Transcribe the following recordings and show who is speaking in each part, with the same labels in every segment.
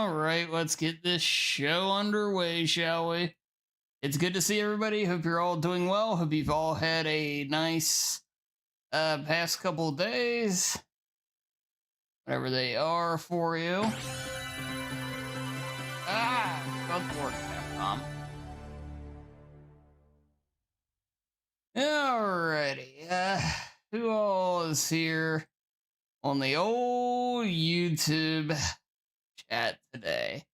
Speaker 1: All right, let's get this show underway, shall we? It's good to see everybody. Hope you're all doing well. Hope you've all had a nice past couple days, whatever they are for you. Good work, Capcom. Alrighty, who all is here on the old YouTube chat today?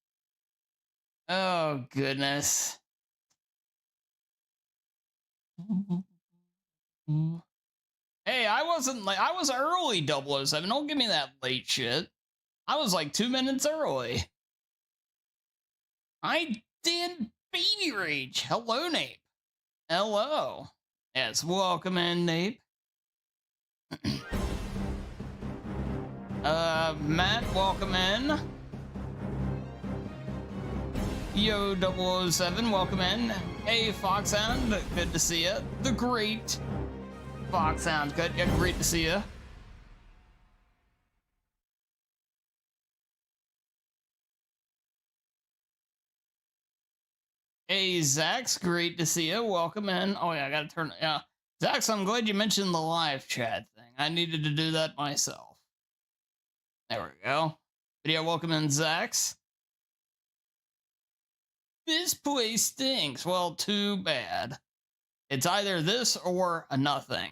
Speaker 1: Oh, goodness. Hey, I was early 007. Don't give me that late shit. I was like 2 minutes early. I did baby rage. Hello, Nape. Hello. Yes, welcome in, Nape. Matt, welcome in. Yo 007, welcome in. Hey, Foxhound, good to see you. The great Foxhound, good, yeah, great to see you. Hey, Zax, great to see you. Welcome in. Oh yeah, I gotta turn. Yeah, Zax, I'm glad you mentioned the live chat thing. I needed to do that myself. There we go. But yeah, welcome in, Zax. This place stinks. Well, too bad. It's either this or a nothing.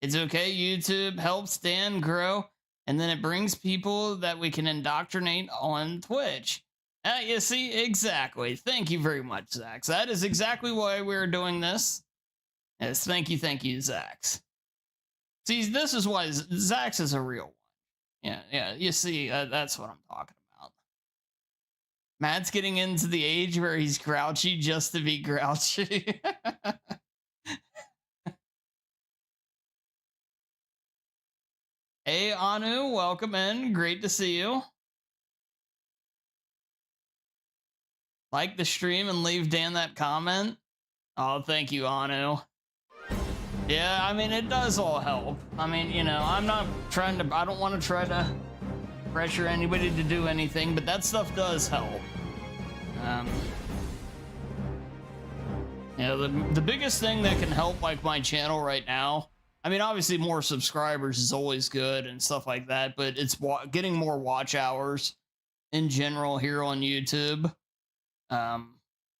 Speaker 1: It's okay. YouTube helps Dan grow, and then it brings people that we can indoctrinate on Twitch. You see, exactly. Thank you very much, Zax. That is exactly why we're doing this. Yes, thank you, Zax. See, this is why Zax is a real one. Yeah, you see, that's what I'm talking about. Matt's getting into the age where he's grouchy just to be grouchy. Hey, Anu, welcome in. Great to see you. Like the stream and leave Dan that comment. Oh, thank you, Anu. Yeah, I mean, it does all help. I mean, you know, I don't want to try to pressure anybody to do anything, but that stuff does help. You know, the biggest thing that can help, like, my channel right now, I mean, obviously more subscribers is always good and stuff like that, but it's getting more watch hours in general here on YouTube.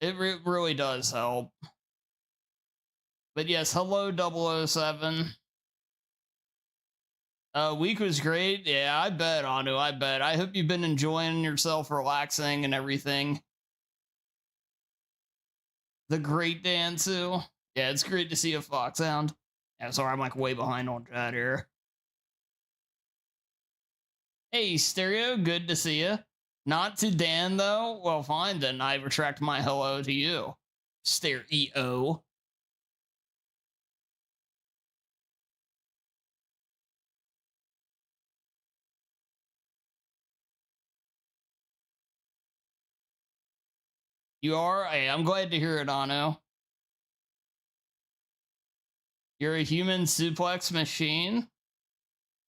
Speaker 1: It really does help. But yes, hello 007. Week was great. Yeah, I bet, Anu, I bet. I hope you've been enjoying yourself, relaxing and everything. The great Dansu. Yeah, it's great to see a Foxhound. Yeah, sorry, I'm like way behind on chat here. Hey, Stereo, good to see you. Not to Dan, though. Well, fine, then I retract my hello to you. Stereo. You are? Hey, I'm glad to hear it, Anu. You're a human suplex machine?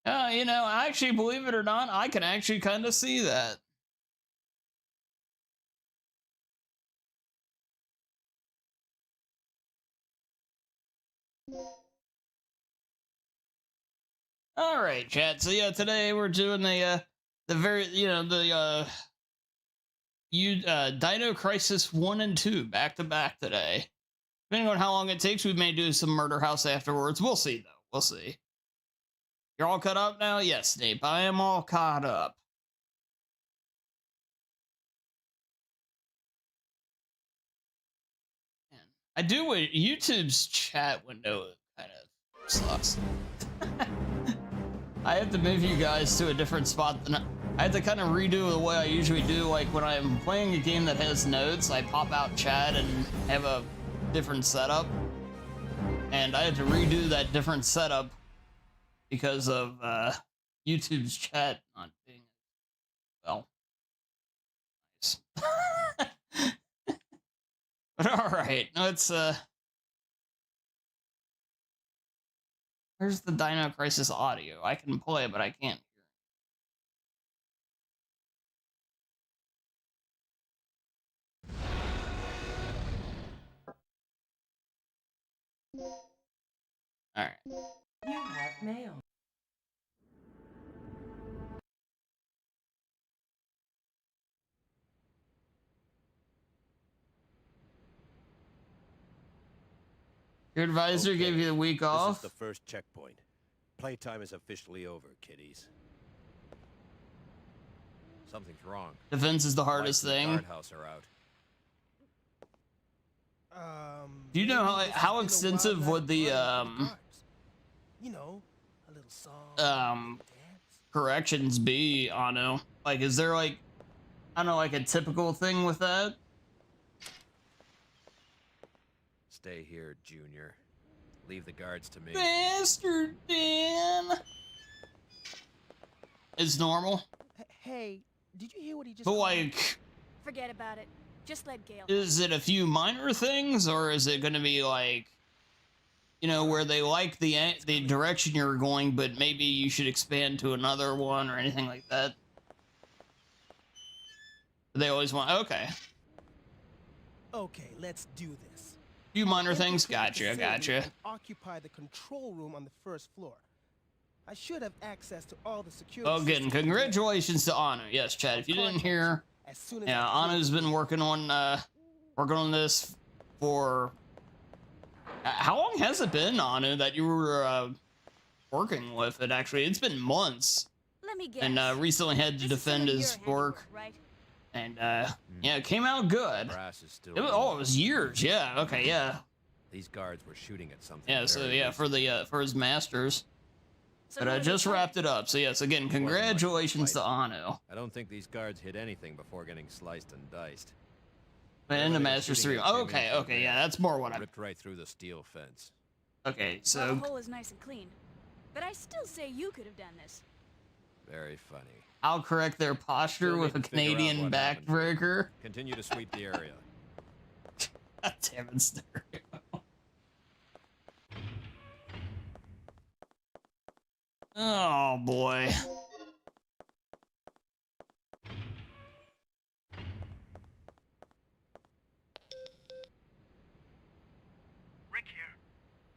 Speaker 1: You know, actually, believe it or not, I can actually kind of see that. All right, chat. So yeah, today we're doing the Dino Crisis 1 and 2 back to back today. Depending on how long it takes, we may do some Murder House afterwards. We'll see, though. We'll see. You're all caught up now? Yes, Snape. I am all caught up. Man, I do what YouTube's chat window kind of sucks. I have to move you guys to a different spot than I have to kind of redo the way I usually do. Like when I'm playing a game that has notes, I pop out chat and have a different setup. And I had to redo that different setup because of YouTube's chat not being well. But all right, let's where's the Dino Crisis audio? I can play it, but I can't hear it. All right.
Speaker 2: You have mail.
Speaker 1: Your advisor gave you the week off.
Speaker 3: This is the first checkpoint. Playtime is officially over, kiddies. Something's wrong.
Speaker 1: Defense is the hardest
Speaker 3: Lights in
Speaker 1: thing.
Speaker 3: the guardhouse are out.
Speaker 1: Do you know how extensive would the
Speaker 4: you know, a little song, dance.
Speaker 1: corrections be, Anu? Like, is there like, I don't know, like a typical thing with that?
Speaker 3: Stay here, Junior. Leave the guards to me.
Speaker 1: Master Dan. It's normal.
Speaker 4: Hey, did you hear what he just
Speaker 1: But
Speaker 4: called?
Speaker 1: like,
Speaker 5: Forget about it. Just let Gale.
Speaker 1: is it a few minor things, or is it going to be like, you know, where they like the direction you're going, but maybe you should expand to another one or anything like that? They always want, okay.
Speaker 4: Okay, let's do this.
Speaker 1: Few minor things,
Speaker 4: Infiltrate the
Speaker 1: gotcha.
Speaker 4: facility and occupy the control room on the first floor. I should have access to all the security.
Speaker 1: Oh, again,
Speaker 4: systems.
Speaker 1: congratulations to Anu. Yes, Chad, if you didn't hear,
Speaker 4: As soon as
Speaker 1: yeah,
Speaker 4: I
Speaker 1: Anu's been working on this for, how long has it been, Anu, that you were working with it? Actually, it's been months,
Speaker 5: Let me guess.
Speaker 1: and recently had to
Speaker 5: This is
Speaker 1: defend
Speaker 5: some of
Speaker 1: his
Speaker 5: your
Speaker 1: work,
Speaker 5: handiwork, right?
Speaker 1: and yeah, it came out good.
Speaker 3: Brass is still.
Speaker 1: It was years, yeah. Okay, yeah,
Speaker 3: These guards were shooting at something.
Speaker 1: yeah. So
Speaker 3: very
Speaker 1: yeah,
Speaker 3: recent.
Speaker 1: for his masters.
Speaker 5: So
Speaker 1: But
Speaker 5: who
Speaker 1: I
Speaker 5: are they
Speaker 1: just
Speaker 5: fighting?
Speaker 1: wrapped it up. So yes, again, congratulations to Anu.
Speaker 3: I don't think these guards hit anything before getting sliced and diced.
Speaker 1: And the
Speaker 3: Whatever they were
Speaker 1: Masters 3.
Speaker 3: shooting at came in
Speaker 1: Okay,
Speaker 3: from
Speaker 1: okay, yeah,
Speaker 3: there.
Speaker 1: that's more what I.
Speaker 3: Ripped right through the steel fence.
Speaker 1: Okay,
Speaker 5: Well,
Speaker 1: so
Speaker 5: the hole is nice and clean. But I still say you could have done this.
Speaker 3: Very funny.
Speaker 1: I'll correct their posture
Speaker 3: Still
Speaker 1: with a
Speaker 3: need to figure out
Speaker 1: Canadian
Speaker 3: what happened.
Speaker 1: backbreaker.
Speaker 3: Continue to sweep the area.
Speaker 1: God damn it, Stereo. Oh boy.
Speaker 6: Rick here.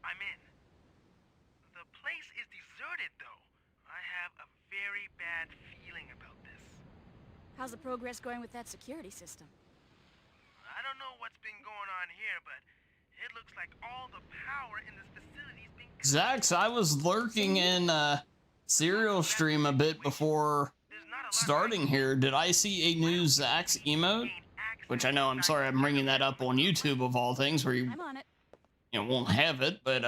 Speaker 6: I'm in. The place is deserted, though. I have a very bad feeling about this.
Speaker 5: How's the progress going with that security system?
Speaker 6: I don't know what's been going on here, but it looks like all the power in this facility is being
Speaker 1: Zax, I was lurking in serial stream a bit before
Speaker 6: There's not a lot
Speaker 1: starting here. Did I see a new Zax emote? Which I know, I'm sorry, I'm bringing that up on YouTube of all things, where you
Speaker 5: I'm on it.
Speaker 1: won't have it, but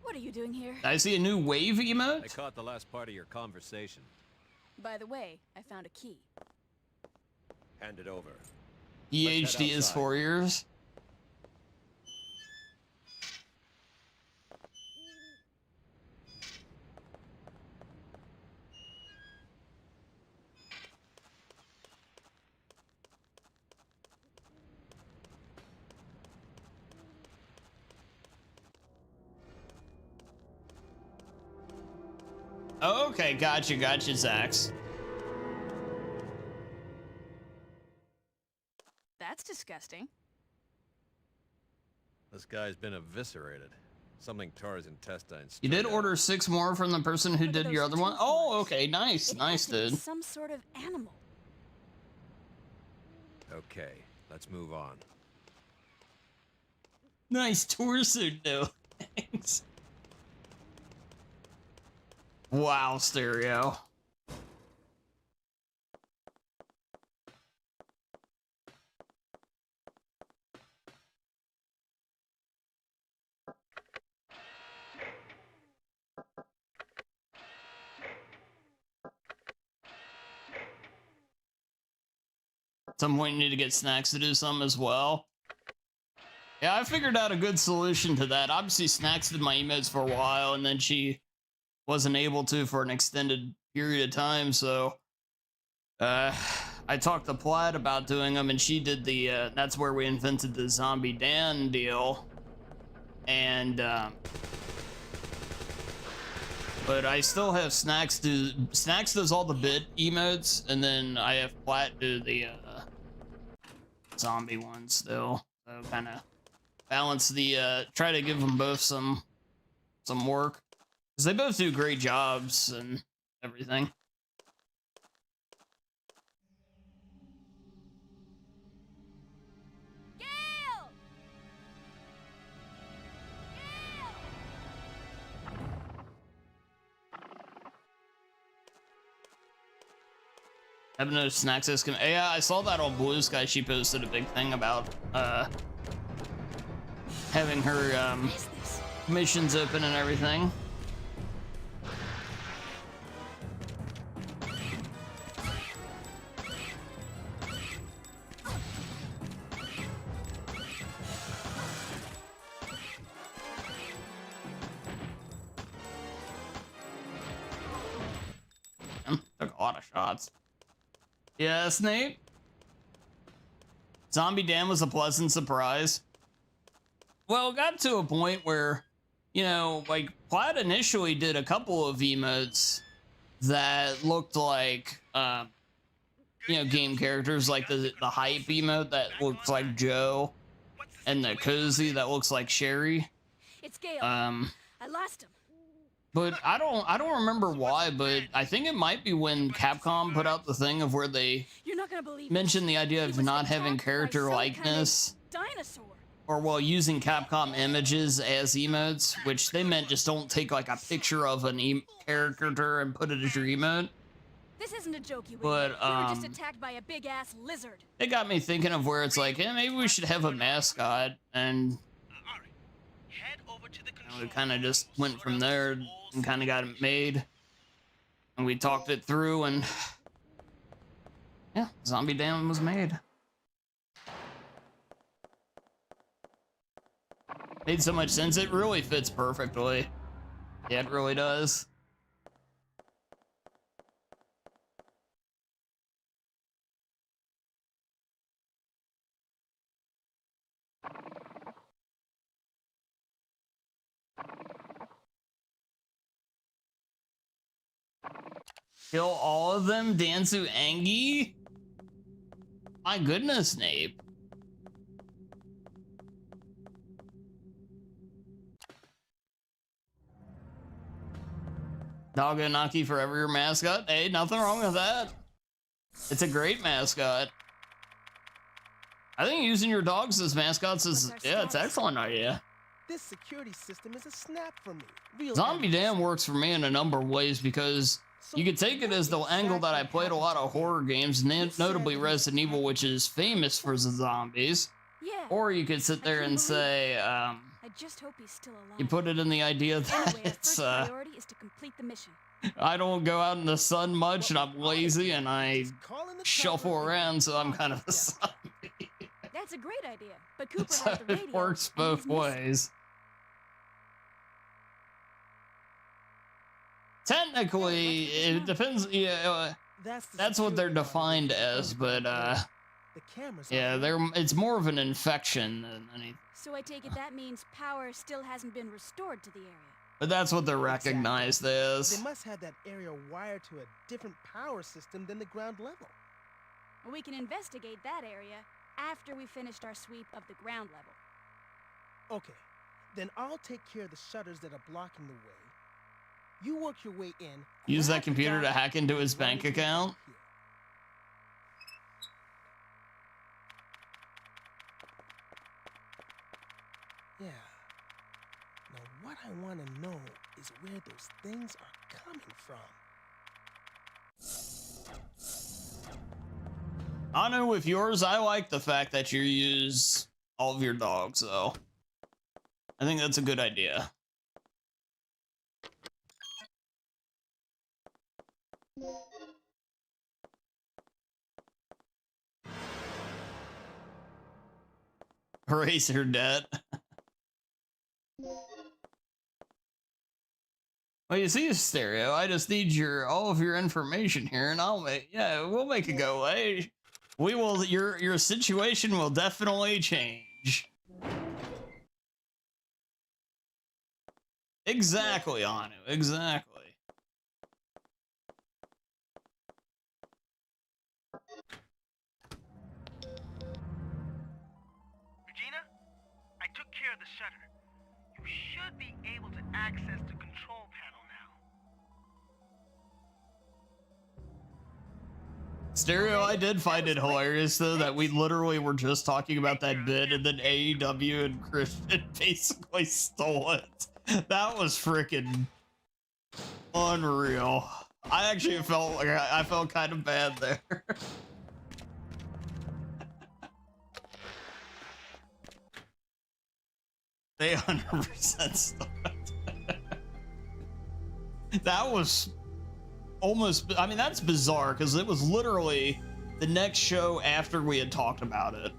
Speaker 5: What are you doing here?
Speaker 1: did I see a new wave
Speaker 3: I
Speaker 1: emote?
Speaker 3: caught the last part of your conversation.
Speaker 5: By the way, I found a key.
Speaker 3: Hand it over.
Speaker 1: PhD is
Speaker 3: outside.
Speaker 1: 4 years. Okay, gotcha, Zax.
Speaker 5: That's disgusting.
Speaker 3: This guy's been eviscerated. Something tore his intestines.
Speaker 1: You did
Speaker 3: straight out.
Speaker 1: order 6 more from the person who
Speaker 5: Look at
Speaker 1: did your
Speaker 5: those
Speaker 1: other one?
Speaker 5: tooth
Speaker 1: Oh,
Speaker 5: marks.
Speaker 1: okay, nice,
Speaker 5: It
Speaker 1: nice,
Speaker 5: has to be
Speaker 1: dude.
Speaker 5: some sort of animal.
Speaker 3: Okay, let's move on.
Speaker 1: Nice torso, no thanks. Wow, Stereo. At some point, you need to get Snacks to do some as well. Yeah, I figured out a good solution to that. Obviously, Snacks did my emotes for a while, and then she wasn't able to for an extended period of time, so I talked to Plaid about doing them, and she did the, that's where we invented the Zombie Dan deal. And, but I still have Snacks do, Snacks does all the bit emotes, and then I have Plaid do the, zombie ones still. So kind of balance the, try to give them both some work. Because they both do great jobs and everything.
Speaker 5: Gale!
Speaker 1: Have no Snacks is gonna. Yeah, I saw that on Blue Sky. She posted a big thing about having her
Speaker 5: What is this?
Speaker 1: missions open and everything. Took a lot of shots. Yeah, Snape. Zombie Dan was a pleasant surprise. Well, it got to a point where, you know, like Plaid initially did a couple of emotes that looked like, you know, game characters, like the hype emote that looks like Joe, and the cozy that looks like Sherry.
Speaker 5: It's Gale. I lost him.
Speaker 1: But I don't remember why, but I think it might be when Capcom put out the thing of where they
Speaker 5: You're not gonna believe
Speaker 1: mentioned the idea
Speaker 5: He
Speaker 1: of
Speaker 5: was
Speaker 1: not having
Speaker 5: attacked by
Speaker 1: character
Speaker 5: some
Speaker 1: likeness,
Speaker 5: kind of dinosaur.
Speaker 1: or while using Capcom images as emotes, which they meant just don't take like a picture of an character and put it as your emote.
Speaker 5: This isn't a joke, you
Speaker 1: But,
Speaker 5: idiot. We were just attacked by a big ass lizard.
Speaker 1: It got me thinking of where it's like, maybe we should have a mascot, and
Speaker 6: Alright. Head over to the control
Speaker 1: we kind of
Speaker 6: room,
Speaker 1: just went
Speaker 6: sort
Speaker 1: from
Speaker 6: out
Speaker 1: there
Speaker 6: this whole
Speaker 1: and kind of got it made, and we talked it through, and yeah, Zombie Dan was made. Made so much sense. It really fits perfectly. Yeah, it really does. Kill all of them, Dansu Angie? My goodness, Nape. Doganaki forever your mascot? Hey, nothing wrong with that. It's a great mascot. I think using your dogs as mascots is, yeah, it's an excellent idea.
Speaker 4: This security system is a snap for me. Real
Speaker 1: Zombie
Speaker 4: evidence.
Speaker 1: Dan works for me in a number of ways because
Speaker 4: So
Speaker 1: you could take it as the
Speaker 4: what
Speaker 1: angle that I
Speaker 4: exactly
Speaker 1: played a lot of
Speaker 4: happened to
Speaker 1: horror games, notably
Speaker 4: said-
Speaker 1: Resident Evil, which is famous for the zombies.
Speaker 5: Yeah.
Speaker 1: Or you could sit there and say,
Speaker 5: I just hope he's still alive.
Speaker 1: you put it in the idea that
Speaker 5: Anyway, our
Speaker 1: it's,
Speaker 5: first priority is to complete the mission.
Speaker 1: I don't go out in the sun much and I'm lazy and I
Speaker 4: Just calling the
Speaker 1: shuffle
Speaker 4: chopper and
Speaker 1: around, so I'm
Speaker 4: calling
Speaker 1: kind of a
Speaker 4: the
Speaker 1: zombie.
Speaker 5: That's a great idea, but Cooper
Speaker 1: So
Speaker 5: has the radio.
Speaker 1: it works
Speaker 5: and
Speaker 1: both
Speaker 5: he's missing.
Speaker 1: ways. Technically, it depends. Yeah, that's what they're
Speaker 4: security
Speaker 1: defined
Speaker 4: guard.
Speaker 1: as, but
Speaker 4: The cameras are
Speaker 1: yeah,
Speaker 4: on.
Speaker 1: it's more of an infection than anything.
Speaker 5: So I take it that means power still hasn't been restored to the area.
Speaker 1: But that's what they're recognized
Speaker 4: They
Speaker 1: as.
Speaker 4: must have that area wired to a different power system than the ground level.
Speaker 5: We can investigate that area after we finished our sweep of the ground level.
Speaker 4: Okay, then I'll take care of the shutters that are blocking the way. You work your way in.
Speaker 1: Use
Speaker 4: grab
Speaker 1: that computer
Speaker 4: the
Speaker 1: to hack into his
Speaker 4: and run
Speaker 1: bank
Speaker 4: into the
Speaker 1: account.
Speaker 4: here. Yeah. Now what I want to know is where those things are coming from.
Speaker 1: I know with yours, I like the fact that you use all of your dogs, though. I think that's a good idea. Erase her debt. Well, you see, Stereo, I just need all of your information here, and we'll make it go away. We will. Your situation will definitely change. Exactly, Anu. Exactly.
Speaker 6: Regina, I took care of the shutter. You should be able to access the control panel now.
Speaker 1: Stereo, I did find it hilarious though that we literally were just talking about that bit and then AEW and Christian basically stole it. That was freaking unreal. I actually felt like I felt kind of bad there. They 100% stole it. That was almost, I mean, that's bizarre because it was literally the next show after we had talked about it.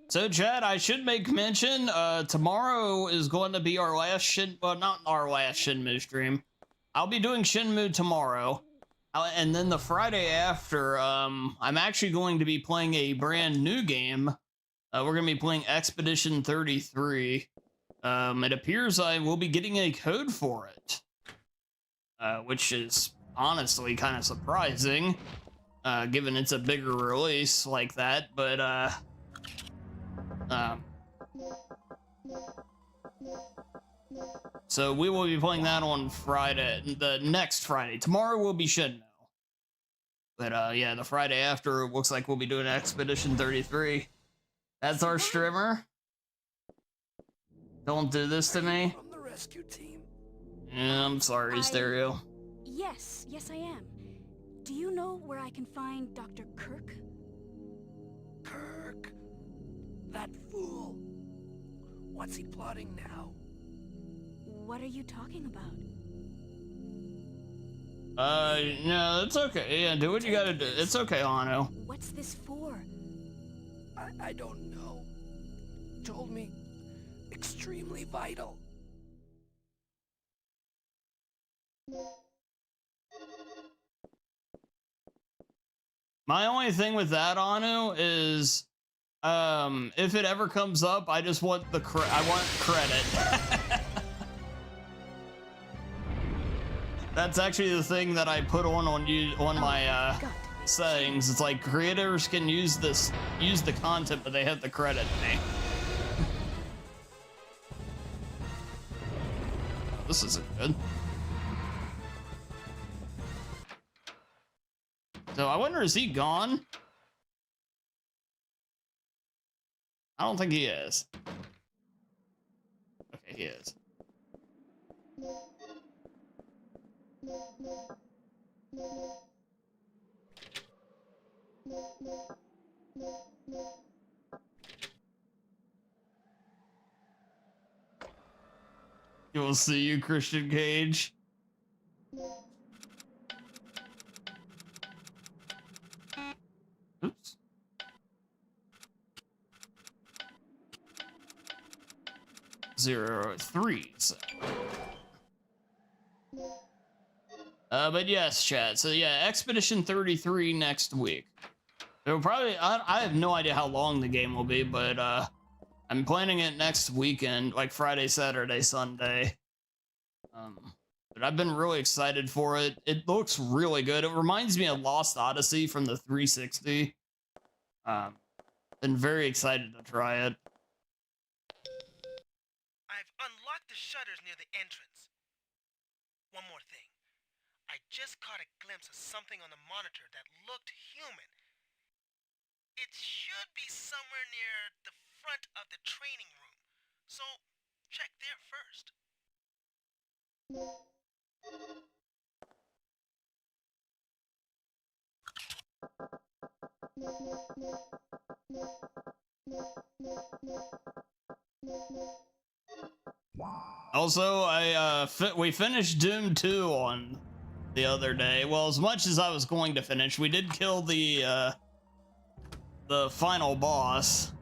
Speaker 1: So, Chad, I should make mention, tomorrow is going to be our last not our last Shenmue stream. I'll be doing Shenmue tomorrow. And then the Friday after, I'm actually going to be playing a brand new game. We're going to be playing Expedition 33. It appears I will be getting a code for it. Which is honestly kind of surprising, given it's a bigger release like that, but, so we will be playing that on Friday, the next Friday. Tomorrow will be Shenmue. But, yeah, the Friday after, it looks like we'll be doing Expedition 33. That's our streamer. Don't do this to me.
Speaker 4: From the rescue team.
Speaker 1: Yeah, I'm sorry, Stereo.
Speaker 5: Yes, I am. Do you know where I can find Dr. Kirk?
Speaker 4: Kirk. That fool. What's he plotting now?
Speaker 5: What are you talking about?
Speaker 1: No, it's okay. Yeah, do what you gotta do. It's okay, Ano.
Speaker 5: What's this for?
Speaker 4: I don't know. Told me. Extremely vital.
Speaker 1: My only thing with that, Anu, is if it ever comes up, I just want I want credit. That's actually the thing that I put on my settings. It's like creators can use the content, but they have to credit me. This isn't good. So I wonder, is he gone? I don't think he is. Okay, he is. You will see you, Christian Cage. Oops. Zero threes. But yes, chat. So yeah, Expedition 33 next week. It'll probably, I have no idea how long the game will be, but I'm planning it next weekend, like Friday, Saturday, Sunday. But I've been really excited for it. It looks really good. It reminds me of Lost Odyssey from the 360. Been very excited to try it.
Speaker 6: I've unlocked the shutters near the entrance. One more thing. I just caught a glimpse of something on the monitor that looked human. It should be somewhere near the front of the training room. So, check there first.
Speaker 1: Also, we finished Doom 2 on the other day. Well, as much as I was going to finish, we did kill the final boss,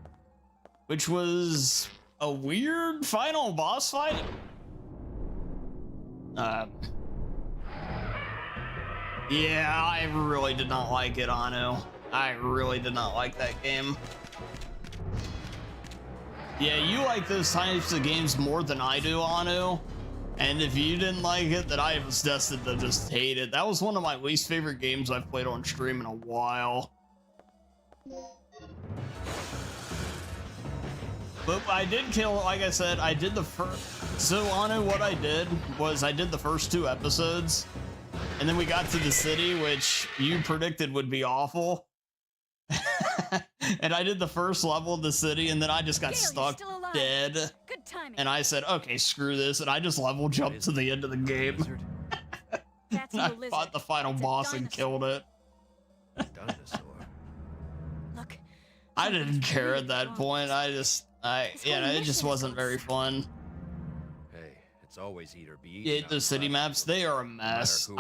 Speaker 1: which was a weird final boss fight. Yeah, I really did not like it, Anu. I really did not like that game. Yeah, you like those types of games more than I do, Anu. And if you didn't like it, then I was destined to just hate it. That was one of my least favorite games I've played on stream in a while. But I did kill, like I said, I did the first... So, Anu, what I did was I did the first 2 episodes. And then we got to the city, which you predicted would be awful. And I did the first level of the city, and then I just got stuck dead.
Speaker 5: Good timing.
Speaker 1: And I said, okay, screw this, and I just level jumped to the end of the game.
Speaker 5: That's
Speaker 1: And
Speaker 5: no
Speaker 1: I
Speaker 5: lizard.
Speaker 1: fought the final
Speaker 5: It's a
Speaker 1: boss and
Speaker 5: dinosaur.
Speaker 1: killed it.
Speaker 3: Dinosaur.
Speaker 5: Look.
Speaker 1: I didn't
Speaker 5: something's
Speaker 1: care
Speaker 5: really
Speaker 1: at that
Speaker 5: wrong.
Speaker 1: point.
Speaker 5: This
Speaker 1: Yeah,
Speaker 5: whole
Speaker 1: it just
Speaker 5: mission
Speaker 1: wasn't
Speaker 5: is
Speaker 1: very fun.
Speaker 3: Hey, it's always eat or be
Speaker 1: Yeah,
Speaker 3: eaten.
Speaker 1: the city maps, they are a mess.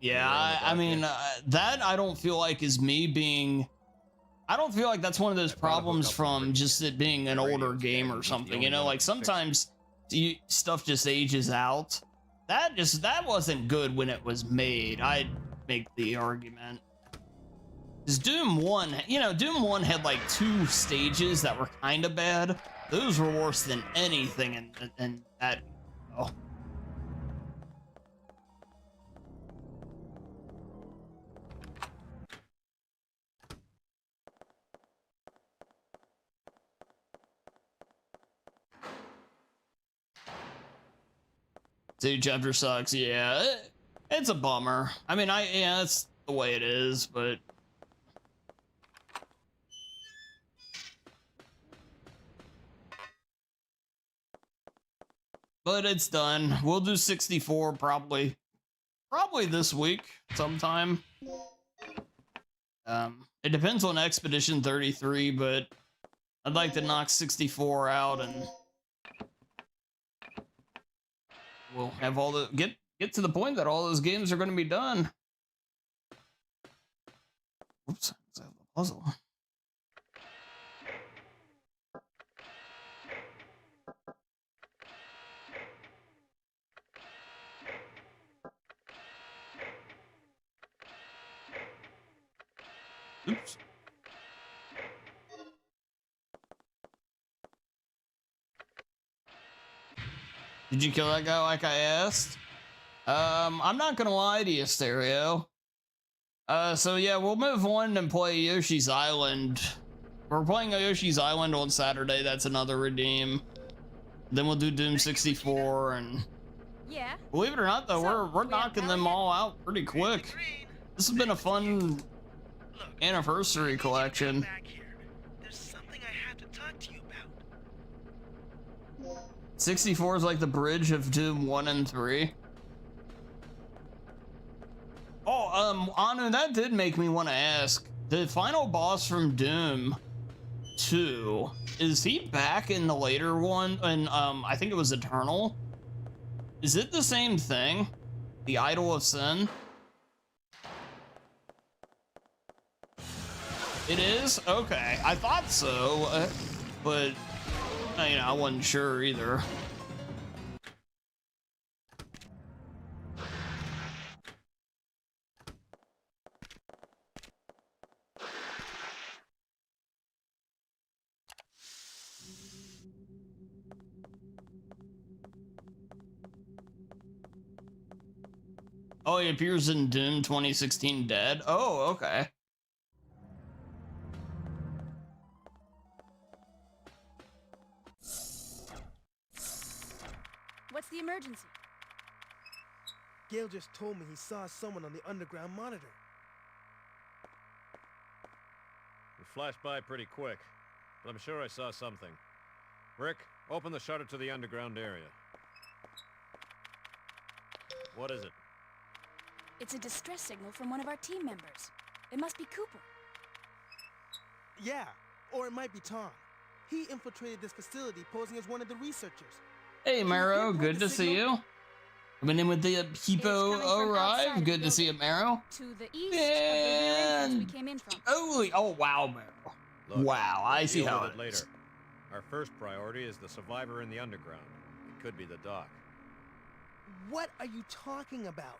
Speaker 1: Yeah, I mean, that I don't feel like is me being... I don't feel like that's one of those problems from just it being an older game or something, you know? Like, sometimes stuff just ages out. That wasn't good when it was made. I'd make the argument. Because Doom 1, you know, Doom 1 had like 2 stages that were kind of bad. Those were worse than anything in that... Oh. Dude, chapter sucks. Yeah, it's a bummer. I mean, yeah, that's the way it is, but it's done. We'll do 64 probably this week sometime. It depends on Expedition 33, but I'd like to knock 64 out and we'll have all the get to the point that all those games are going to be done. Oops, I have a puzzle. Oops. Did you kill that guy like I asked? I'm not gonna lie to you, Stereo. So yeah, we'll move on and play Yoshi's Island. We're playing Yoshi's Island on Saturday. That's another redeem. Then we'll do Doom 64, and
Speaker 5: Yeah.
Speaker 1: believe it or not, though,
Speaker 5: So,
Speaker 1: we're
Speaker 5: we have
Speaker 1: knocking
Speaker 5: power
Speaker 1: them
Speaker 5: yet?
Speaker 1: all out pretty quick. This has been a fun anniversary collection.
Speaker 6: Back here. There's something I have to talk to you about.
Speaker 1: 64 is like the bridge of Doom 1 and 3. Oh, Anu, that did make me want to ask, the final boss from Doom 2, is he back in the later one? And I think it was Eternal. Is it the same thing? The Idol of Sin? It is? Okay, I thought so, but you know, I wasn't sure either. Oh, he appears in Doom 2016 Dead? Oh, okay.
Speaker 5: What's the emergency?
Speaker 4: Gail just told me he saw someone on the underground monitor.
Speaker 3: It flashed by pretty quick, but I'm sure I saw something. Rick, open the shutter to the underground area. What is it?
Speaker 5: It's a distress signal from one of our team members. It must be Cooper.
Speaker 4: Yeah, or it might be Tom. He infiltrated this facility posing as one of the researchers.
Speaker 1: Hey, Maro,
Speaker 4: pinpoint
Speaker 1: good
Speaker 4: the
Speaker 1: to see
Speaker 4: signal?
Speaker 1: you. Coming in with the
Speaker 5: It's
Speaker 1: Hippo
Speaker 5: coming from outside
Speaker 1: arrive.
Speaker 5: of the
Speaker 1: Good to see you,
Speaker 5: building.
Speaker 1: Maro.
Speaker 5: To the east of the rear entrance we
Speaker 1: And
Speaker 5: came in from.
Speaker 1: oh wow, Maro.
Speaker 3: Look,
Speaker 1: Wow, I
Speaker 3: we'll
Speaker 1: see
Speaker 3: deal
Speaker 1: how
Speaker 3: with
Speaker 1: it
Speaker 3: it later.
Speaker 1: is.
Speaker 3: Our first priority is the survivor in the underground. It could be the doc.
Speaker 4: What are you talking about?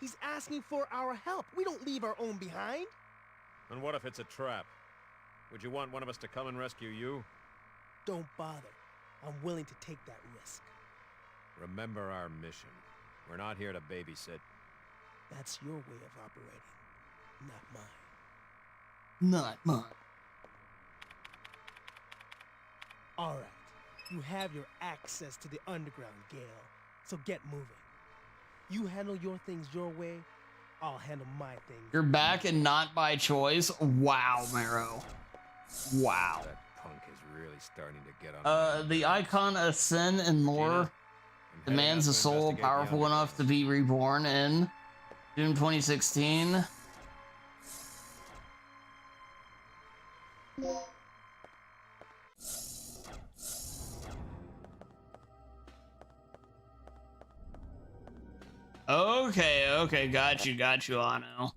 Speaker 4: He's asking for our help. We don't leave our own behind.
Speaker 3: And what if it's a trap? Would you want one of us to come and rescue you?
Speaker 4: Don't bother. I'm willing to take that risk.
Speaker 3: Remember our mission. We're not here to babysit.
Speaker 4: That's your way of operating, not mine.
Speaker 1: Not mine.
Speaker 4: All right. You have your access to the underground, Gale. So get moving. You handle your things your way, I'll handle my things.
Speaker 1: You're back and not by choice. Wow, Maro. Wow.
Speaker 3: That punk is really starting to get on.
Speaker 1: The icon of sin and lore
Speaker 3: I'm heading
Speaker 1: demands
Speaker 3: out
Speaker 1: a
Speaker 3: to
Speaker 1: soul
Speaker 3: investigate the
Speaker 1: powerful enough to
Speaker 3: underground.
Speaker 1: be reborn in June 2016. Okay, got you, Ano.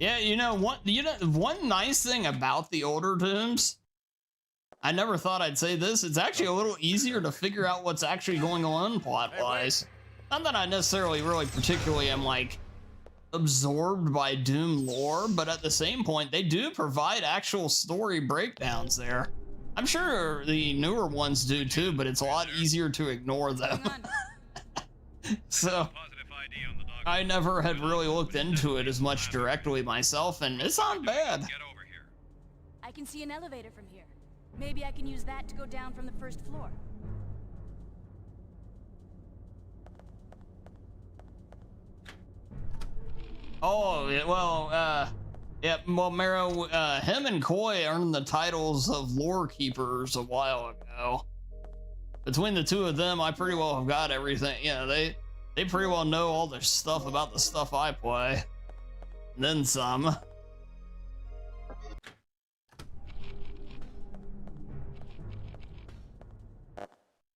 Speaker 1: Yeah, one nice thing about the older Dooms, I never thought I'd say this, it's actually a little easier to figure out what's actually going on plot-wise. Not that I necessarily really particularly am like absorbed by Doom lore, but at the same point, they do provide actual story breakdowns there. I'm sure the newer ones do too, but it's a lot easier to ignore them. So I never had really looked into it as much directly myself, and it's not bad.
Speaker 5: I can see an elevator from here. Maybe I can use that to go down from the first floor.
Speaker 1: Oh, yeah, well, yeah, well, Maro, him and Koi earned the titles of lore keepers a while ago. Between the two of them, I pretty well have got everything. Yeah, they pretty well know all the stuff about the stuff I play. And then some.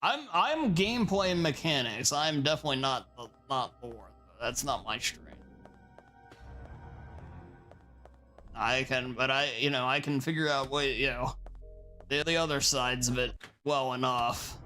Speaker 1: I'm gameplay and mechanics. I'm definitely not lore. That's not my strength. I can figure out the other sides of it well enough.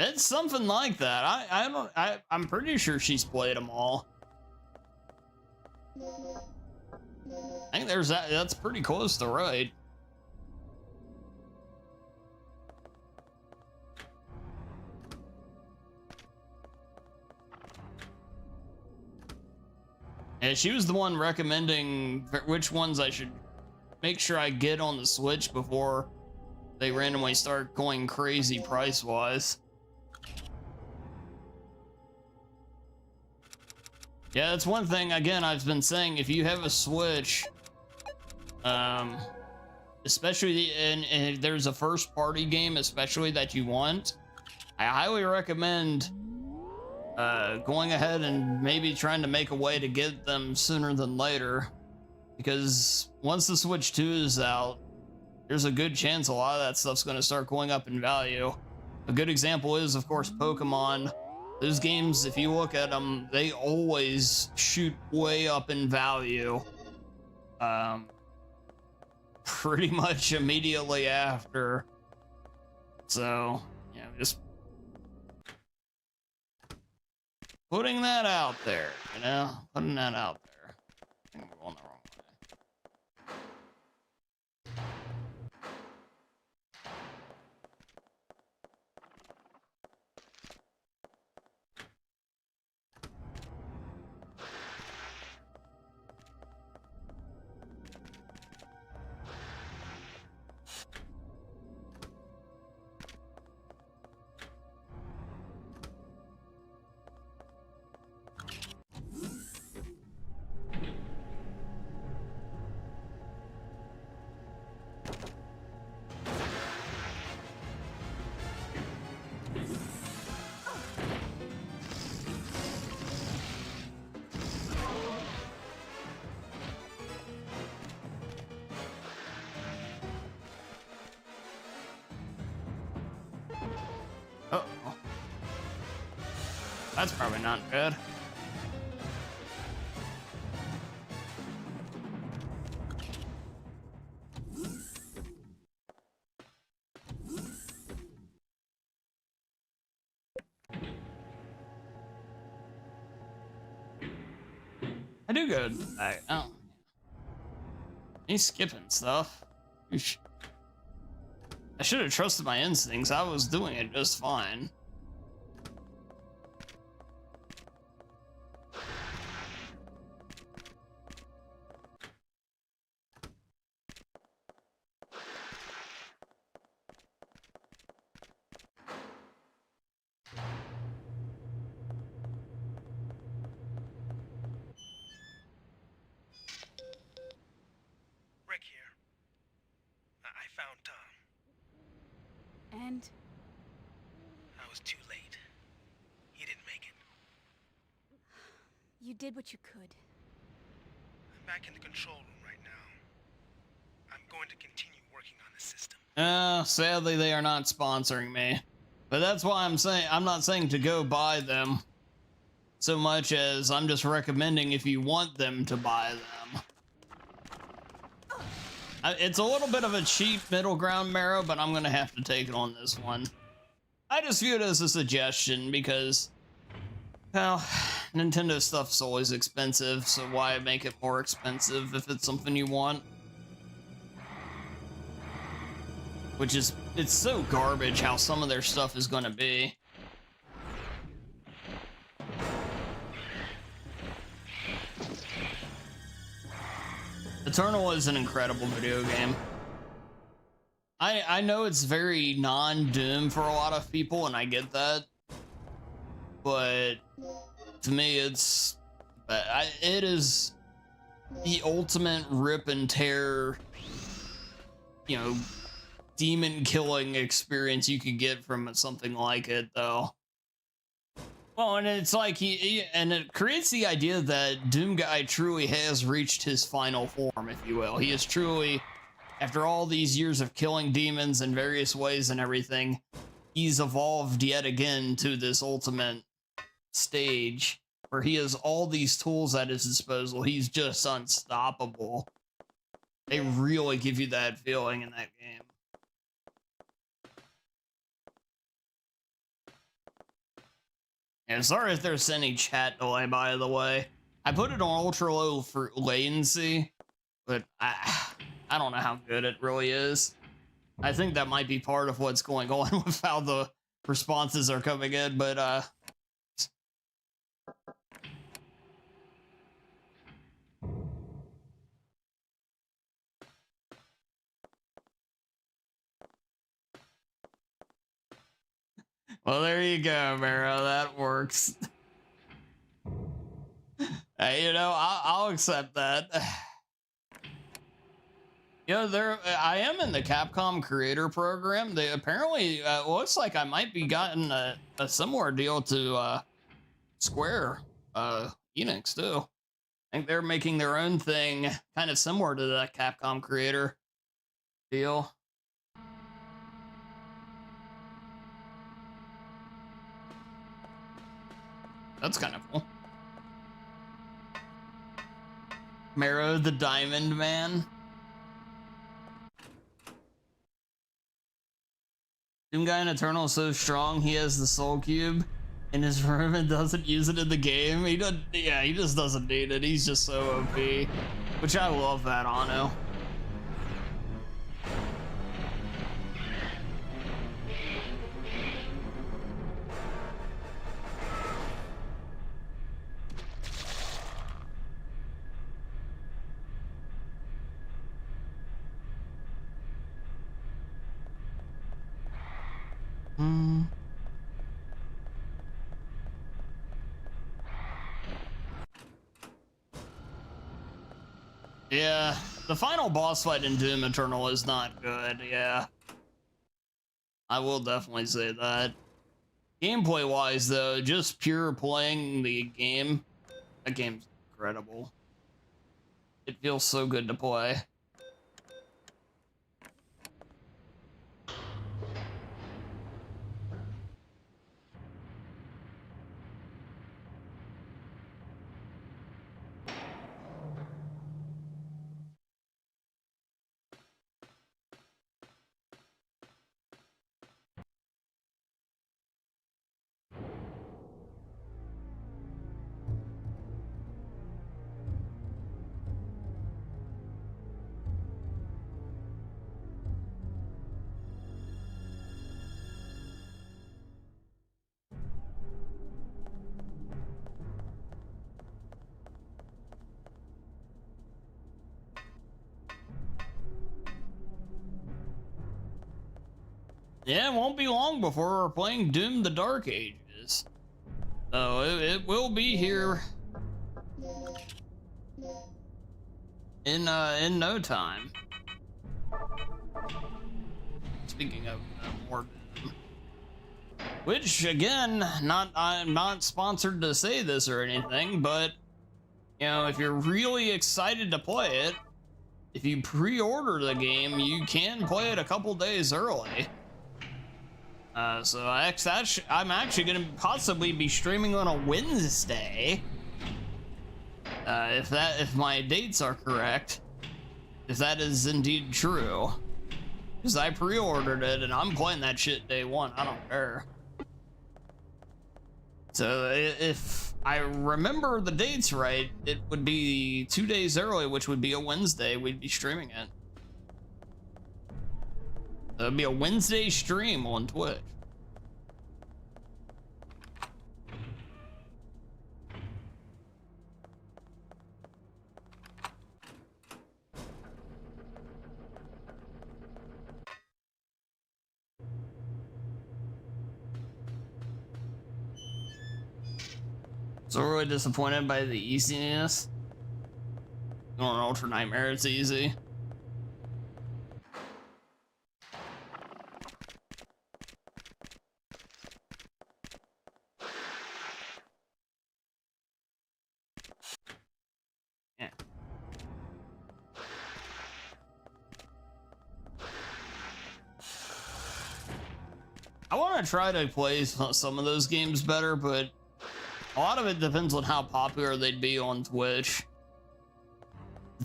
Speaker 1: It's something like that. I'm pretty sure she's played them all. I think that's pretty close to right. And she was the one recommending which ones I should make sure I get on the Switch before they randomly start going crazy price-wise. Yeah, that's one thing, again, I've been saying, if you have a Switch, especially and there's a first-party game especially that you want, I highly recommend going ahead and maybe trying to make a way to get them sooner than later, because once the Switch 2 is out, there's a good chance a lot of that stuff's going to start going up in value. A good example is, of course, Pokemon. Those games, if you look at them, they always shoot way up in value. Pretty much immediately after. So, yeah, just putting that out there, putting that out there. I think we're going the wrong Uh-oh. That's probably not good. I do good. Oh. He's skipping stuff. I should have trusted my instincts. I was doing it just fine.
Speaker 6: Rick here. I found Tom.
Speaker 5: And
Speaker 6: I was too late. He didn't make it.
Speaker 5: you did what you could.
Speaker 6: I'm back in the control room right now. I'm going to continue working on the system.
Speaker 1: Sadly, they are not sponsoring me. But that's why I'm not saying to go buy them so much as I'm just recommending if you want them to buy them. It's a little bit of a cheap middle ground, Marrow, but I'm gonna have to take it on this one. I just view it as a suggestion because, well, Nintendo stuff's always expensive, so why make it more expensive if it's something you want? Which is, it's so garbage how some of their stuff is gonna be. Eternal is an incredible video game. I know it's very non-Doom for a lot of people, and I get that. But to me, it is the ultimate rip and tear, you know, demon killing experience you could get from something like it, though. Well, and it's like and it creates the idea that Doom Guy truly has reached his final form, if you will. He is truly, after all these years of killing demons in various ways and everything, he's evolved yet again to this ultimate stage where he has all these tools at his disposal. He's just unstoppable. They really give you that feeling in that game. Yeah, sorry if there's any chat delay, by the way. I put it on ultra low for latency, but I don't know how good it really is. I think that might be part of what's going on with how the responses are coming in, but well, there you go, Mara. That works. Hey, you know, I'll accept that. You know, I am in the Capcom Creator Program. They apparently looks like I might be gotten a similar deal to Square Enix too. I think they're making their own thing, kind of similar to the Capcom Creator deal. That's kind of cool. Marrow the Diamond Man. Doom Guy in Eternal is so strong, he has the Soul Cube in his room and doesn't use it in the game. He doesn't, yeah, he just doesn't need it. He's just so OP. Which I love that, Ano. Yeah, the final boss fight in Doom Eternal is not good, yeah. I will definitely say that. Gameplay-wise, though, just pure playing the game, that game's incredible. It feels so good to play. Yeah, it won't be long before we're playing Doom: The Dark Ages. So it will be here in no time. Speaking of more Doom, which again, I'm not sponsored to say this or anything, but you know, if you're really excited to play it, if you pre-order the game, you can play it a couple days early. So I'm actually gonna possibly be streaming on a Wednesday, if my dates are correct, if that is indeed true, because I pre-ordered it and I'm playing that shit day one. I don't care. So if I remember the dates right, it would be 2 days early, which would be a Wednesday. We'd be streaming it. So it'd be a Wednesday stream on Twitch. So really disappointed by the easiness. On Ultra Nightmare, it's easy. Yeah. I want to try to play some of those games better, but a lot of it depends on how popular they'd be on Twitch.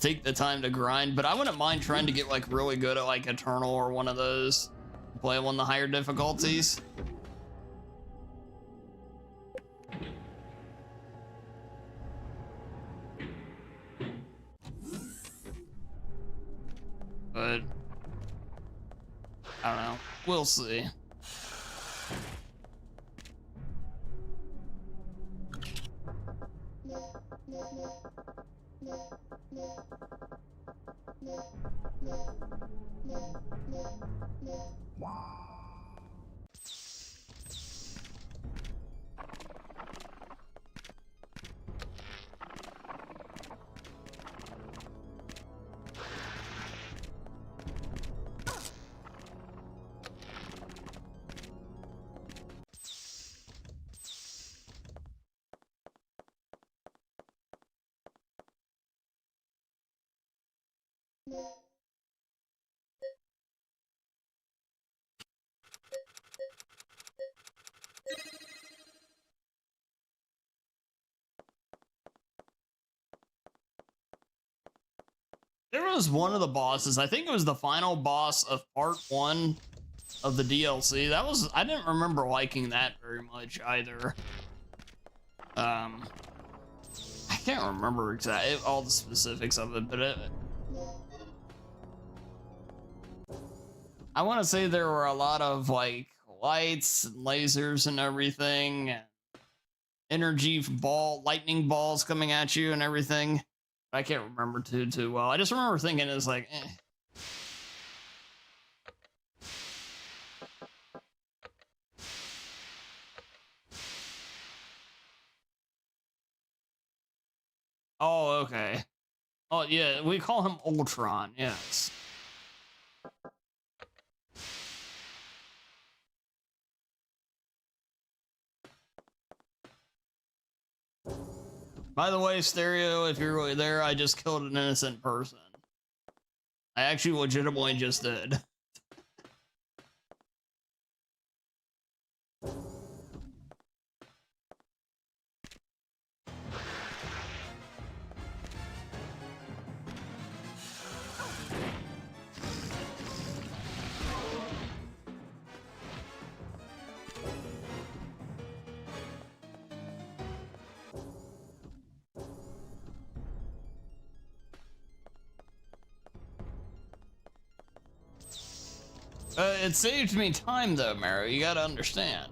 Speaker 1: Take the time to grind, but I wouldn't mind trying to get like really good at like Eternal or one of those. Play on the higher difficulties. But I don't know. We'll see. There was one of the bosses, I think it was the final boss of part 1 of the DLC. That was, I didn't remember liking that very much either. I can't remember exactly all the specifics of it, but I want to say there were a lot of like lights and lasers and everything, and lightning balls coming at you and everything. I can't remember too well. I just remember thinking it's like, eh. Oh, okay. Oh, yeah, we call him Ultron, yes. By the way, Stereo, if you're really there, I just killed an innocent person. I actually legitimately just did. It saved me time though, Maro. You gotta understand.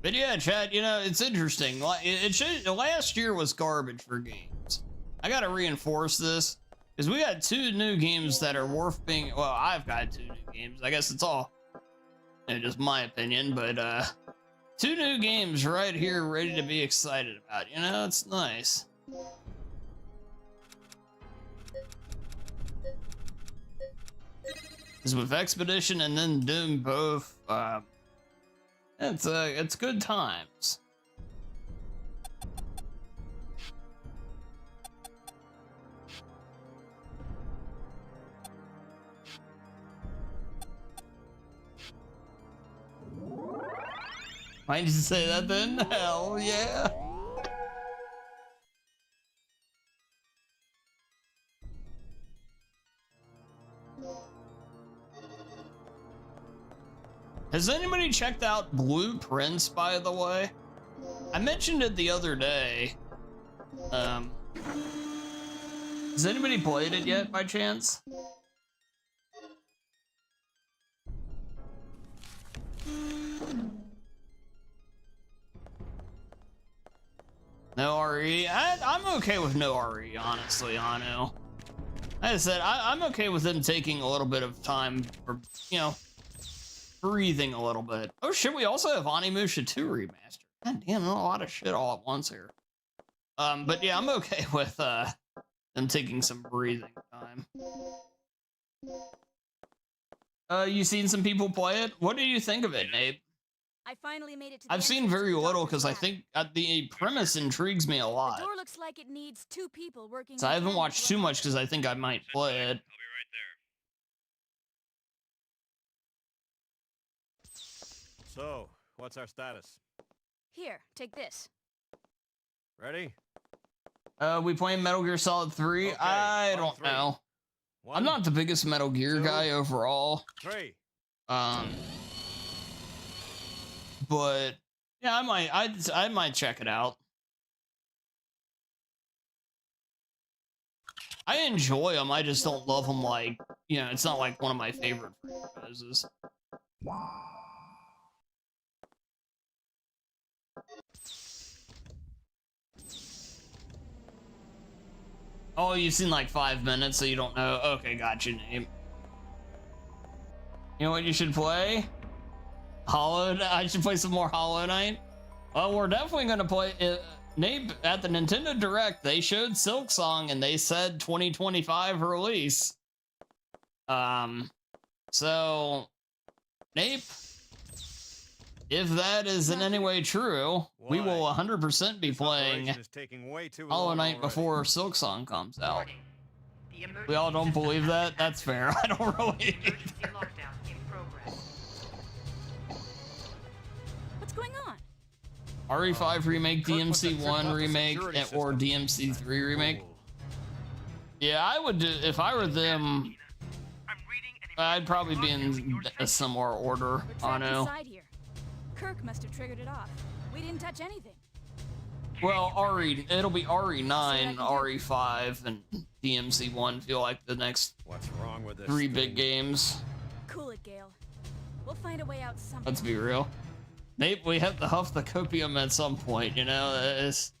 Speaker 1: But yeah, chat, you know, it's interesting. Last year was garbage for games. I gotta reinforce this, because we got 2 new games that are worth being, well, I've got 2 new games. I guess it's all, you know, just my opinion, but 2 new games right here ready to be excited about. You know, it's nice. Because with Expedition and then Doom both, it's good times. Why did you say that then? Hell yeah. Has anybody checked out Blueprints, by the way? I mentioned it the other day. Has anybody played it yet, by chance? No RE? I'm okay with no RE, honestly, Anu. Like I said, I'm okay with them taking a little bit of time for, you know, breathing a little bit. Oh shit, we also have Onimusha 2 remastered. God damn, a lot of shit all at once here. But yeah, I'm okay with them taking some breathing time. You seen some people play it? What do you think of it, Nate?
Speaker 5: I finally made it to
Speaker 1: I've seen very little because I think the premise intrigues me a lot.
Speaker 5: The door looks like it needs 2 people working.
Speaker 1: So I haven't watched too much because I think I might play it.
Speaker 3: I'll be right there. So, what's our status?
Speaker 5: Here, take this.
Speaker 3: Ready?
Speaker 1: We playing Metal Gear Solid 3?
Speaker 3: Okay,
Speaker 1: I
Speaker 3: on
Speaker 1: don't
Speaker 3: 3.
Speaker 1: know.
Speaker 3: 1,
Speaker 1: I'm not the biggest Metal Gear
Speaker 3: 2,
Speaker 1: guy overall.
Speaker 3: 3.
Speaker 1: But yeah, I might check it out. I enjoy them. I just don't love them like, you know, it's not like one of my favorite franchises. Oh, you've seen like 5 minutes, so you don't know. Okay, got your name. You know what you should play? I should play some more Hollow Knight. Well, we're definitely gonna play it. Nate, at the Nintendo Direct, they showed Silk Song and they said 2025 release. So, Nate, if that is in any way true, we will 100% be playing Hollow Knight before Silk Song comes out. We all don't believe that? That's fair. I don't really.
Speaker 5: What's going on?
Speaker 1: RE5 remake, DMC1 remake, or DMC3 remake. Yeah, I would do, if I were them, I'd probably be in a similar order. I know.
Speaker 5: Here. Kirk must have triggered it off. We didn't touch anything.
Speaker 1: Well, it'll be RE9, RE5, and DMC1 feel like the next
Speaker 3: What's wrong with this
Speaker 1: 3 big games.
Speaker 5: Cool it, Gale. We'll find a way out somehow.
Speaker 1: Let's be real. Nate, we have to huff the copium at some point, you know? It's...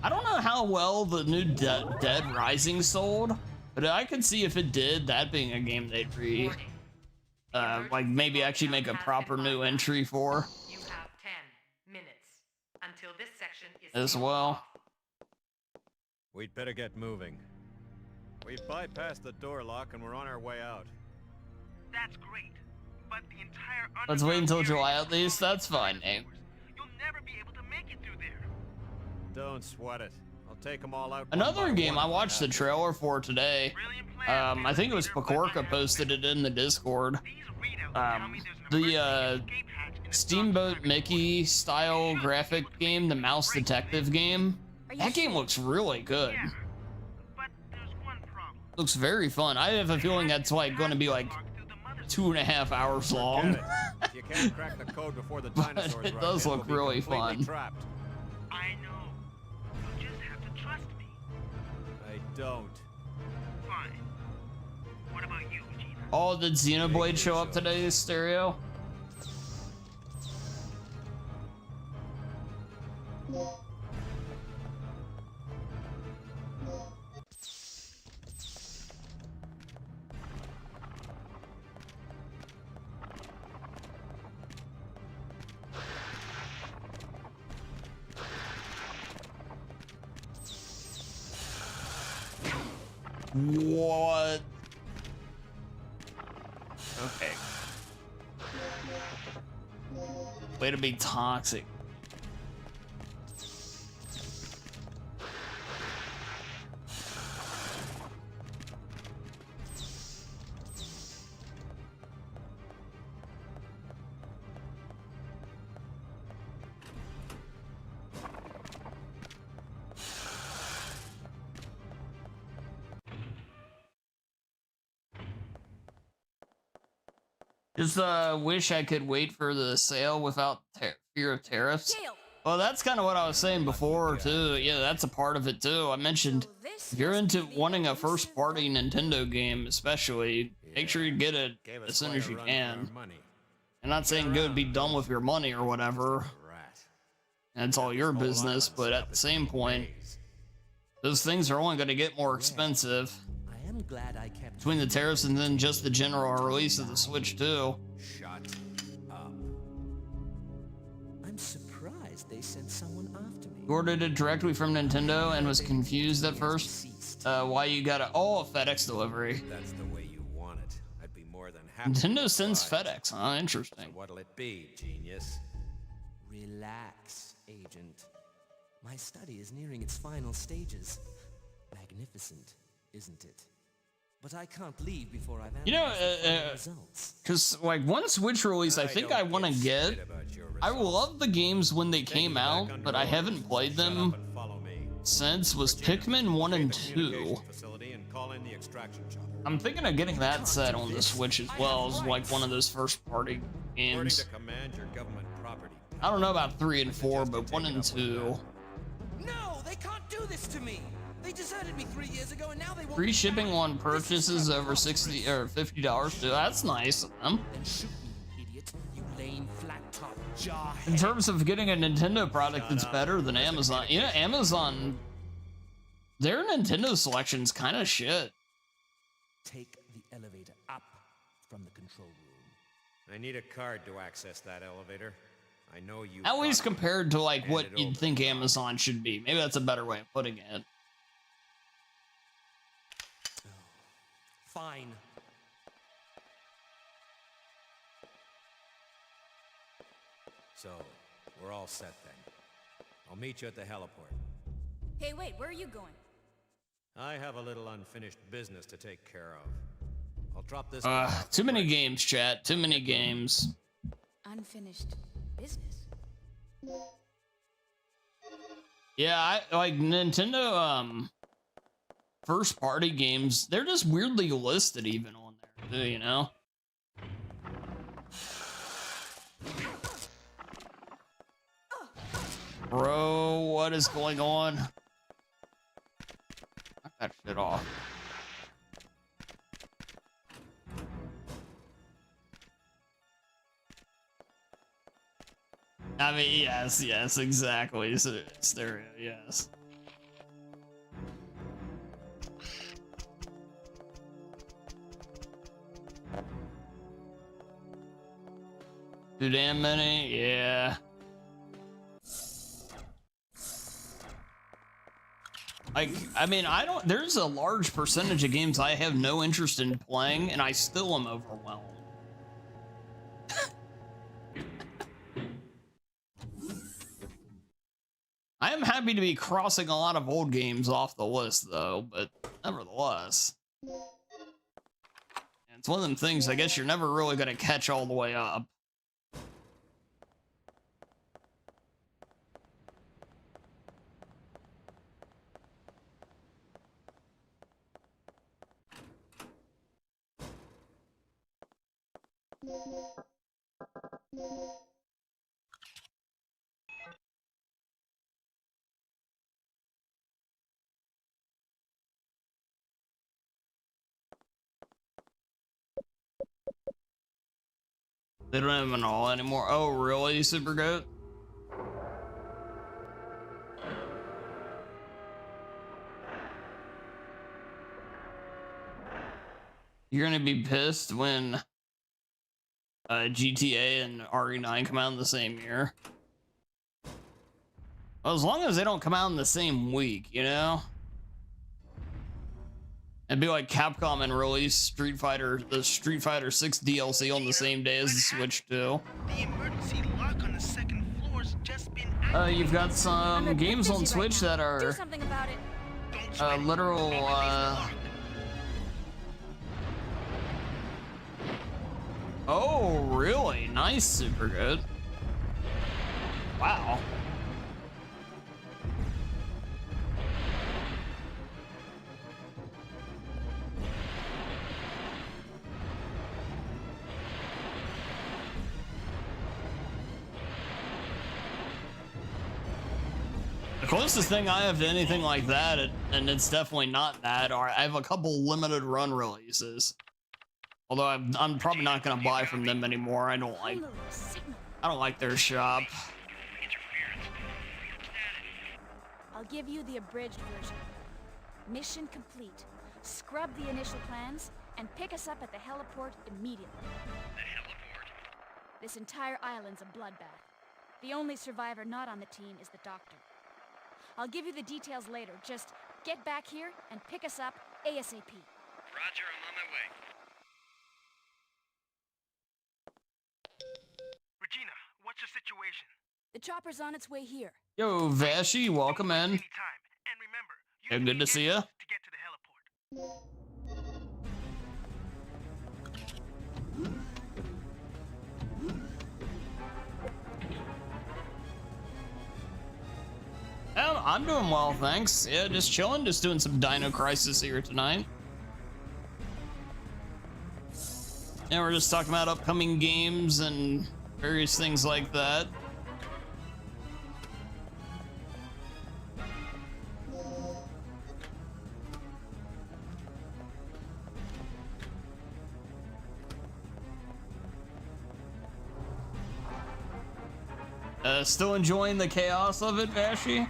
Speaker 1: I don't know how well the new Dead Rising sold, but I could see if it did, that being a game they'd like maybe actually make a proper new entry for.
Speaker 2: You have 10 minutes until this section is
Speaker 1: as well.
Speaker 3: We'd better get moving. We've bypassed the door lock and we're on our way out.
Speaker 6: That's great, but the entire
Speaker 1: Let's wait until
Speaker 6: underground
Speaker 1: July
Speaker 6: area
Speaker 1: at least. That's fine, Nate.
Speaker 6: You'll never be able to make it through there.
Speaker 3: Don't sweat it. I'll take them all out.
Speaker 1: Another game I watched the trailer for today. I think it was Pakorka posted it in the Discord.
Speaker 6: These readouts tell me there's an
Speaker 1: The
Speaker 6: emergency escape hatch
Speaker 1: Steamboat Mickey style graphic game, the Mouse Detective game.
Speaker 5: Are you
Speaker 1: That game
Speaker 5: sure?
Speaker 1: looks really good.
Speaker 6: Yeah, but there's one problem.
Speaker 1: Looks very fun. I have a feeling that's like going to be like
Speaker 6: Walk through the mother's
Speaker 1: 2.5 hours
Speaker 3: Forget
Speaker 1: long.
Speaker 3: it. If you can't crack the code before the
Speaker 1: But
Speaker 3: dinosaurs
Speaker 1: it
Speaker 3: rush
Speaker 1: does
Speaker 3: in,
Speaker 1: look
Speaker 3: we'll be
Speaker 1: really
Speaker 3: completely
Speaker 1: fun.
Speaker 3: Trapped.
Speaker 6: I know. You just have to trust me.
Speaker 3: I don't.
Speaker 6: Fine. What about you, Gina?
Speaker 1: Oh, did Xenoblade show up today, Stereo? What? Okay. Way to be toxic. Just wish I could wait for the sale without fear of tariffs.
Speaker 5: Kale,
Speaker 1: Well, that's kind of what I was saying before too. Yeah, that's a part of it too. I mentioned
Speaker 5: so this
Speaker 1: if you're
Speaker 5: must
Speaker 1: into
Speaker 5: be the
Speaker 1: wanting a
Speaker 5: elusive
Speaker 1: first-party Nintendo game, especially, make sure you get it
Speaker 3: Gave
Speaker 1: as
Speaker 3: us
Speaker 1: soon
Speaker 3: quite
Speaker 1: as
Speaker 3: a
Speaker 1: you
Speaker 3: run for our
Speaker 1: can.
Speaker 3: money.
Speaker 1: I'm not saying go be done with your money or whatever.
Speaker 3: Rat.
Speaker 1: That's all your
Speaker 3: Small
Speaker 1: business,
Speaker 3: island
Speaker 1: but
Speaker 3: set
Speaker 1: at
Speaker 3: up
Speaker 1: the
Speaker 3: its
Speaker 1: same
Speaker 3: own
Speaker 1: point,
Speaker 3: ways.
Speaker 1: those things are only going to get more expensive
Speaker 7: I am glad I kept
Speaker 1: between the tariffs and then just the general release of the Switch too.
Speaker 3: Shut up.
Speaker 7: I'm surprised they sent someone after me.
Speaker 1: You ordered it directly from Nintendo and was confused at first. Why you got a FedEx delivery?
Speaker 3: That's the way you want it. I'd be more than happy.
Speaker 1: Nintendo sends
Speaker 3: oblige.
Speaker 1: FedEx, huh?
Speaker 3: So
Speaker 1: Interesting.
Speaker 3: what'll it be, genius?
Speaker 7: Relax, Agent. My study is nearing its final stages. Magnificent, isn't it? But I can't leave before I've
Speaker 1: You know,
Speaker 7: analyzed the final results.
Speaker 1: Cause like one Switch release, I think I
Speaker 3: don't
Speaker 1: want to
Speaker 3: give a
Speaker 1: get.
Speaker 3: shit about your
Speaker 1: I
Speaker 3: results.
Speaker 1: love the games when they
Speaker 3: Taking
Speaker 1: came
Speaker 3: you back
Speaker 1: out,
Speaker 3: under
Speaker 1: but I
Speaker 3: orders,
Speaker 1: haven't played
Speaker 3: so shut
Speaker 1: them
Speaker 3: up and follow me.
Speaker 1: since. Was
Speaker 3: Regina,
Speaker 1: Pikmin 1 and
Speaker 3: locate the
Speaker 1: 2.
Speaker 3: communication facility and call in the extraction shuttle.
Speaker 1: I'm thinking of getting that set on the Switch as well as like one of those first party
Speaker 3: According
Speaker 1: games.
Speaker 3: to command, your government property.
Speaker 1: I don't know about 3 and 4,
Speaker 3: suggest you
Speaker 1: but 1
Speaker 3: take it
Speaker 1: and
Speaker 3: up with
Speaker 1: 2.
Speaker 7: No, they can't do this to me. They deserted me 3 years ago, and now they want
Speaker 1: Free
Speaker 7: me
Speaker 1: shipping
Speaker 7: back.
Speaker 1: on
Speaker 7: This is
Speaker 1: purchases over
Speaker 7: preposterous.
Speaker 1: $60 or $50 too. That's nice of them.
Speaker 7: Then shoot me, idiot. You lame, flat-top jarhead.
Speaker 1: In terms of getting a Nintendo product
Speaker 3: Shut
Speaker 1: that's
Speaker 3: up.
Speaker 1: better than Amazon, you know, Amazon, their Nintendo selection's kind of shit.
Speaker 7: Take the elevator up from the control room.
Speaker 3: I need a card to access that elevator. I know you.
Speaker 1: At least
Speaker 3: got one.
Speaker 1: compared to like
Speaker 3: Hand
Speaker 1: what
Speaker 3: it
Speaker 1: you'd
Speaker 3: over.
Speaker 1: think Amazon should be. Maybe that's a better way of putting it.
Speaker 7: Fine.
Speaker 3: So, we're all set then. I'll meet you at the heliport.
Speaker 5: Hey, wait, where are you going?
Speaker 3: I have a little unfinished business to take care of. I'll drop this. car off
Speaker 1: Too
Speaker 3: the
Speaker 1: many
Speaker 3: bridge.
Speaker 1: games, chat. Too many games.
Speaker 5: Unfinished business.
Speaker 1: Yeah, I like Nintendo first party games, they're just weirdly listed even on there too, you know? Bro, what is going on? Knock that shit off. I mean, yes, exactly. Stereo, yes. Too damn many? Yeah. Like, I mean, there's a large percentage of games I have no interest in playing, and I still am overwhelmed. I am happy to be crossing a lot of old games off the list, though, but nevertheless. It's one of them things I guess you're never really going to catch all the way up. They don't have an all anymore. Oh, really, Super Goat? You're gonna be pissed when GTA and RE9 come out in the same year. Well, as long as they don't come out in the same week, you know? It'd be like Capcom and release the Street Fighter 6 DLC on the same day as the Switch 2.
Speaker 6: The emergency lock on the second floor's just been
Speaker 1: You've got some games on Switch that
Speaker 5: Do
Speaker 1: are
Speaker 5: something about it.
Speaker 1: literal, Oh, really? Nice, Super Good. Wow. The closest thing I have to anything like that, and it's definitely not that, I have a couple limited run releases. Although I'm probably not gonna buy from them anymore. I don't like their shop.
Speaker 5: I'll give you the abridged version. Mission complete. Scrub the initial plans and pick us up at the heliport immediately.
Speaker 8: The heliport?
Speaker 5: This entire island's a bloodbath. The only survivor not on the team is the doctor. I'll give you the details later. Just get back here and pick us up ASAP.
Speaker 8: Roger, I'm on my way.
Speaker 6: Regina, what's your situation?
Speaker 5: The chopper's on its way here.
Speaker 1: Yo, Vashi, welcome in.
Speaker 6: Anytime. And remember, you
Speaker 1: Yeah, good to see ya.
Speaker 6: to get to the heliport.
Speaker 1: I'm doing well, thanks. Yeah, just chilling, just doing some Dino Crisis here tonight. And we're just talking about upcoming games and various things like that. Still enjoying the chaos of it, Vashi?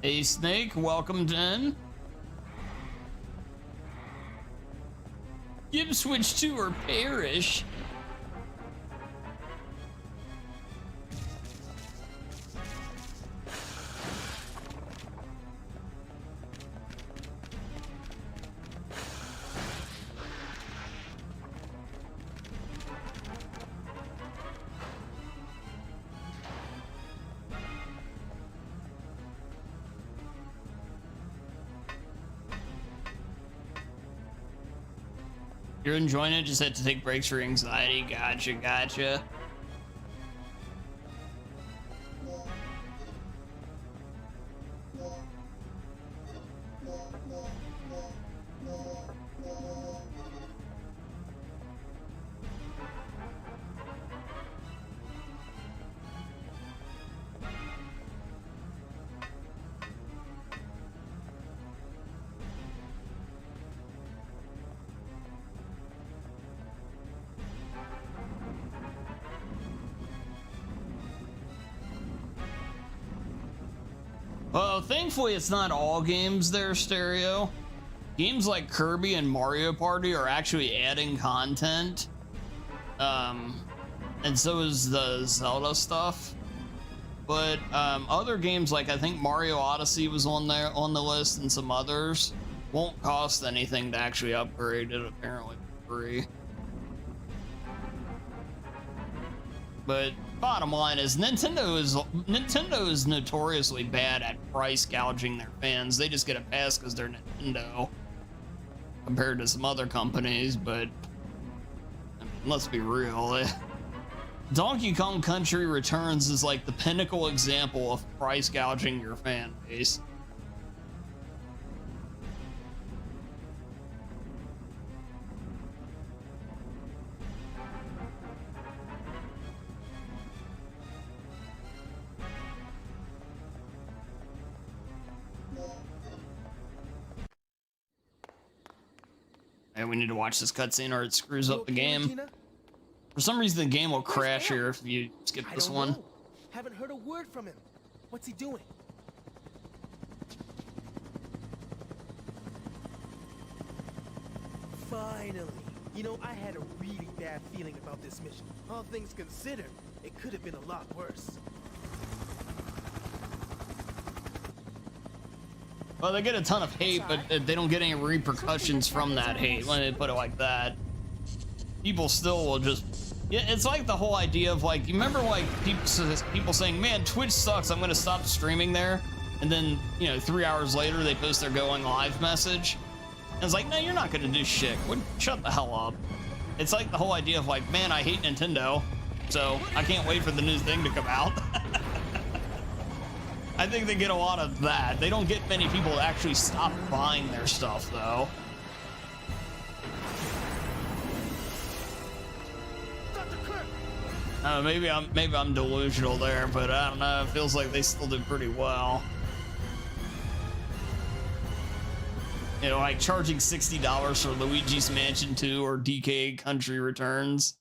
Speaker 1: Hey Snake, welcome in. Give Switch 2 or perish. You're enjoying it, just had to take breaks for anxiety. Gotcha, gotcha. Well, thankfully it's not all games that are stereo. Games like Kirby and Mario Party are actually adding content. And so is the Zelda stuff. But other games like I think Mario Odyssey was on there on the list, and some others won't cost anything to actually upgrade it, apparently for free. But bottom line is Nintendo is notoriously bad at price gouging their fans. They just get a pass because they're Nintendo compared to some other companies, but let's be real. Donkey Kong Country Returns is like the pinnacle example of price gouging your fan base. And we need to watch this cutscene or it screws up the game.
Speaker 4: Regina?
Speaker 1: For some reason, the game will crash here if you skip
Speaker 4: I
Speaker 1: this
Speaker 4: don't
Speaker 1: one.
Speaker 4: know. Haven't heard a word from him. What's he doing? Finally. You know, I had a really bad feeling about this mission. All things considered, it could have been a lot worse.
Speaker 1: Well, they get a ton of hate, but they don't get any repercussions from that hate. Let me put it like that. People still will just... Yeah, it's like the whole idea of like, you remember like people saying, man, Twitch sucks, I'm gonna stop streaming there. And then, you know, 3 hours later, they post their going live message. And it's like, no, you're not gonna do shit. Shut the hell up. It's like the whole idea of like, man, I hate Nintendo, so I can't wait for the new thing to come out. I think they get a lot of that. They don't get many people to actually stop buying their stuff, though. Maybe I'm delusional there, but I don't know. It feels like they still do pretty well. You know, like charging $60 for Luigi's Mansion 2 or DK Country Returns.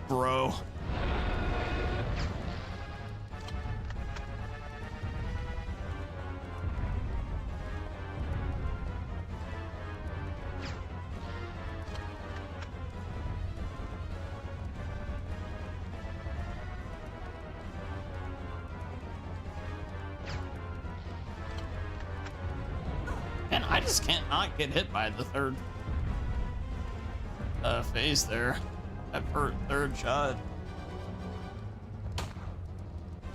Speaker 1: Bro. And I just can't not get hit by the third phase there. That third shot.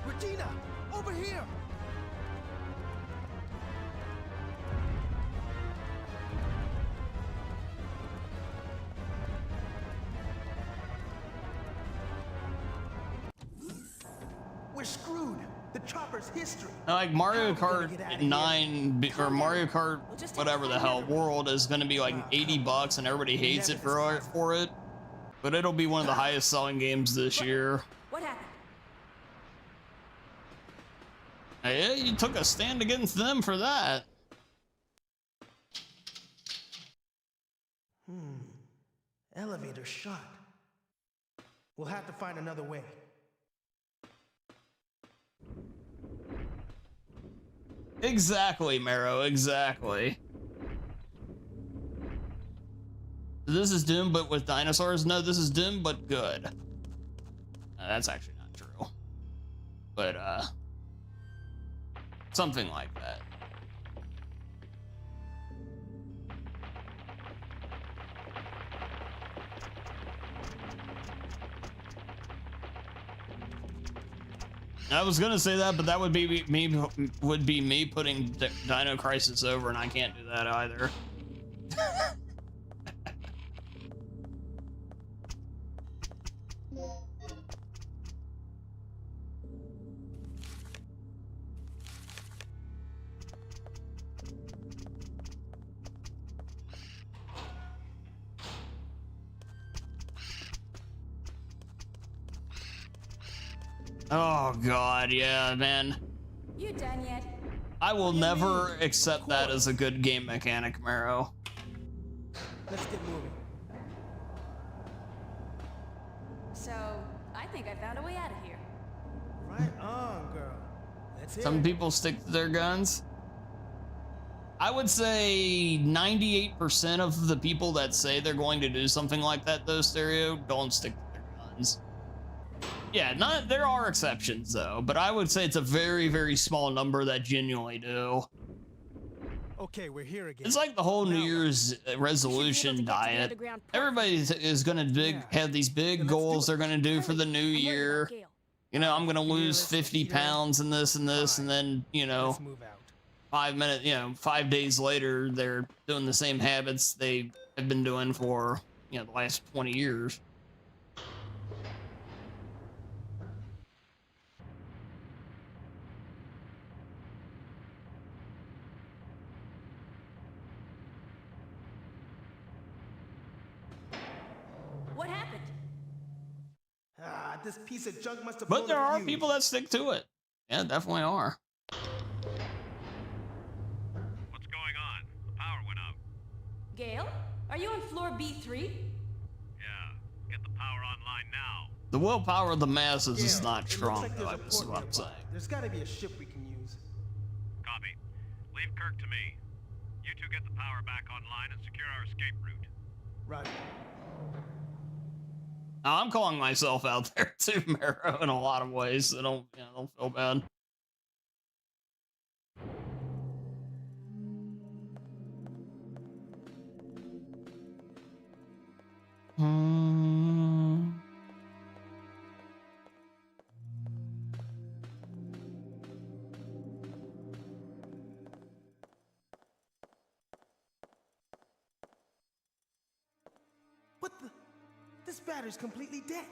Speaker 4: Regina, over here! We're screwed. The chopper's history.
Speaker 1: Like Mario
Speaker 4: How are we gonna
Speaker 1: Kart
Speaker 4: get out of here?
Speaker 1: 9 or Mario Kart whatever the hell World is going to be like $80 and everybody hates it for it. But it'll be one of the highest selling games this year.
Speaker 5: What happened?
Speaker 1: Yeah, you took a stand against them for that.
Speaker 4: Elevator shut. We'll have to find another way.
Speaker 1: Exactly, Marrow, exactly. This is Doom, but with dinosaurs? No, this is Doom, but good. That's actually not true. But, something like that. I was gonna say that, but that would be me putting Dino Crisis over, and I can't do that either. Oh god, yeah, man.
Speaker 5: You done yet?
Speaker 1: I will never accept that as a good game mechanic, Marrow.
Speaker 4: Let's get moving.
Speaker 5: So, I think I found a way out of here.
Speaker 4: Right on, girl. Let's hit
Speaker 1: Some
Speaker 4: it.
Speaker 1: people stick to their guns. I would say 98% of the people that say they're going to do something like that, though, Stereo, don't stick to their guns. Yeah, there are exceptions, though, but I would say it's a very, very small number that genuinely do.
Speaker 4: Okay, we're here again.
Speaker 1: It's like the whole New Year's resolution diet. Everybody is going to have these big goals they're going to do for the new year. You know, I'm going to lose 50 pounds and this and this, and then, you know, 5 days later, they're doing the same habits they have been doing for you know, the last 20 years.
Speaker 5: What happened?
Speaker 4: Ah, this piece of junk must have
Speaker 1: But
Speaker 4: blown
Speaker 1: there
Speaker 4: a
Speaker 1: are
Speaker 4: fuse.
Speaker 1: people that stick to it. Yeah, definitely are.
Speaker 3: What's going on? The power went out.
Speaker 5: Gale, are you on floor B3?
Speaker 3: Yeah. Get the power online now.
Speaker 1: The willpower of the masses is
Speaker 4: Gale,
Speaker 1: not
Speaker 4: it looks
Speaker 1: strong,
Speaker 4: like
Speaker 1: though,
Speaker 4: there's a
Speaker 1: this is
Speaker 4: port
Speaker 1: what I'm
Speaker 4: nearby.
Speaker 1: saying.
Speaker 4: There's gotta be a ship we can use.
Speaker 3: Copy. Leave Kirk to me. You two get the power back online and secure our escape route.
Speaker 4: Roger.
Speaker 1: Now, I'm calling myself out there too, Marrow, in a lot of ways, so don't feel bad.
Speaker 4: What the? This battery's completely dead.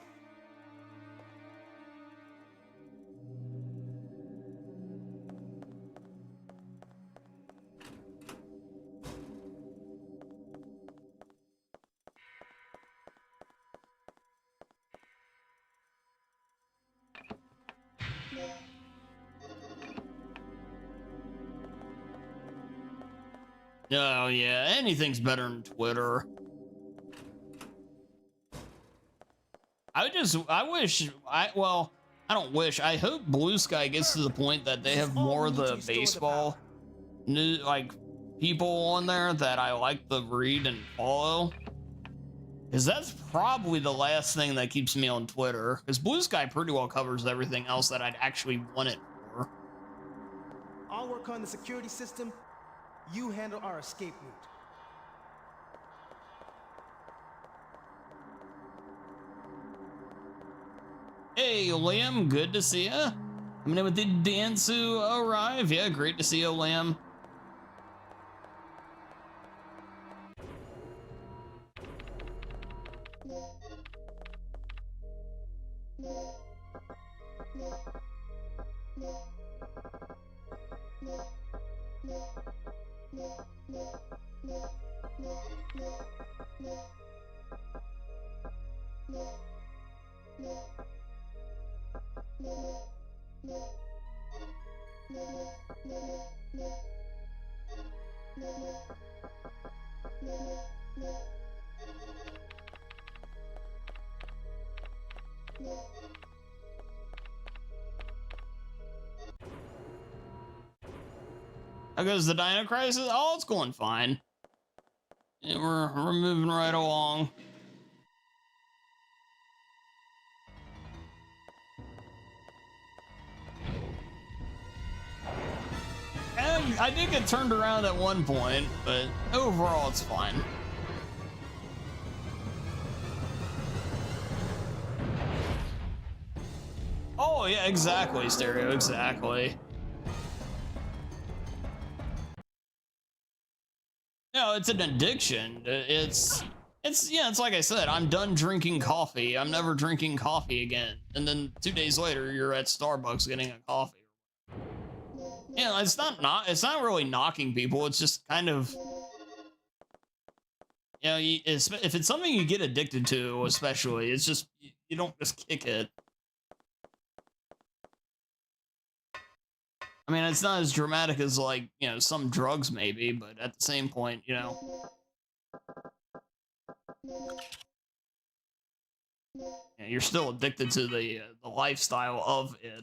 Speaker 1: Oh, yeah, anything's better than Twitter. I don't wish. I hope Blue Sky gets to the point that they have more of the baseball news, like, people on there that I like to read and follow. Because that's probably the last thing that keeps me on Twitter. Because Blue Sky pretty well covers everything else that I'd actually want it for.
Speaker 4: I'll work on the security system. You handle our escape route.
Speaker 1: Hey, Liam, good to see ya. Coming in with the dance to arrive. Yeah, great to see you, Liam. How goes the Dino Crisis? Oh, it's going fine. Yeah, we're moving right along. And I did get turned around at one point, but overall it's fine. Oh yeah, exactly, Stereo, exactly. No, it's an addiction. It's like I said, I'm done drinking coffee. I'm never drinking coffee again. And then 2 days later, you're at Starbucks getting a coffee. Yeah, it's not really knocking people. It's just kind of, you know, if it's something you get addicted to, especially, it's just, you don't just kick it. I mean, it's not as dramatic as, like, you know, some drugs maybe, but at the same point, you know. Yeah, you're still addicted to the lifestyle of it.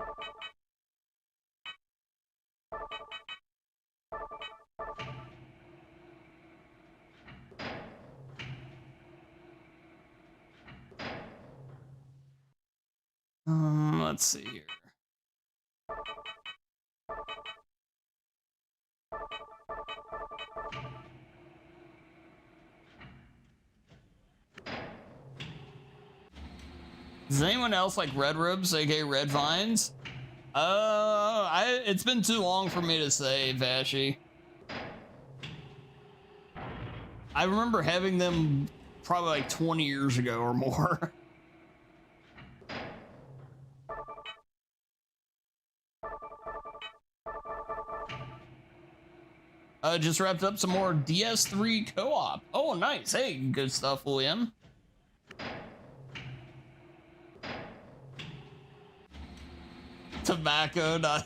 Speaker 1: Let's see here. Does anyone else like red ribs, aka red vines? It's been too long for me to say, Vashi. I remember having them probably like 20 years ago or more. Just wrapped up some more DS3 co-op. Oh, nice. Hey, good stuff, William. Tobacco, not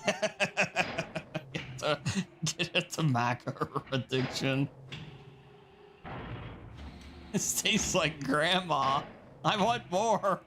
Speaker 1: get a tobacco addiction. This tastes like grandma. I want more.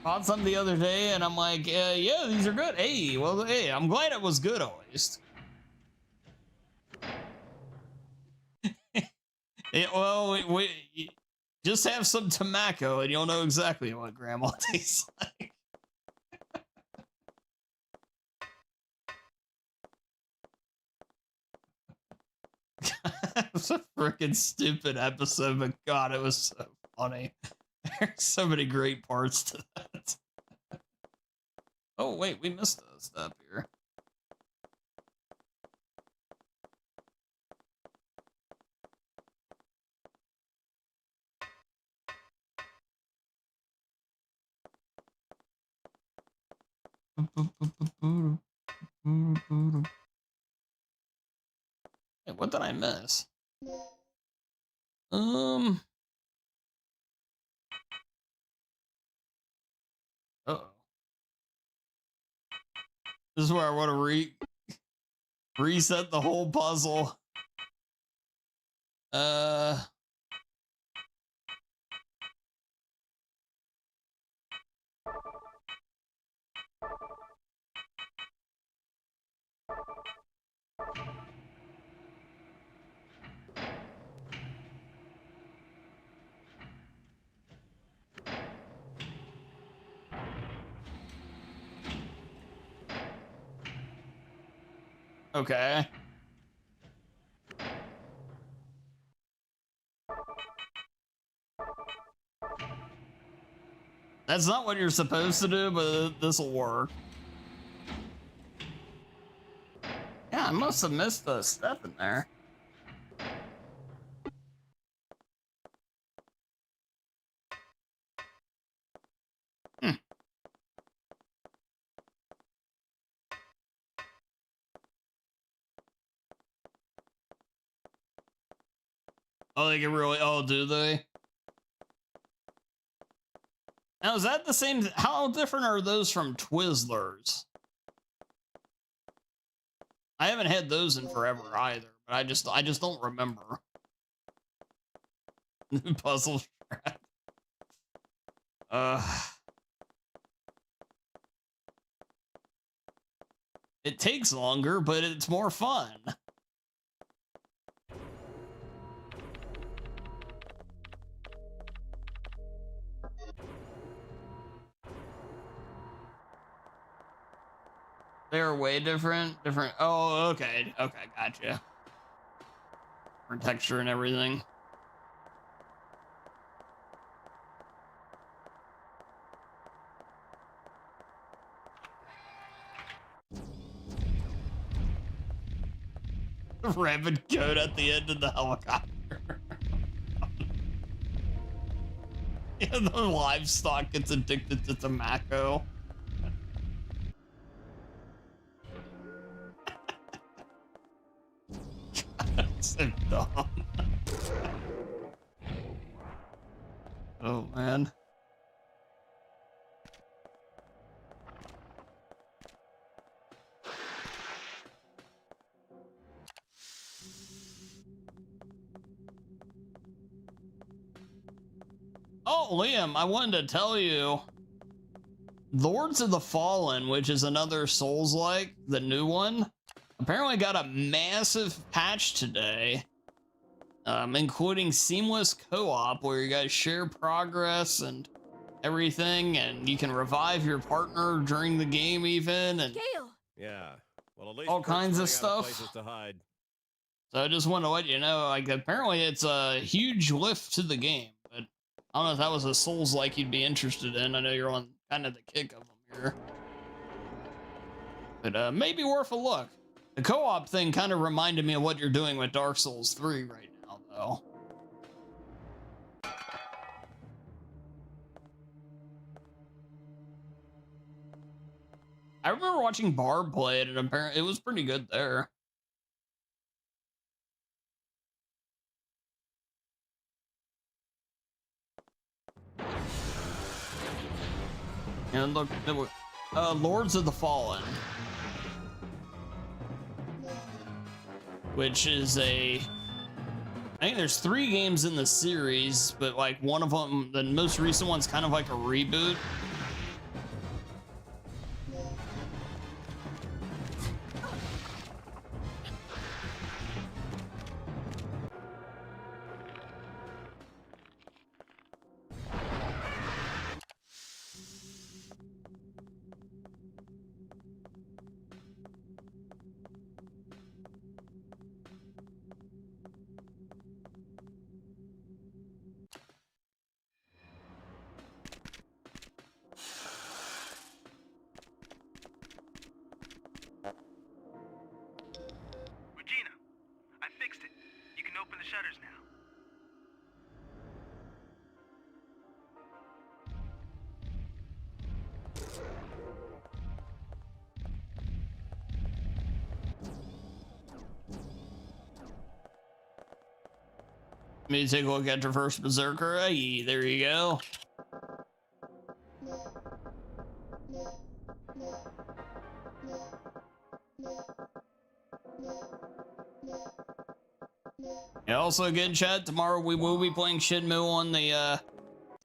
Speaker 1: Bought some the other day, and I'm like, yeah, these are good. Hey, well, hey, I'm glad it was good, at least. Well, we just have some tobacco, and you'll know exactly what grandma tastes like. It was a freaking stupid episode, but God, it was so funny. There's so many great parts to that. Oh, wait, we missed a step here. Hey, what did I miss? Uh-oh. This is where I want to reset the whole puzzle. Okay. That's not what you're supposed to do, but this'll work. Yeah, I must have missed a step in there. Oh, they can really, oh, do they? Now, is that the same, how different are those from Twizzlers? I haven't had those in forever either, but I just don't remember. New puzzle strat. It takes longer, but it's more fun. They're way different. Oh, okay. Okay, gotcha. For texture and everything. Rabbit goat at the end of the helicopter. Yeah, the livestock gets addicted to tobacco. So dumb. Oh man. Oh, Liam, I wanted to tell you, Lords of the Fallen, which is another Souls-like, the new one, apparently got a massive patch today, including seamless co-op, where you guys share progress and everything, and you can revive your partner during the game even, and
Speaker 5: Gale!
Speaker 3: Yeah. Well, at least
Speaker 1: all kinds of
Speaker 3: Kurt's running out
Speaker 1: stuff.
Speaker 3: places to hide.
Speaker 1: So I just want to let you know, like, apparently it's a huge lift to the game, but I don't know if that was a Souls-like you'd be interested in. I know you're on kind of the kick of them here. But maybe worth a look. The co-op thing kind of reminded me of what you're doing with Dark Souls 3 right now, though. I remember watching Barb play it, and apparently it was pretty good there. And look, Lords of the Fallen, which is I think there's 3 games in the series, but like one of them, the most recent one's kind of like a reboot.
Speaker 6: Regina, I fixed it. You can open the shutters now.
Speaker 1: Let me take a look at your first Berserker. Hey, there you go. Yeah, also again, chat, tomorrow we will be playing Shenmue on the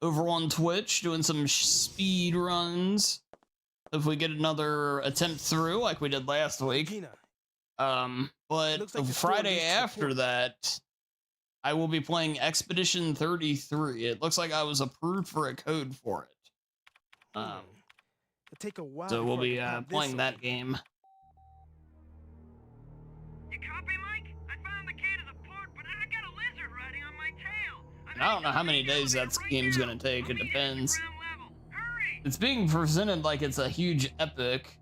Speaker 1: over on Twitch, doing some speed runs. If we get another attempt through like we did last week.
Speaker 4: Regina,
Speaker 1: But
Speaker 4: looks like the
Speaker 1: Friday
Speaker 4: store needs
Speaker 1: after
Speaker 4: support.
Speaker 1: that, I will be playing Expedition 33. It looks like I was approved for a code for it.
Speaker 4: It'll take a while.
Speaker 1: So we'll
Speaker 4: before I
Speaker 1: be
Speaker 4: can pop this
Speaker 1: playing that
Speaker 4: open.
Speaker 1: game.
Speaker 8: You copy, Mike? I found the key to the port, but I got a lizard riding on my tail.
Speaker 1: And I don't know how many days that game's gonna take. It depends. It's being presented like it's a huge epic,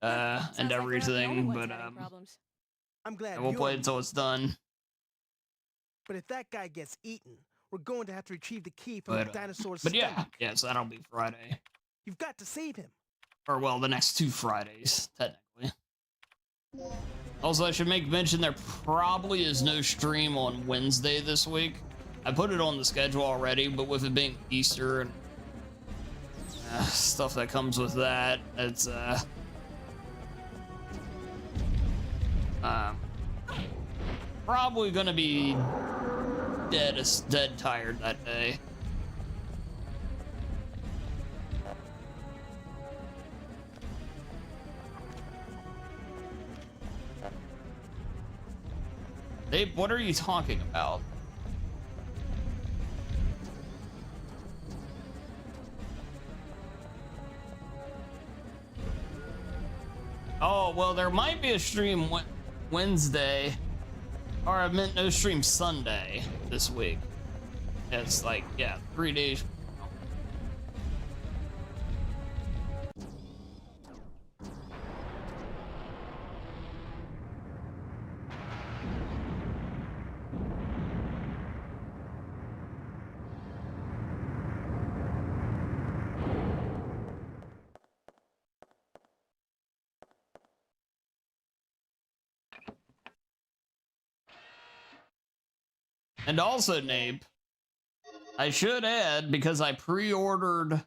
Speaker 1: and
Speaker 5: Sounds like we're not the only
Speaker 1: everything,
Speaker 5: ones
Speaker 1: but
Speaker 5: having problems.
Speaker 4: I'm glad
Speaker 1: we'll
Speaker 4: you're
Speaker 1: play it
Speaker 4: in
Speaker 1: until it's done.
Speaker 4: But if that guy gets eaten, we're going to have to retrieve the key from the dinosaur's
Speaker 1: But yeah,
Speaker 4: stomach.
Speaker 1: yes, that'll be Friday.
Speaker 4: You've got to save him.
Speaker 1: Or well, the next 2 Fridays, technically. Also, I should make mention there probably is no stream on Wednesday this week. I put it on the schedule already, but with it being Easter and stuff that comes with that, it's probably gonna be dead tired that day. Dave, what are you talking about? Oh, well, there might be a stream Wednesday, or I meant no stream Sunday this week. It's like, yeah, 3 days. And also, Nape, I should add, because I pre-ordered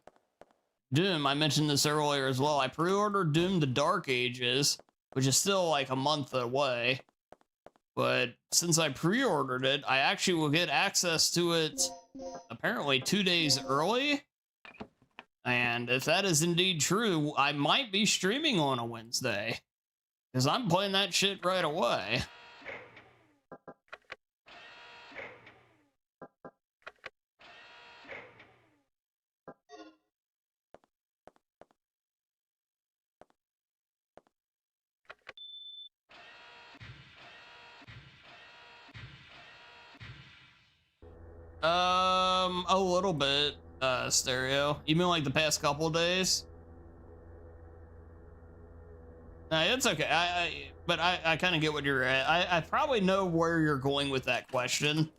Speaker 1: Doom, I mentioned this earlier as well, I pre-ordered Doom the Dark Ages, which is still like a month away, but since I pre-ordered it, I actually will get access to it apparently 2 days early, and if that is indeed true, I might be streaming on a Wednesday, because I'm playing that shit right away. A little bit, stereo. You mean like the past couple days? No, it's okay. But I kind of get what you're at. I probably know where you're going with that question.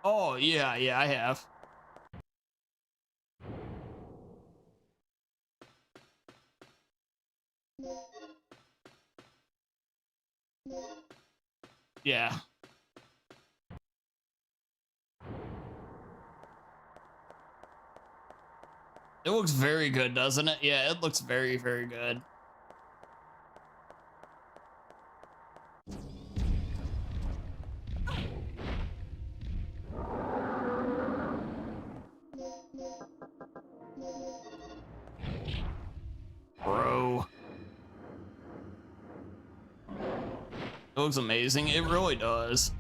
Speaker 1: Oh, yeah, I have. Yeah. It looks very good, doesn't it? Yeah, it looks very, very good. Bro. It looks amazing. It really does.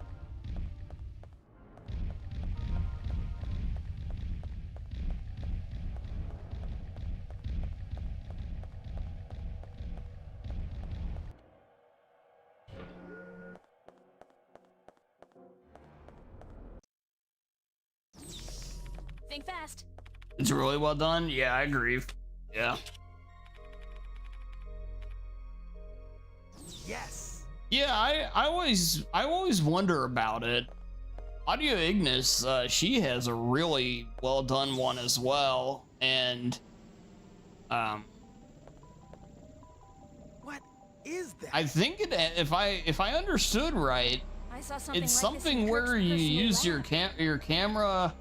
Speaker 5: Think fast.
Speaker 1: It's really well done. Yeah, I agree. Yeah.
Speaker 4: Yes.
Speaker 1: Yeah, I always wonder about it. Audio Ignis, she has a really well done one as well, and
Speaker 4: What is that?
Speaker 1: I think it, if I understood right,
Speaker 5: I saw something
Speaker 1: it's
Speaker 5: like this in
Speaker 1: something where
Speaker 5: Kirk's
Speaker 1: you
Speaker 5: personal
Speaker 1: use your
Speaker 5: lab.
Speaker 1: camera,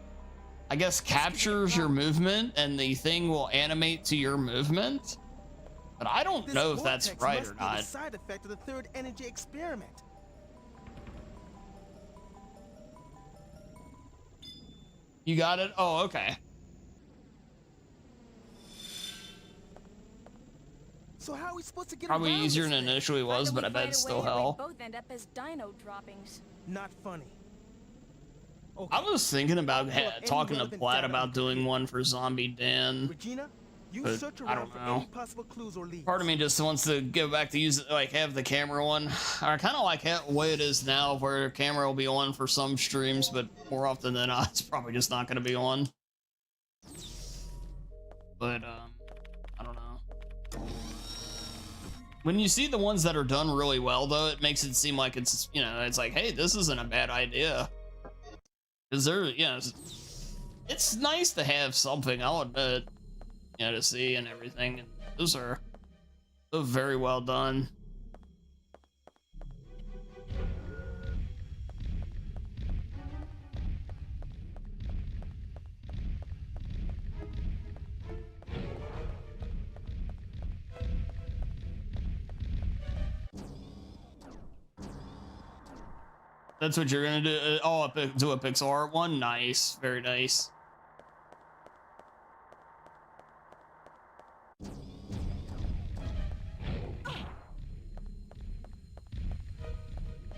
Speaker 1: I guess, captures your movement, and the thing will animate to your movement. But I don't
Speaker 4: This
Speaker 1: know if that's
Speaker 4: vortex
Speaker 1: right
Speaker 4: must
Speaker 1: or
Speaker 4: be the
Speaker 1: not.
Speaker 4: side effect of the third energy experiment.
Speaker 1: You got it? Oh, okay.
Speaker 4: So how are we supposed to get
Speaker 1: Probably
Speaker 4: around
Speaker 1: easier
Speaker 4: this
Speaker 1: than
Speaker 4: thing?
Speaker 1: initially was,
Speaker 5: Either
Speaker 1: but
Speaker 5: we
Speaker 1: I bet
Speaker 5: fight
Speaker 1: it's
Speaker 5: away
Speaker 1: still
Speaker 5: or we
Speaker 1: hell.
Speaker 5: both end up as dino droppings.
Speaker 4: Not funny. Okay.
Speaker 1: I was thinking about
Speaker 4: Pull up any
Speaker 1: talking to
Speaker 4: relevant
Speaker 1: Platt
Speaker 4: data
Speaker 1: about
Speaker 4: on
Speaker 1: doing
Speaker 4: computer.
Speaker 1: one for Zombie Dan.
Speaker 4: Regina, you
Speaker 1: But
Speaker 4: search
Speaker 1: I
Speaker 4: around
Speaker 1: don't
Speaker 4: for
Speaker 1: know.
Speaker 4: any possible clues or leads.
Speaker 1: Part of me just wants to go back to use like have the camera one. I kind of like the way it is now, where camera will be on for some streams, but more often than not, it's probably just not going to be on. But I don't know. When you see the ones that are done really well, though, it makes it seem like it's, you know, it's like, hey, this isn't a bad idea. Because there, you know, it's nice to have something, I'll admit, you know, to see and everything. And those are very well done. That's what you're gonna do? Oh, do a pixel art one? Nice. Very nice.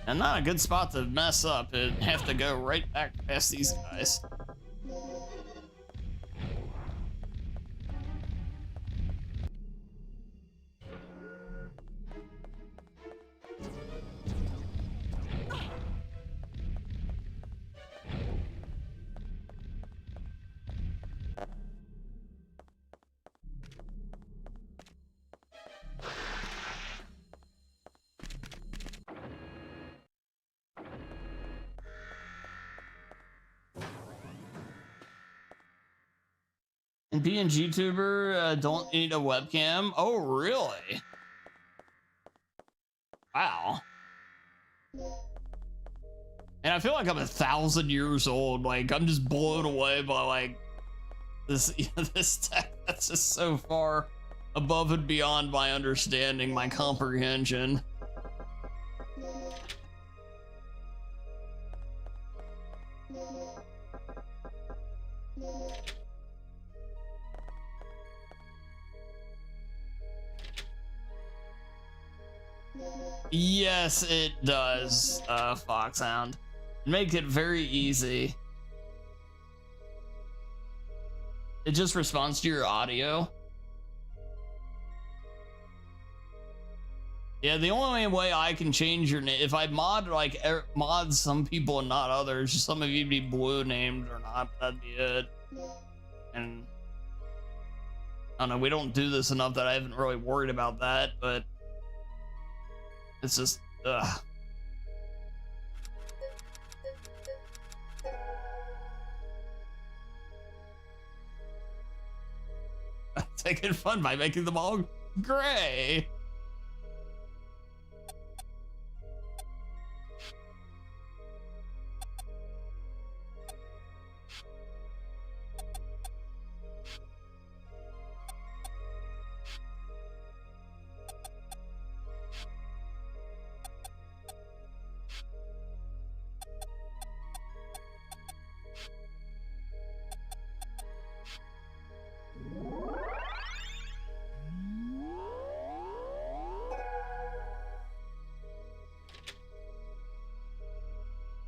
Speaker 1: And not a good spot to mess up. It'd have to go right back past these guys. And PNG tuber don't need a webcam. Oh, really? Wow. And I feel like I'm 1,000 years old. Like, I'm just blown away by like this this tech that's just so far above and beyond my understanding, my comprehension. Yes, it does, Foxhound. Make it very easy. It just responds to your audio. Yeah, the only way I can change your name, if I mod like mod some people and not others, some of you be blue named or not, that'd be it. And I don't know, we don't do this enough that I haven't really worried about that, but it's just, ugh. Taking fun by making them all gray.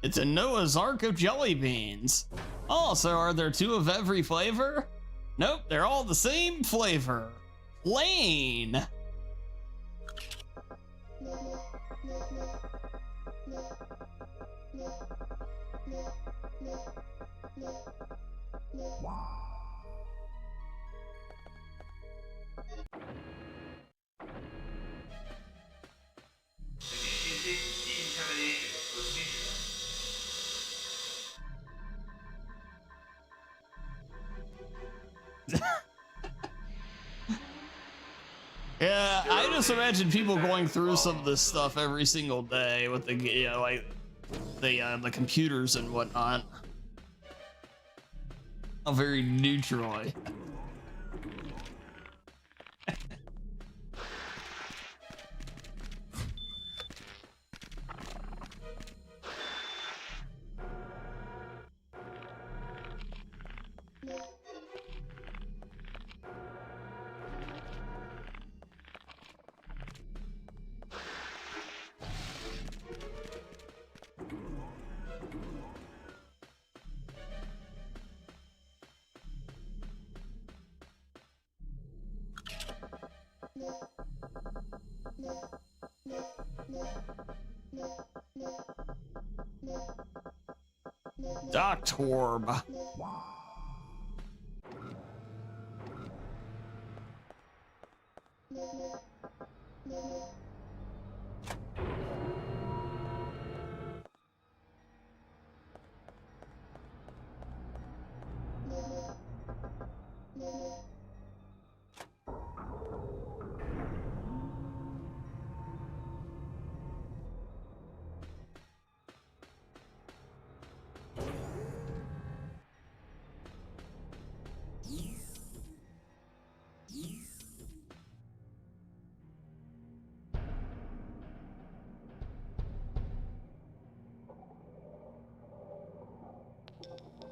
Speaker 1: It's a Noah's Ark of jelly beans. Oh, so are there 2 of every flavor? Nope, they're all the same flavor. Plain. Yeah, I just imagine people going through some of this stuff every single day with the, you know, like the computers and whatnot. Oh, very neutrally. Doctorb.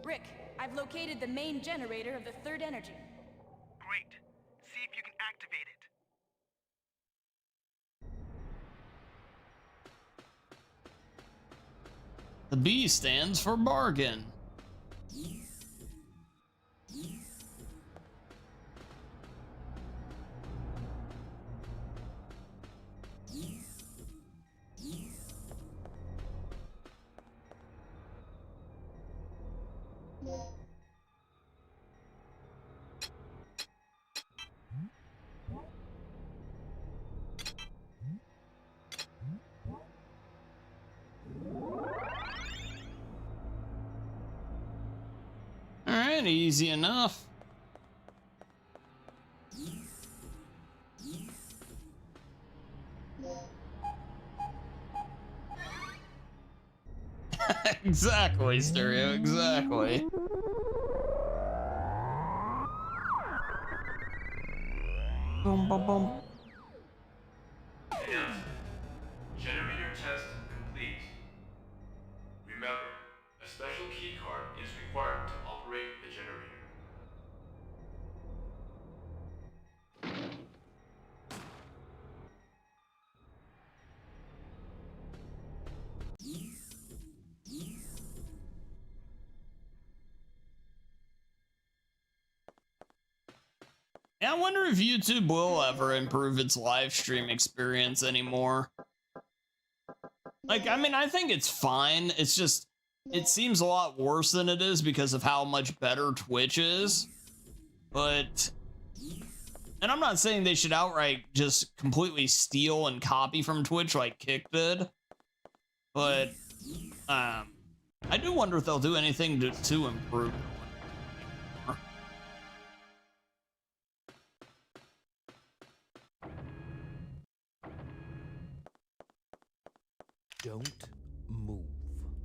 Speaker 5: Rick, I've located the main generator of the third energy.
Speaker 6: Great. See if you can activate it.
Speaker 1: The B stands for bargain. All right, easy enough. Exactly, Stereo, exactly. Boom, boom, boom.
Speaker 9: Generator test complete. Remember, a special keycard is required to operate the generator.
Speaker 1: Yeah, I wonder if YouTube will ever improve its live stream experience anymore. Like, I mean, I think it's fine. It's just, it seems a lot worse than it is because of how much better Twitch is. But, and I'm not saying they should outright just completely steal and copy from Twitch like Kick did. But, I do wonder if they'll do anything to improve.
Speaker 7: Don't move.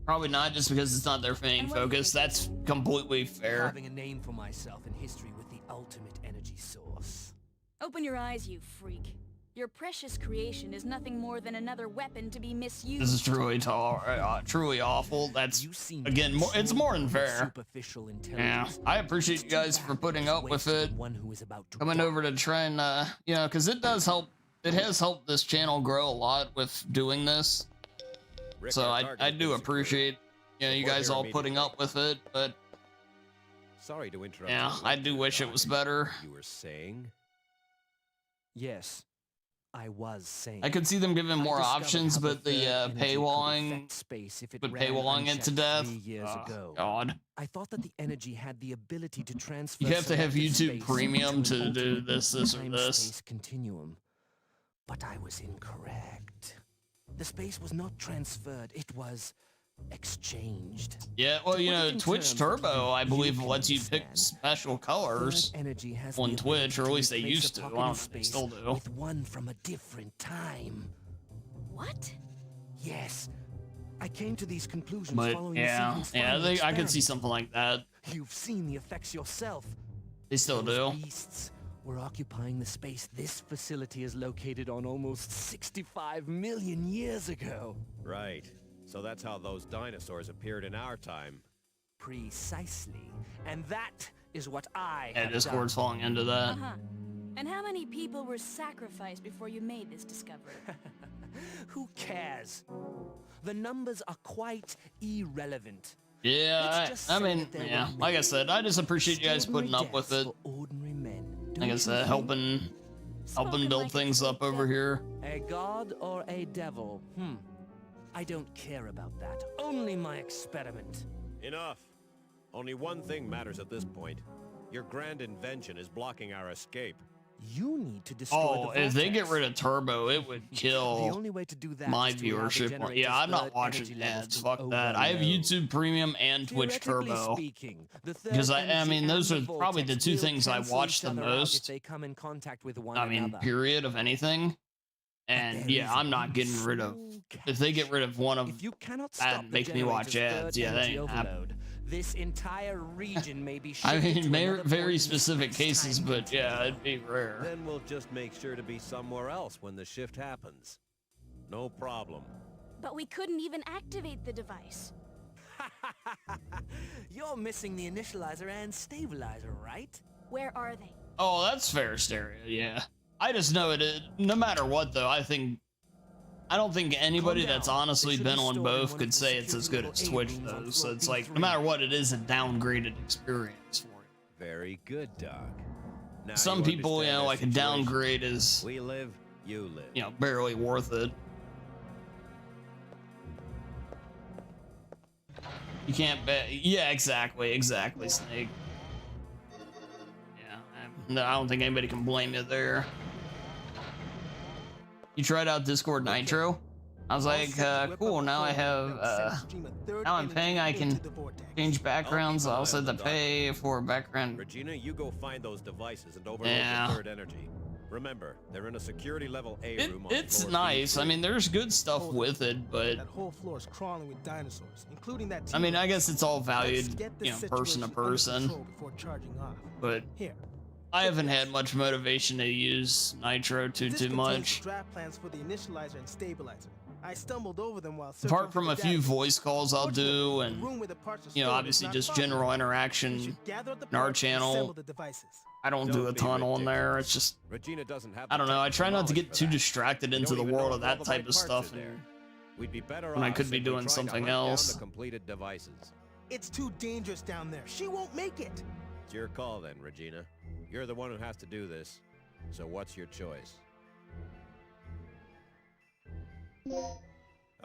Speaker 1: Probably not, just because it's not their main focus. That's completely fair.
Speaker 7: Having a name for myself in history with the ultimate energy source.
Speaker 5: Open your eyes, you freak. Your precious creation is nothing more than another weapon to be misused.
Speaker 1: This is truly truly awful. That's, again, more, it's more than fair. Yeah, I appreciate you guys for putting up with it. Coming over to try and, you know, because it does help. It has helped this channel grow a lot with doing this. So I do appreciate, you know, you guys all putting up with it, but
Speaker 3: Sorry to interrupt.
Speaker 1: yeah, I do wish it was better.
Speaker 3: You were saying?
Speaker 7: Yes, I was saying.
Speaker 1: I could see them giving more options, but the paywalling it to death. Oh, God.
Speaker 7: I thought that the energy had the ability to transfer.
Speaker 1: You have to have
Speaker 7: selected
Speaker 1: YouTube
Speaker 7: space
Speaker 1: Premium
Speaker 7: into
Speaker 1: to
Speaker 7: an
Speaker 1: do
Speaker 7: alternate
Speaker 1: this or
Speaker 7: time-space
Speaker 1: this.
Speaker 7: continuum. But I was incorrect. The space was not transferred, it was exchanged.
Speaker 1: Yeah, well, you know, Twitch Turbo, I believe, lets you pick special colors on Twitch, or at least they used to. I don't know if they still do.
Speaker 7: With one from a different time.
Speaker 5: What?
Speaker 7: Yes. I came to these conclusions
Speaker 1: But
Speaker 7: following
Speaker 1: yeah,
Speaker 7: the sequence
Speaker 1: yeah,
Speaker 7: final
Speaker 1: I could see
Speaker 7: experiment.
Speaker 1: something like that.
Speaker 7: You've seen the effects yourself.
Speaker 1: They still
Speaker 7: Those
Speaker 1: do.
Speaker 7: beasts were occupying the space this facility is located on almost 65 million years ago.
Speaker 3: Right. So that's how those dinosaurs appeared in our time.
Speaker 7: Precisely. And that is what I
Speaker 1: Yeah,
Speaker 7: have
Speaker 1: Discord's
Speaker 7: done.
Speaker 1: falling into that.
Speaker 5: Uh-huh. And how many people were sacrificed before you made this discovery?
Speaker 7: Who cares? The numbers are quite irrelevant.
Speaker 1: Yeah, I mean, yeah, like I said, I just appreciate you guys putting up with it.
Speaker 7: Ordinary men.
Speaker 1: Like I said, helping build things up over here.
Speaker 7: A god or a devil? I don't care about that. Only my experiment.
Speaker 3: Enough. Only one thing matters at this point. Your grand invention is blocking our escape.
Speaker 7: You need to destroy
Speaker 1: Oh,
Speaker 7: the
Speaker 1: if they get
Speaker 7: vortex.
Speaker 1: rid of Turbo, it would
Speaker 7: The
Speaker 1: kill
Speaker 7: only way to do that
Speaker 1: my
Speaker 7: is to allow the
Speaker 1: viewership.
Speaker 7: generator's
Speaker 1: Yeah, I'm not
Speaker 7: third
Speaker 1: watching
Speaker 7: energy levels
Speaker 1: ads.
Speaker 7: to
Speaker 1: Fuck that. I have
Speaker 7: overload.
Speaker 1: YouTube Premium and Twitch
Speaker 7: Theoretically
Speaker 1: Turbo.
Speaker 7: speaking, the third
Speaker 1: Because I
Speaker 7: energy
Speaker 1: mean, those
Speaker 7: and
Speaker 1: are
Speaker 7: the
Speaker 1: probably the
Speaker 7: vortex
Speaker 1: two
Speaker 7: will
Speaker 1: things I
Speaker 7: cancel
Speaker 1: watch
Speaker 7: each
Speaker 1: the
Speaker 7: other out
Speaker 1: most.
Speaker 7: if they come in contact with one
Speaker 1: I mean,
Speaker 7: another.
Speaker 1: period of anything. And
Speaker 7: there
Speaker 1: yeah,
Speaker 7: is
Speaker 1: I'm not getting rid of.
Speaker 7: one
Speaker 1: If they get rid of one of
Speaker 7: If you cannot
Speaker 1: that,
Speaker 7: stop the
Speaker 1: makes me watch
Speaker 7: generator's
Speaker 1: ads.
Speaker 7: third
Speaker 1: Yeah, that
Speaker 7: energy
Speaker 1: ain't happening.
Speaker 7: overload, this entire region may be
Speaker 1: I
Speaker 7: shifted
Speaker 1: mean,
Speaker 7: to another
Speaker 1: very
Speaker 7: point in
Speaker 1: specific
Speaker 7: space-time
Speaker 1: cases, but yeah, it'd be rare.
Speaker 3: Then we'll just make sure to be somewhere else when the shift happens. No problem.
Speaker 5: But we couldn't even activate the device.
Speaker 7: You're missing the initializer and stabilizer, right?
Speaker 5: Where are they?
Speaker 1: Oh, that's fair, Stereo. Yeah, I just know it. No matter what, though, I don't think anybody
Speaker 7: Calm
Speaker 1: that's
Speaker 7: down.
Speaker 1: honestly
Speaker 7: They should
Speaker 1: been
Speaker 7: be
Speaker 1: on
Speaker 7: stored in
Speaker 1: both
Speaker 7: one
Speaker 1: could
Speaker 7: of the
Speaker 1: say it's as good as
Speaker 7: security
Speaker 1: Twitch
Speaker 7: rooms on
Speaker 1: does. So
Speaker 7: floor
Speaker 1: it's like, no
Speaker 7: B3.
Speaker 1: matter what, it is a downgraded experience for you.
Speaker 3: Very good, Doc. Now
Speaker 1: Some
Speaker 3: you
Speaker 1: people, you
Speaker 3: understand
Speaker 1: know,
Speaker 3: our
Speaker 1: like a
Speaker 3: situation.
Speaker 1: downgrade is,
Speaker 3: We live, you live.
Speaker 1: you know, barely worth it. You can't bet. Yeah, exactly, Snake. Yeah, no, I don't think anybody can blame you there. You tried out Discord Nitro? I was like, cool, now I have, now I'm paying, I can change backgrounds. I also have to pay for background.
Speaker 3: Regina, you go find those devices and overload
Speaker 1: Yeah.
Speaker 3: the third energy. Remember, they're in a security level A room on
Speaker 1: It's
Speaker 3: floor
Speaker 1: nice.
Speaker 3: B3.
Speaker 1: I mean, there's good stuff with it, but
Speaker 4: That whole floor is crawling with dinosaurs, including that.
Speaker 1: I mean, I guess it's all
Speaker 4: Let's
Speaker 1: valued,
Speaker 4: get this
Speaker 1: you know, person to
Speaker 4: situation under
Speaker 1: person.
Speaker 4: control before charging off.
Speaker 1: But
Speaker 4: Here.
Speaker 1: I haven't had much motivation to use Nitro
Speaker 4: This
Speaker 1: too
Speaker 4: contains
Speaker 1: much.
Speaker 4: draft plans for the initializer and stabilizer. I stumbled over them while
Speaker 1: Apart
Speaker 4: searching
Speaker 1: from
Speaker 4: for
Speaker 1: a
Speaker 4: the
Speaker 1: few
Speaker 4: database.
Speaker 1: voice calls I'll do,
Speaker 4: Fortunately,
Speaker 1: and
Speaker 4: the room where the parts are
Speaker 1: you know,
Speaker 4: stored is
Speaker 1: obviously
Speaker 4: not
Speaker 1: just
Speaker 4: far from
Speaker 1: general
Speaker 4: here. We
Speaker 1: interaction.
Speaker 4: should gather up the
Speaker 1: in our
Speaker 4: parts and
Speaker 1: channel.
Speaker 4: assemble the devices.
Speaker 1: I don't do a
Speaker 3: Don't be
Speaker 1: ton on there.
Speaker 3: ridiculous.
Speaker 1: It's just,
Speaker 3: Regina doesn't have
Speaker 1: I don't
Speaker 3: the
Speaker 1: know. I try not to
Speaker 3: technical
Speaker 1: get too
Speaker 3: knowledge for that.
Speaker 1: distracted
Speaker 3: We
Speaker 1: into
Speaker 3: don't
Speaker 1: the
Speaker 3: even know
Speaker 1: world
Speaker 3: if
Speaker 1: of
Speaker 3: all
Speaker 1: that
Speaker 3: the
Speaker 1: type
Speaker 3: right
Speaker 1: of
Speaker 3: parts
Speaker 1: stuff.
Speaker 3: are there.
Speaker 1: And
Speaker 3: We'd be better
Speaker 1: when I
Speaker 3: off
Speaker 1: could be
Speaker 3: if we
Speaker 1: doing
Speaker 3: tried to
Speaker 1: something
Speaker 3: hunt down
Speaker 1: else.
Speaker 3: the completed devices.
Speaker 4: It's too dangerous down there. She won't make it.
Speaker 3: It's your call then, Regina. You're the one who has to do this. So what's your choice?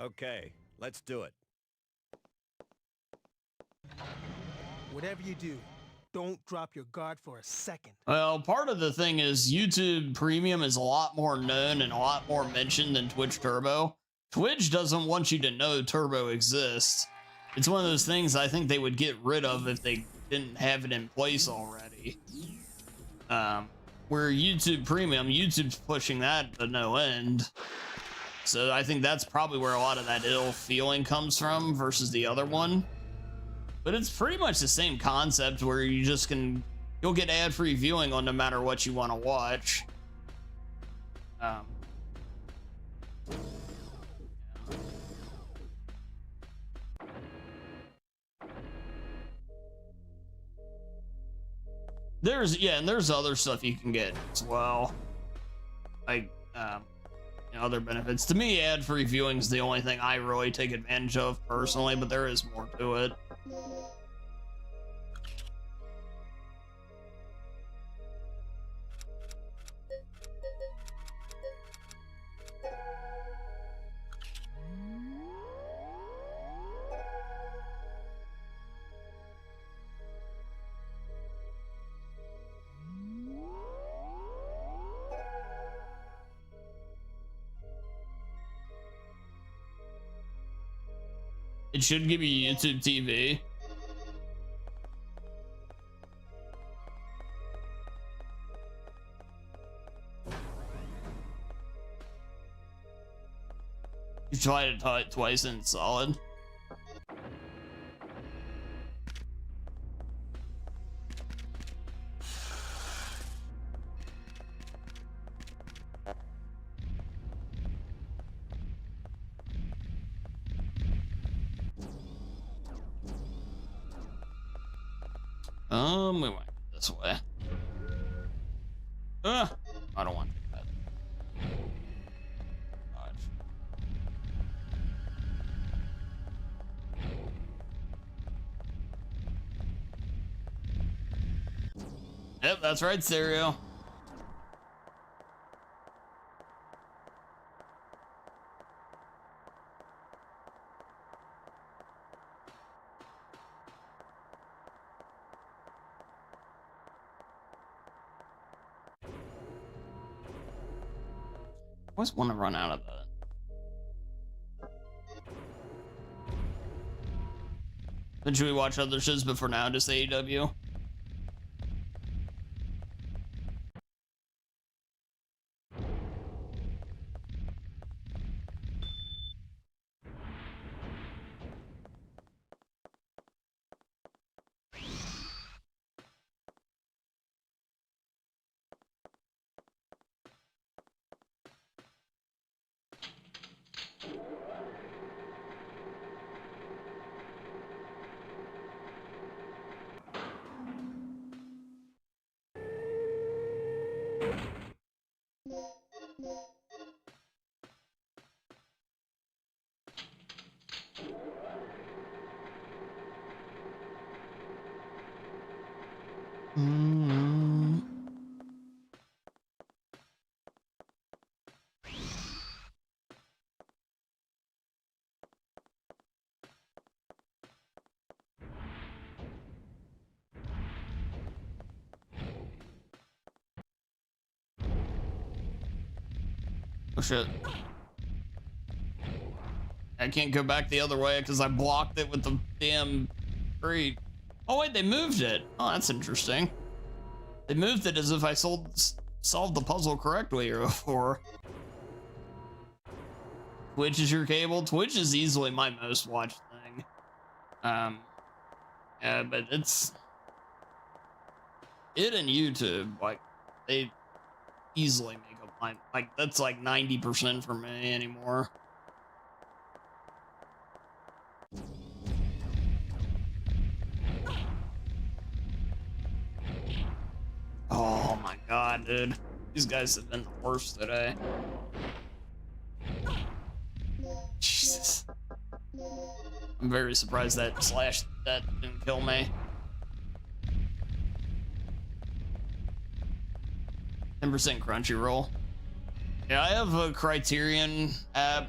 Speaker 3: Okay, let's do it.
Speaker 4: Whatever you do, don't drop your guard for a second.
Speaker 1: Well, part of the thing is YouTube Premium is a lot more known and a lot more mentioned than Twitch Turbo. Twitch doesn't want you to know Turbo exists. It's one of those things I think they would get rid of if they didn't have it in place already. Where YouTube Premium, YouTube's pushing that to no end. So I think that's probably where a lot of that ill feeling comes from versus the other one. But it's pretty much the same concept where you just you'll get ad-free viewing on no matter what you want to watch. There's other stuff you can get as well. Like, other benefits. To me, ad-free viewing is the only thing I really take advantage of personally, but there is more to it. It should give you YouTube TV. You tried it twice and it's solid. We went this way. I don't want that. Dodge. Yep, that's right, Stereo. I always want to run out of that. But should we watch other shows before now? Just AEW? Oh shit. I can't go back the other way because I blocked it with the damn crate. Oh wait, they moved it. Oh, that's interesting. They moved it as if I solved the puzzle correctly before. Twitch is your cable? Twitch is easily my most watched thing. Yeah, but it and YouTube, like, they easily make up my, like, that's like 90% for me anymore. Oh my god, dude. These guys have been the worst today. Jesus. I'm very surprised that didn't kill me. 10% Crunchyroll. Yeah, I have a Criterion app,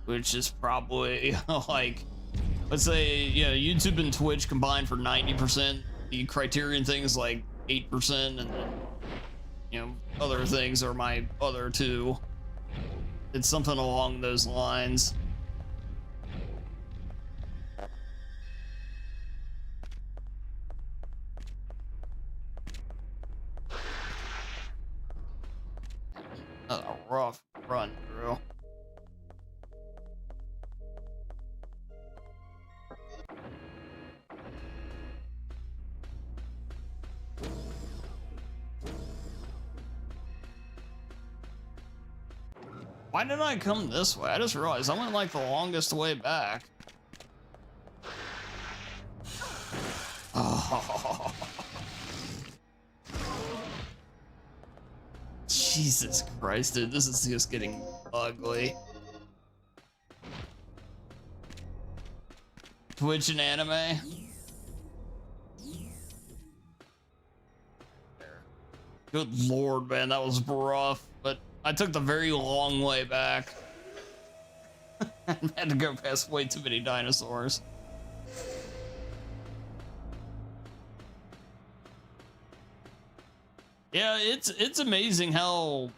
Speaker 1: which is probably like, let's say, yeah, YouTube and Twitch combined for 90%. The Criterion thing is like 8%, and then, you know, other things are my other two. It's something along those lines. A rough run through. Why did I come this way? I just realized I went like the longest way back. Oh. Jesus Christ, dude, this is just getting ugly. Twitch and anime. Good lord, man, that was rough, but I took the very long way back. I had to go past way too many dinosaurs. Yeah, it's amazing how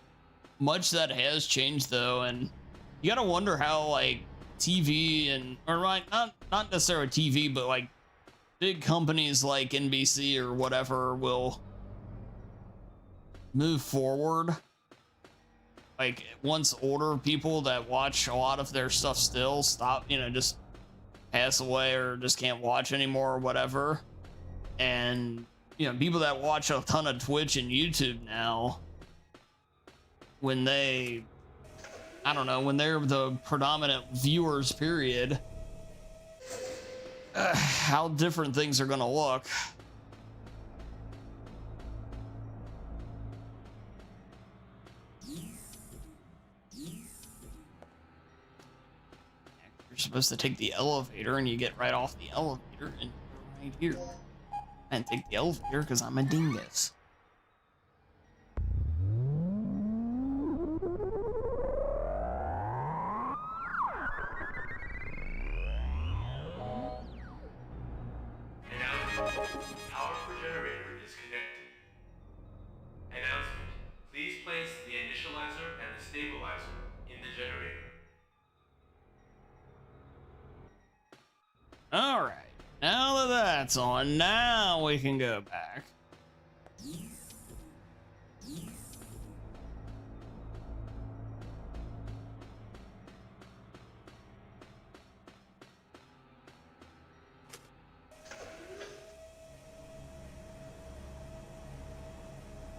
Speaker 1: much that has changed though, and you gotta wonder how like TV and not necessarily TV, but like big companies like NBC or whatever will move forward. Like once older people that watch a lot of their stuff still stop, you know, just pass away or just can't watch anymore or whatever, and you know, people that watch a ton of Twitch and YouTube now, when they, I don't know, when they're the predominant viewers, period, how different things are gonna look. You're supposed to take the elevator and you get right off the elevator and you're right here. And take the elevator because I'm a dingus.
Speaker 9: Announcement. Power for generator is connected. Announcement. Please place the initializer and the stabilizer in the generator.
Speaker 1: All right. Now that that's on, now we can go back.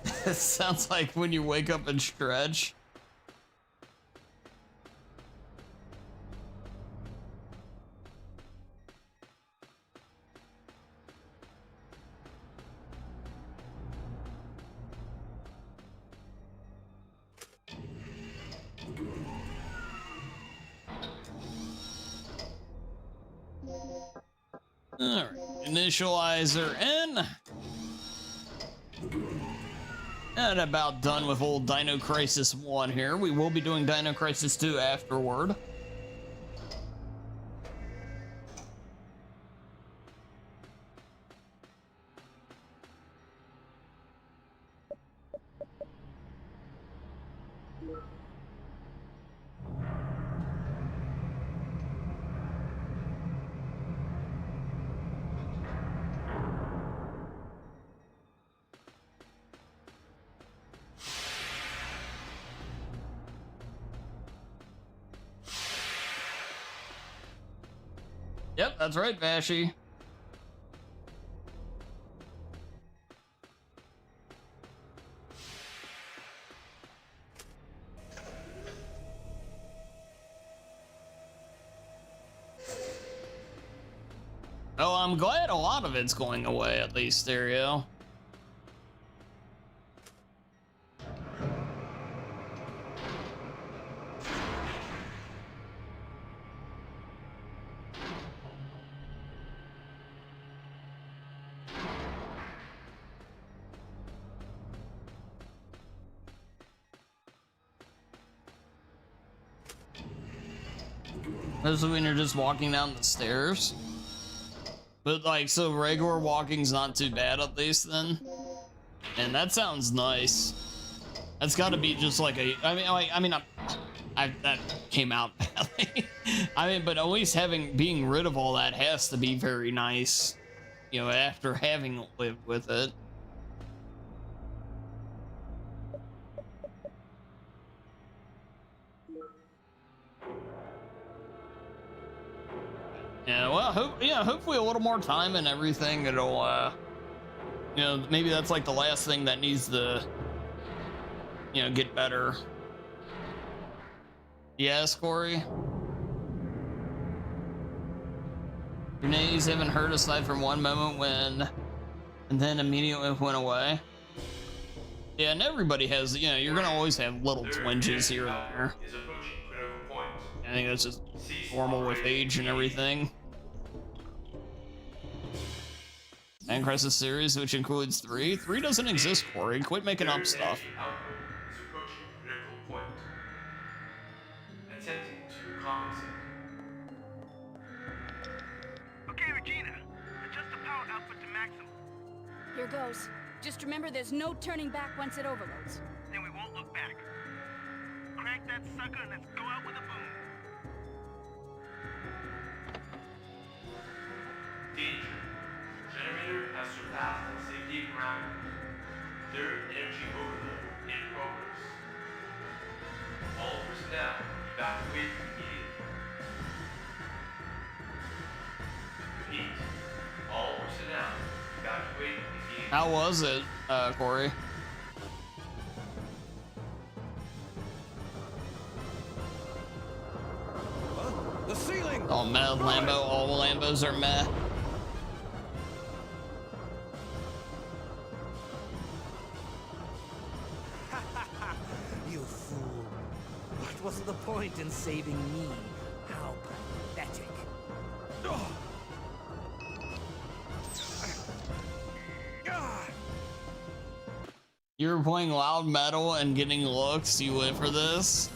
Speaker 1: It sounds like when you wake up and stretch. All right, initializer in. And about done with old Dino Crisis 1 here. We will be doing Dino Crisis 2 afterward. Yep, that's right, Bashy. Oh, I'm glad a lot of it's going away, at least, Stereo. Especially when you're just walking down the stairs. But like, so regular walking's not too bad at least then. And that sounds nice. That's got to be just like a. That came out badly. I mean, but at least being rid of all that has to be very nice. You know, after having lived with it. Yeah, well, hopefully a little more time and everything. It'll, you know, maybe that's like the last thing that needs to, you know, get better. Yes, Corey? Grenades haven't hurt aside from one moment when, and then immediately went away. Yeah, and everybody has, you know, you're gonna always have little twinges here and there. I think that's just normal with age and everything. Dino Crisis series, which includes 3. 3 doesn't exist, Corey. Quit making up stuff.
Speaker 8: Okay, Regina. Adjust the power output to maximum.
Speaker 5: Here goes. Just remember there's no turning back once it overloads.
Speaker 8: Then we won't look back. Crank that sucker and let's go out with a boom.
Speaker 9: Danger. Generator has surpassed the safety parameters. Third energy overload in progress. All personnel evacuate immediately. Repeat. All personnel evacuate immediately.
Speaker 1: How was it, Corey?
Speaker 3: The ceiling!
Speaker 1: Oh, meh, Lambo. All Lambos are meh.
Speaker 7: You fool. What was the point in saving me? How pathetic.
Speaker 1: You were playing loud metal and getting looks. You live for this?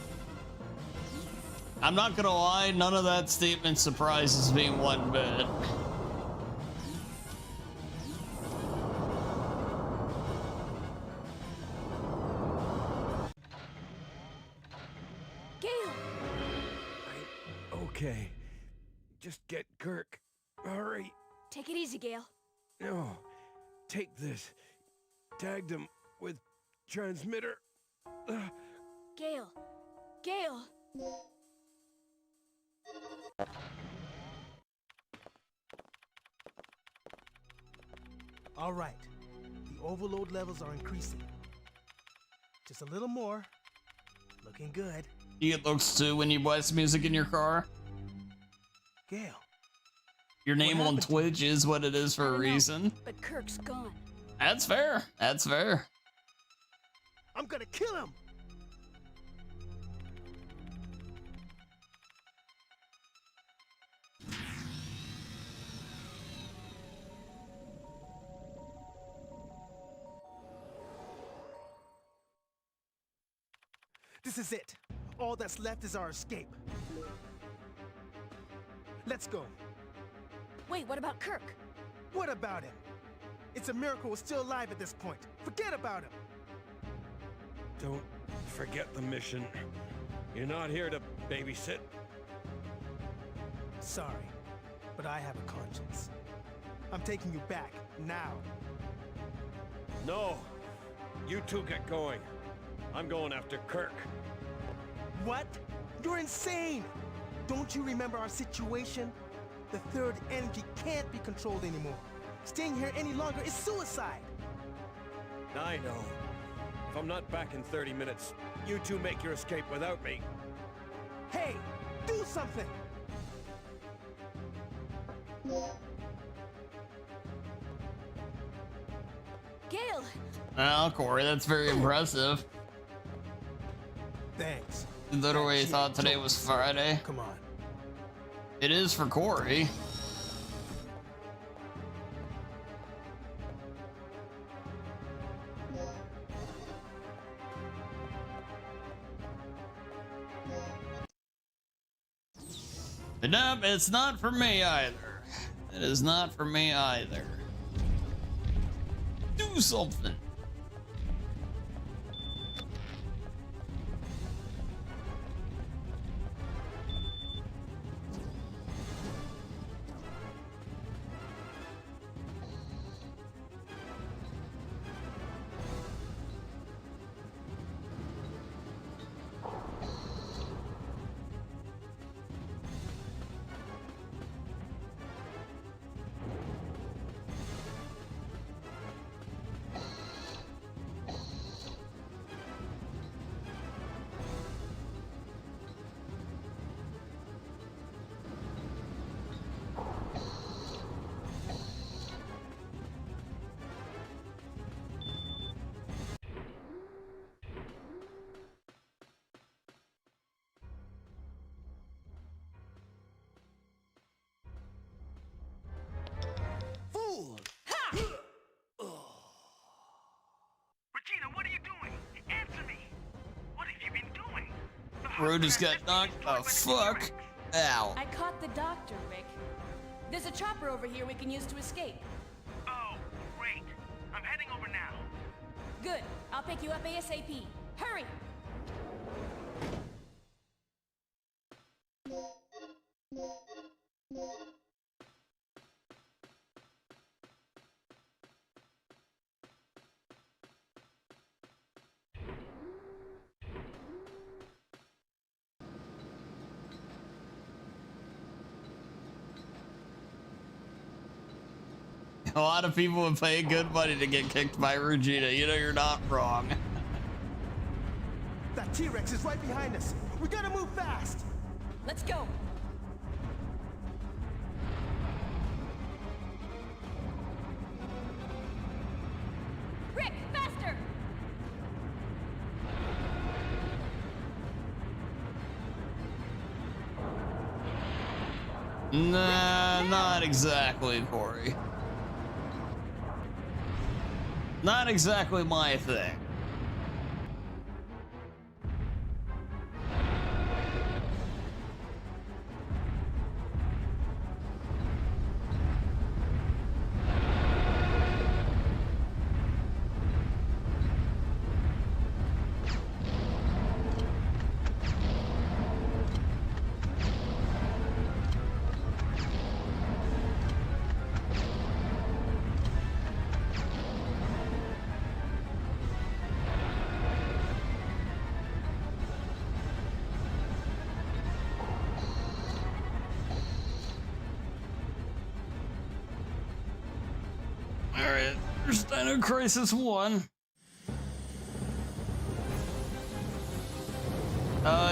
Speaker 1: I'm not gonna lie, none of that statement surprises me one bit.
Speaker 5: Gale!
Speaker 3: Okay. Just get Kirk. Hurry.
Speaker 5: Take it easy, Gale.
Speaker 3: No. Take this. Tagged him with transmitter.
Speaker 5: Gale! Gale!
Speaker 4: All right. The overload levels are increasing. Just a little more. Looking good.
Speaker 1: You get looks too when you blast music in your car.
Speaker 4: Gale.
Speaker 1: Your name
Speaker 4: What
Speaker 1: on
Speaker 4: happened to
Speaker 1: Twitch is what it is
Speaker 5: I
Speaker 1: for a
Speaker 5: don't know,
Speaker 1: reason.
Speaker 5: But Kirk's gone.
Speaker 1: That's fair. That's fair.
Speaker 4: I'm gonna kill him! This is it. All that's left is our escape. Let's go.
Speaker 5: Wait, what about Kirk?
Speaker 4: What about him? It's a miracle we're still alive at this point. Forget about him.
Speaker 3: Don't forget the mission. You're not here to babysit.
Speaker 4: Sorry, but I have a conscience. I'm taking you back, now.
Speaker 3: No. You two get going. I'm going after Kirk.
Speaker 4: What? You're insane! Don't you remember our situation? The third energy can't be controlled anymore. Staying here any longer is suicide!
Speaker 3: I know. If I'm not back in 30 minutes, you two make your escape without me.
Speaker 4: Hey, do something!
Speaker 5: Gale!
Speaker 1: Well, Corey, that's very impressive.
Speaker 4: Thanks.
Speaker 1: Literally
Speaker 4: That
Speaker 1: thought
Speaker 4: shit
Speaker 1: today
Speaker 4: told
Speaker 1: was
Speaker 4: me.
Speaker 1: Friday.
Speaker 4: Come on.
Speaker 1: It is for Corey. But nope, it's not for me either. It is not for me either. Do something.
Speaker 4: Fool!
Speaker 8: Regina, what are you doing? Answer me. What have you been doing?
Speaker 1: Bro just got knocked the fuck out.
Speaker 5: I caught the doctor, Rick. There's a chopper over here we can use to escape.
Speaker 8: Oh, great. I'm heading over now.
Speaker 5: Good. I'll pick you up ASAP. Hurry!
Speaker 1: A lot of people would pay good money to get kicked by Regina. You know, you're not wrong.
Speaker 4: That T-Rex is right behind us. We gotta move fast.
Speaker 5: Let's go. Rick, faster!
Speaker 1: Nah, not exactly, Corey. Not exactly my thing. Alright, there's Dino Crisis 1.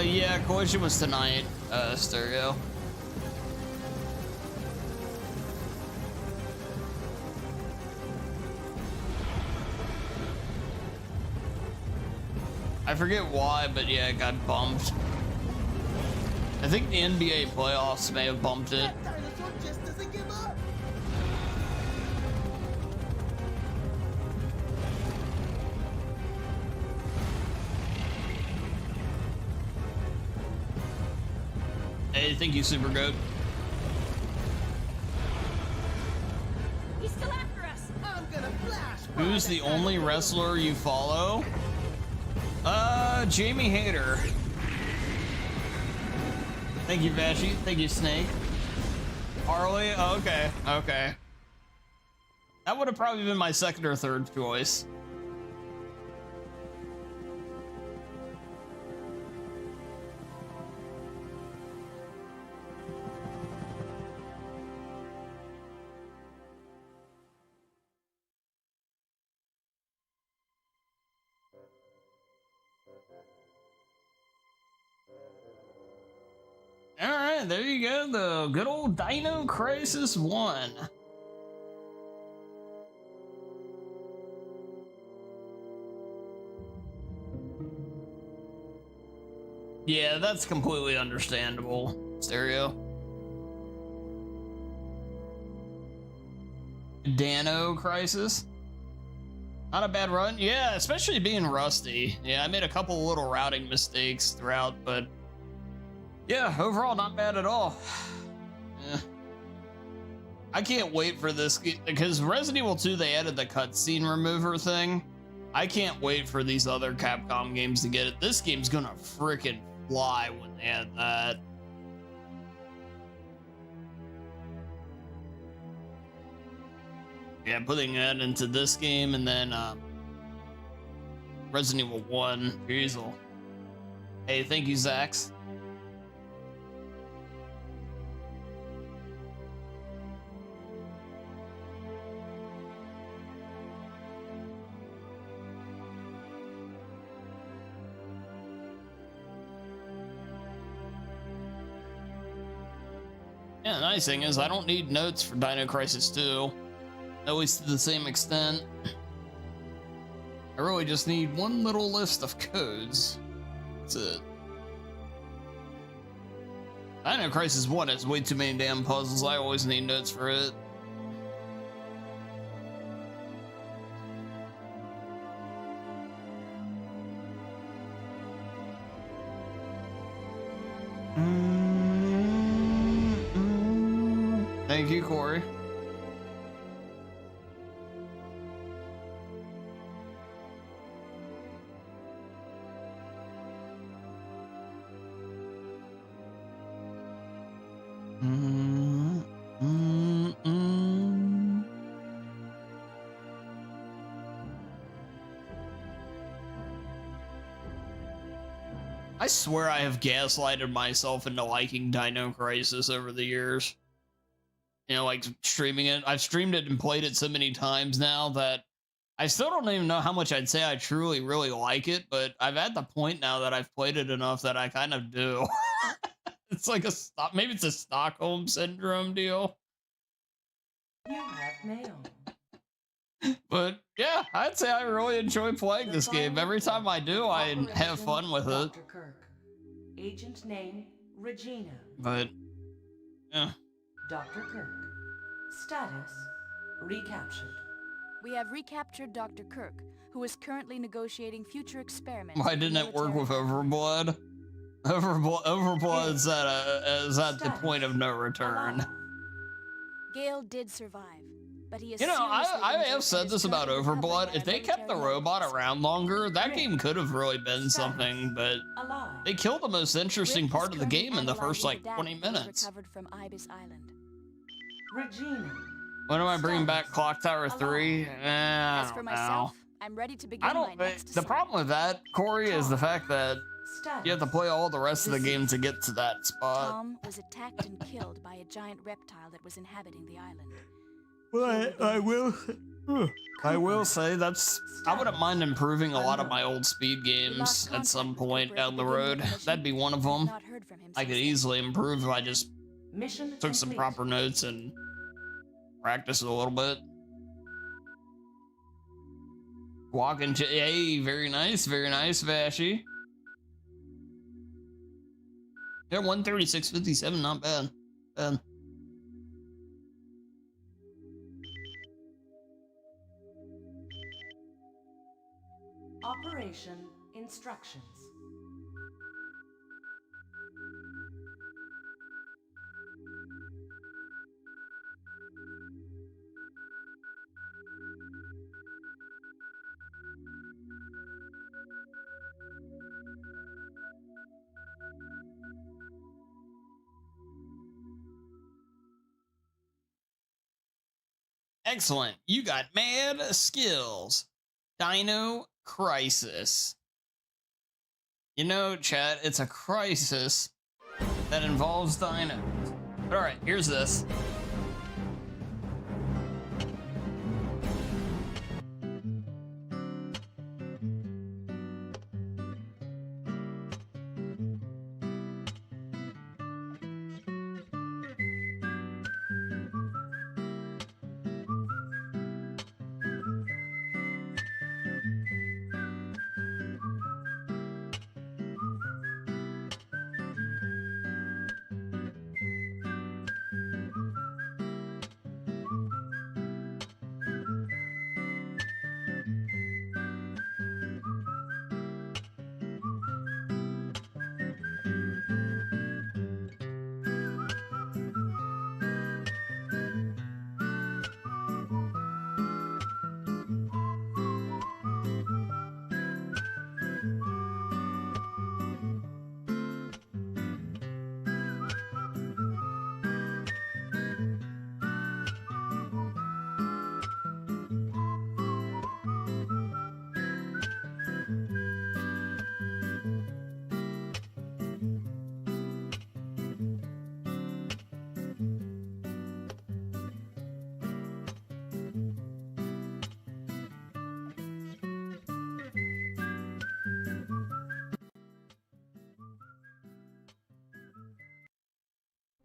Speaker 1: Yeah, Collision was tonight, Stereo. I forget why, but yeah, it got bumped. I think the NBA playoffs may have bumped it.
Speaker 4: That dinosaur just doesn't give up.
Speaker 1: Hey, thank you, Super Goat.
Speaker 5: He's still after us.
Speaker 4: I'm gonna flash.
Speaker 1: Who's the only wrestler you follow? Jamie Hayter. Thank you, Vashy. Thank you, Snake. Harley? Oh, okay, okay. That would have probably been my second or third choice. Alright, there you go, the good old Dino Crisis 1. Yeah, that's completely understandable, Stereo. Dino Crisis. Not a bad run. Yeah, especially being rusty. Yeah, I made a couple little routing mistakes throughout, but yeah, overall not bad at all. I can't wait for this because Resident Evil 2 they added the cutscene remover thing. I can't wait for these other Capcom games to get it. This game's gonna freaking fly when they add that. Yeah, putting that into this game and then Resident Evil 1. Jeezel. Hey, thank you, Zax. Yeah, the nice thing is I don't need notes for Dino Crisis 2, at least to the same extent. I really just need one little list of codes. That's it. Dino Crisis 1 has way too many damn puzzles. I always need notes for it. Thank you, Corey. I swear I have gaslighted myself into liking Dino Crisis over the years. You know, like streaming it. I've streamed it and played it so many times now that I still don't even know how much I'd say I truly, really like it, but I've at the point now that I've played it enough that I kind of do. It's like maybe it's a Stockholm Syndrome deal.
Speaker 2: You have mail.
Speaker 1: But yeah, I'd say I really enjoy playing this game. Every time I do, I have fun with it.
Speaker 2: Dr. Kirk. Agent name, Regina.
Speaker 1: But, yeah.
Speaker 2: Dr. Kirk. Status, recaptured.
Speaker 5: We have recaptured Dr. Kirk, who is currently negotiating future experiments.
Speaker 1: Why didn't it work with Overblood? Overblood is at the point of no return.
Speaker 5: Gale did survive, but he is
Speaker 1: You know, I
Speaker 5: seriously
Speaker 1: have said this about Overblood. If they kept the robot around longer, that game could have really been something, but
Speaker 2: Alive.
Speaker 1: they killed the most interesting part of the game in the first, like, 20 minutes.
Speaker 5: Recovered from Ibis Island.
Speaker 2: Regina.
Speaker 1: When am I bringing back Clock Tower 3? I
Speaker 5: As
Speaker 1: don't
Speaker 5: for
Speaker 1: know.
Speaker 5: myself, I'm ready to begin
Speaker 1: I don't.
Speaker 5: my next
Speaker 1: The problem with that, Corey, is the fact that
Speaker 2: Status.
Speaker 1: you have to play all the rest of the game to get to that spot.
Speaker 5: Tom was attacked and killed by a giant reptile that was inhabiting the island.
Speaker 1: But I will say I wouldn't mind improving a lot of my old speed games at some point down the road. That'd be one of them.
Speaker 5: Not heard from him
Speaker 1: I could
Speaker 5: since then.
Speaker 1: easily improve if I just
Speaker 2: Mission
Speaker 1: took some
Speaker 2: complete.
Speaker 1: proper notes and practiced a little bit. Walking, hey, very nice, Vashy. Yeah, 136.57, not bad. Bad.
Speaker 2: Operation instructions.
Speaker 1: Excellent. You got mad skills. Dino Crisis. You know, chat, it's a crisis that involves dinos. All right, here's this.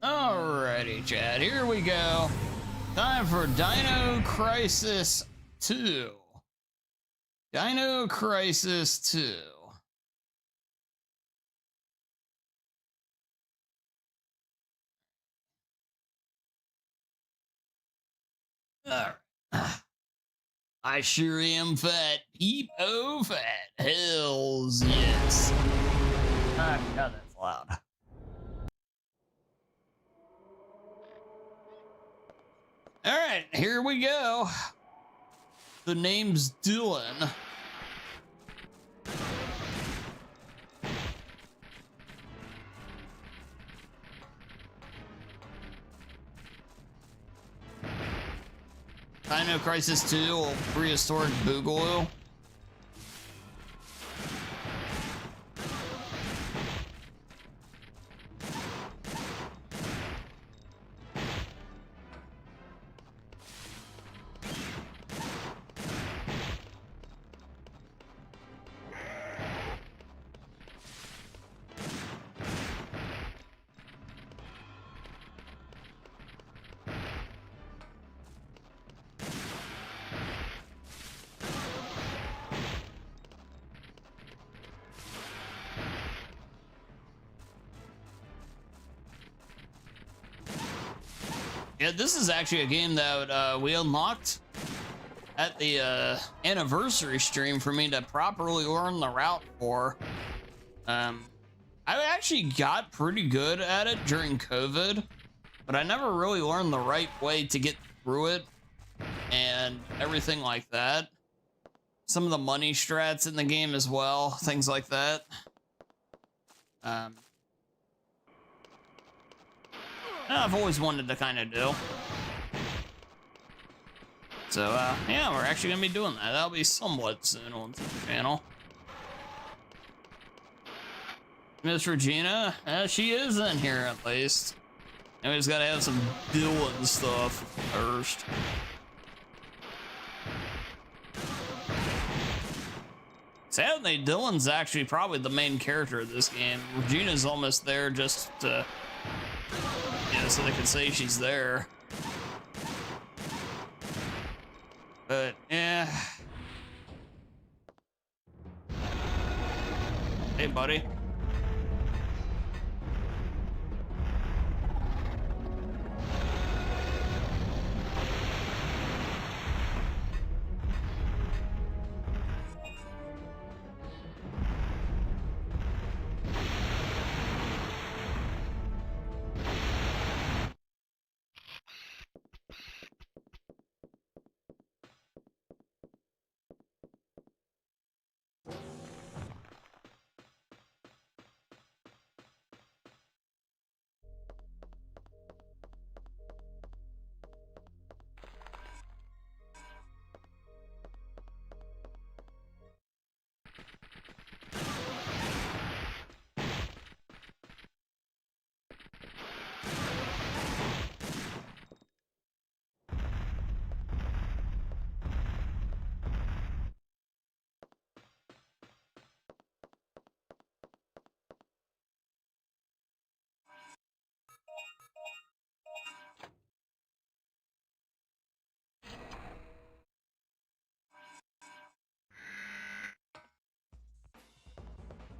Speaker 1: Alrighty, Chad, here we go. Time for Dino Crisis 2. Dino Crisis 2. Alright. I sure am fat. Peep-o fat. Hells yes. Ah, God, that's loud. Alright, here we go. The name's Dylan. Dino Crisis 2, prehistoric boogaloo. Yeah, this is actually a game that we unlocked at the anniversary stream for me to properly learn the route for. I actually got pretty good at it during COVID, but I never really learned the right way to get through it and everything like that. Some of the money strats in the game as well, things like that. I've always wanted to kind of do. So, yeah, we're actually going to be doing that. That'll be somewhat soon on the channel. Miss Regina, she is in here at least. And we just got to have some Dylan stuff first. Sadly, Dylan's actually probably the main character of this game. Regina's almost there just to... so they can say she's there. But, yeah. Hey, buddy.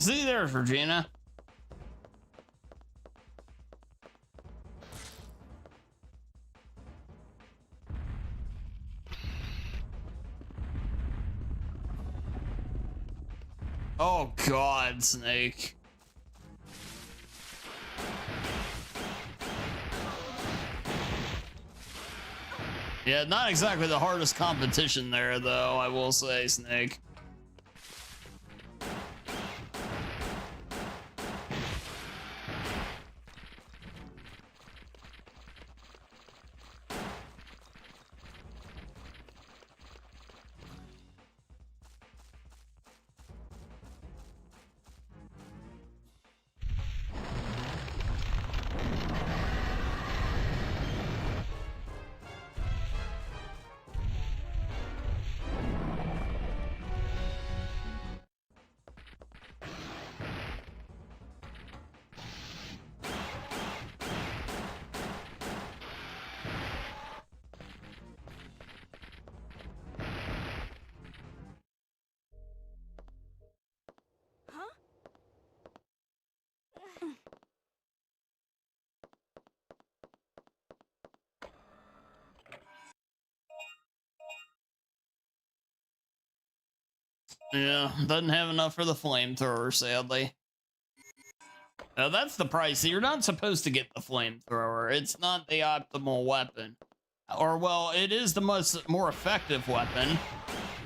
Speaker 1: See there, Regina. Oh God, Snake. Yeah, not exactly the hardest competition there, though, I will say, Snake. Yeah, doesn't have enough for the flamethrower, sadly. That's the price. You're not supposed to get the flamethrower. It's not the optimal weapon. Or, well, it is the more effective weapon,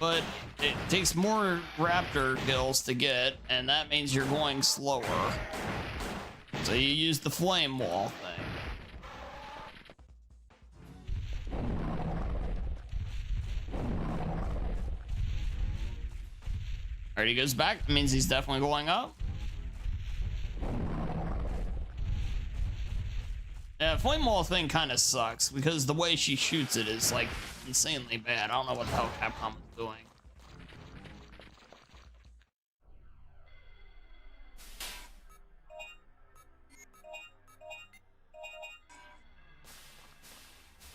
Speaker 1: but it takes more raptor kills to get, and that means you're going slower. So you use the flame wall thing. Alright, he goes back. That means he's definitely going up. Yeah, flame wall thing kind of sucks because the way she shoots it is like insanely bad. I don't know what the hell Capcom is doing.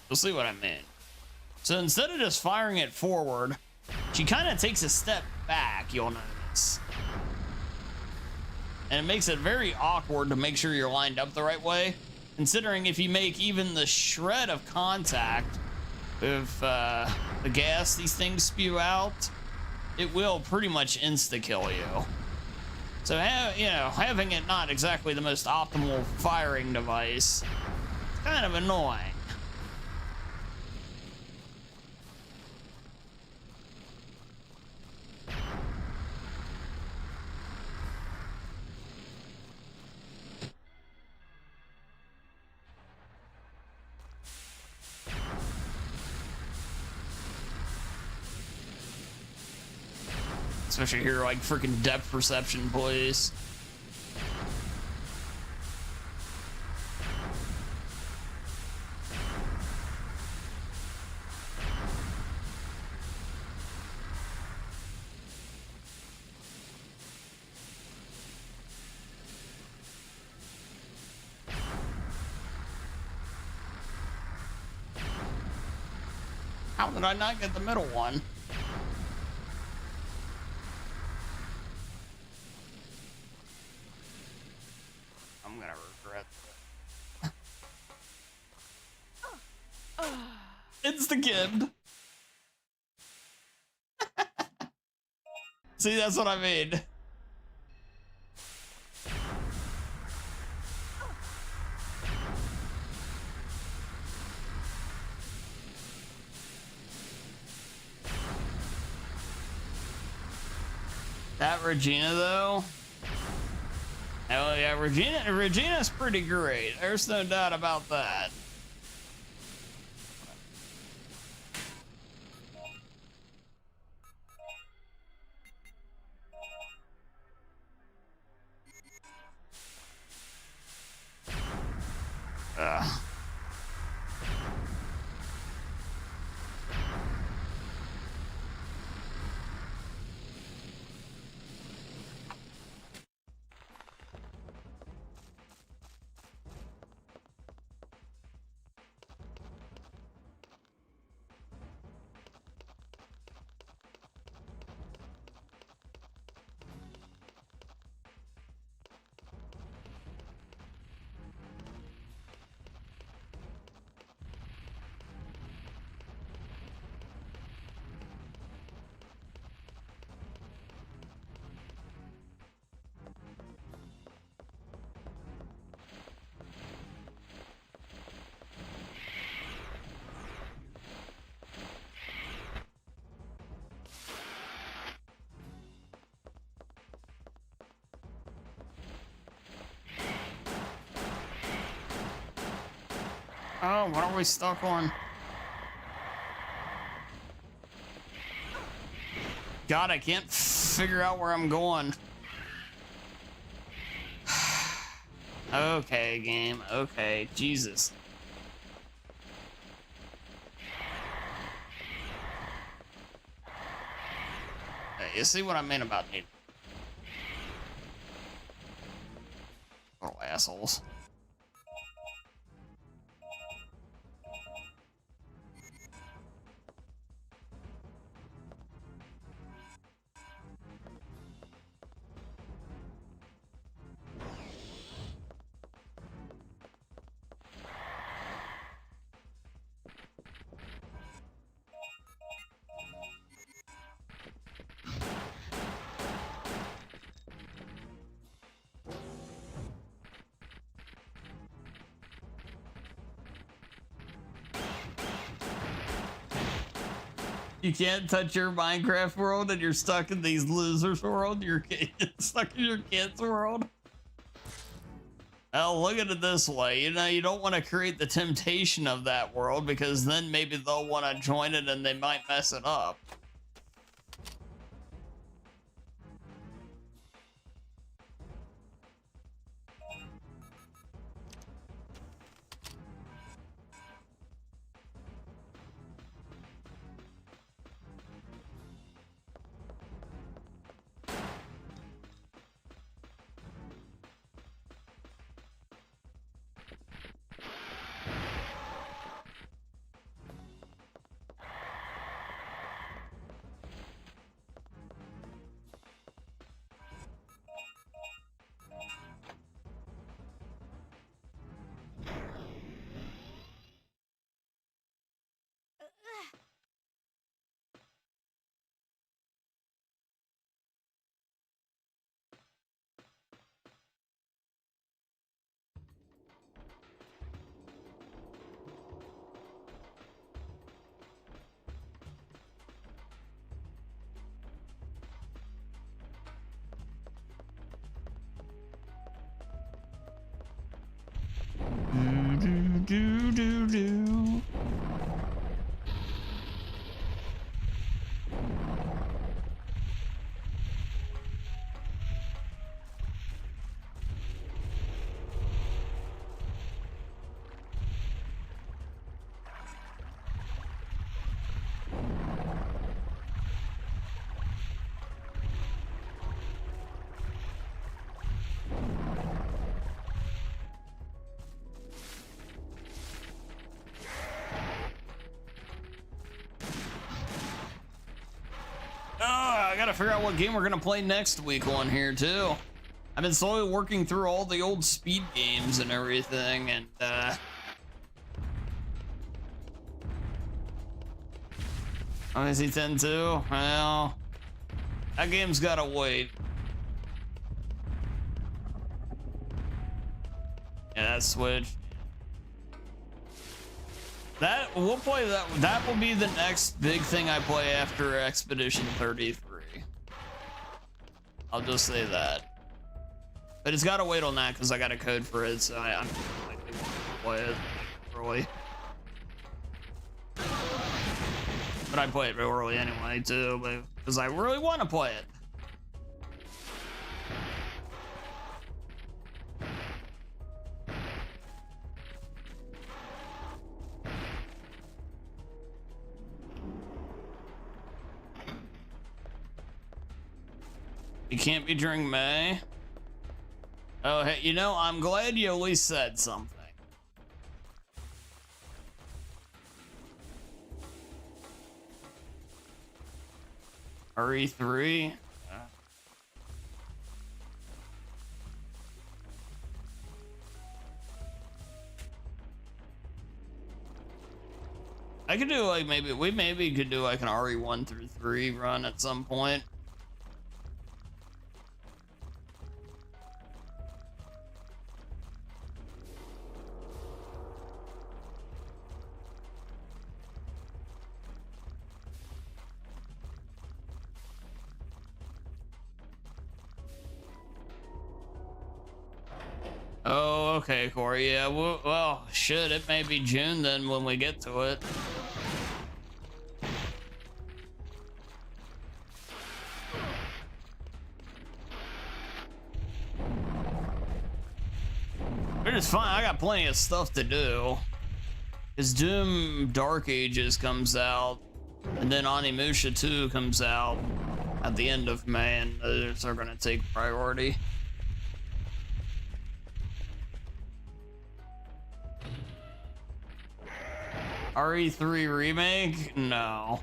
Speaker 1: You'll see what I mean. So instead of just firing it forward, she kind of takes a step back, you'll notice. And it makes it very awkward to make sure you're lined up the right way, considering if you make even the shred of contact with the gas these things spew out, it will pretty much insta-kill you. So, having it not exactly the most optimal firing device, it's kind of annoying. Especially here, like freaking depth perception, please. How did I not get the middle one? I'm gonna regret that. It's the kid. See, that's what I mean. That Regina, though. Oh yeah, Regina's pretty great. There's no doubt about that. Ugh. Oh, what are we stuck on? God, I can't figure out where I'm going. Okay, game. Okay, Jesus. Hey, you see what I mean about me? Little assholes. You can't touch your Minecraft world and you're stuck in these losers world. You're stuck in your kids world. Well, look at it this way. You know, you don't want to create the temptation of that world because then maybe they'll want to join it and they might mess it up. Do. I gotta figure out what game we're gonna play next week on here too. I've been slowly working through all the old speed games and everything, and Is 10 too? Well, that game's gotta wait. Yeah, that Switch. That we'll play that. That will be the next big thing I play after Expedition 33. I'll just say that. But it's gotta wait on that because I got a code for it, so I'm likely to play it early. But I play it real early anyway too, because I really want to play it. It can't be during May. Oh, hey, you know, I'm glad you at least said something. RE3? I could do like we maybe could do like an RE1 through 3 run at some point. Oh, okay, Corey. Yeah, well, shit, it may be June then when we get to it. But it's fine. I got plenty of stuff to do. Because Doom Dark Ages comes out, and then Onimusha 2 comes out at the end of May, and those are going to take priority. RE3 remake? No.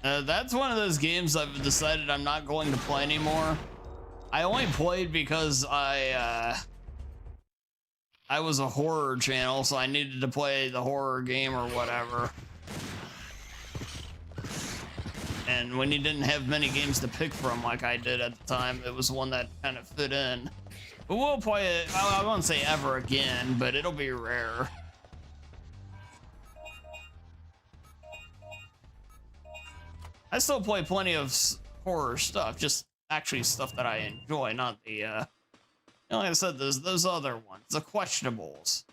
Speaker 1: That's one of those games I've decided I'm not going to play anymore. I only played because I was a horror channel, so I needed to play the horror game or whatever. And when you didn't have many games to pick from like I did at the time, it was one that kind of fit in. But we'll play it, I won't say ever again, but it'll be rare. I still play plenty of horror stuff, just actually stuff that I enjoy, not the, like I said, those other ones, the questionables.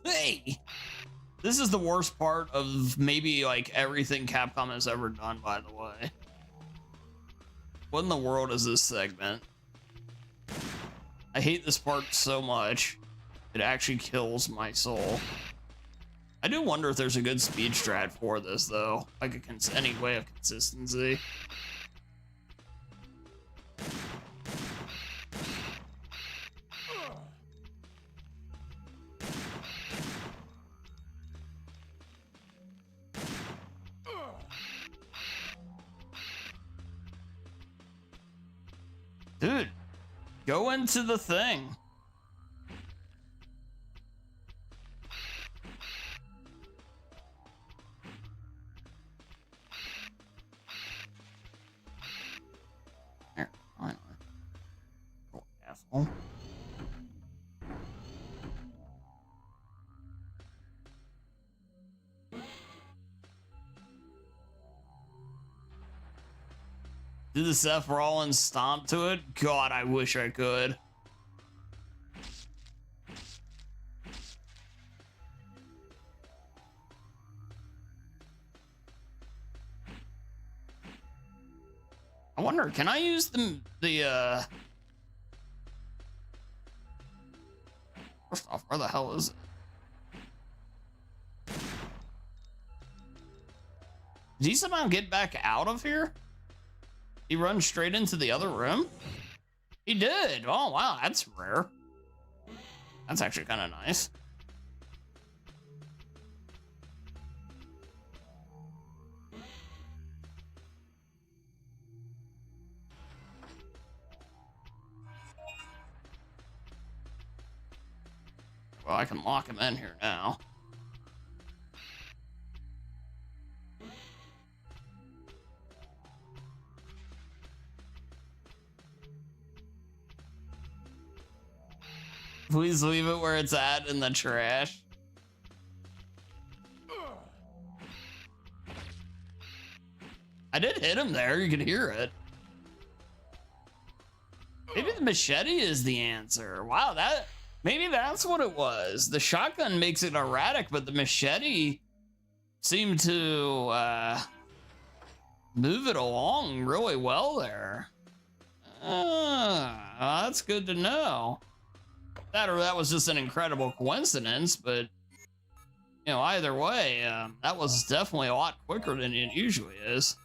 Speaker 1: Hey! This is the worst part of maybe like everything Capcom has ever done, by the way. What in the world is this segment? I hate this part so much. It actually kills my soul. I do wonder if there's a good speed strat for this though, like any way of consistency. Dude, go into the thing. Here, finally. Oh, asshole. Did the Seth Rollins stomp to it? God, I wish I could. I wonder, can I use first off, where the hell is it? Did he somehow get back out of here? He runs straight into the other room? He did. Oh, wow, that's rare. That's actually kind of nice. Well, I can lock him in here now. Please leave it where it's at in the trash. I did hit him there, you could hear it. Maybe the machete is the answer. Wow, maybe that's what it was. The shotgun makes it erratic, but the machete seemed to move it along really well there. That's good to know. That or that was just an incredible coincidence, but you know, either way, that was definitely a lot quicker than it usually is.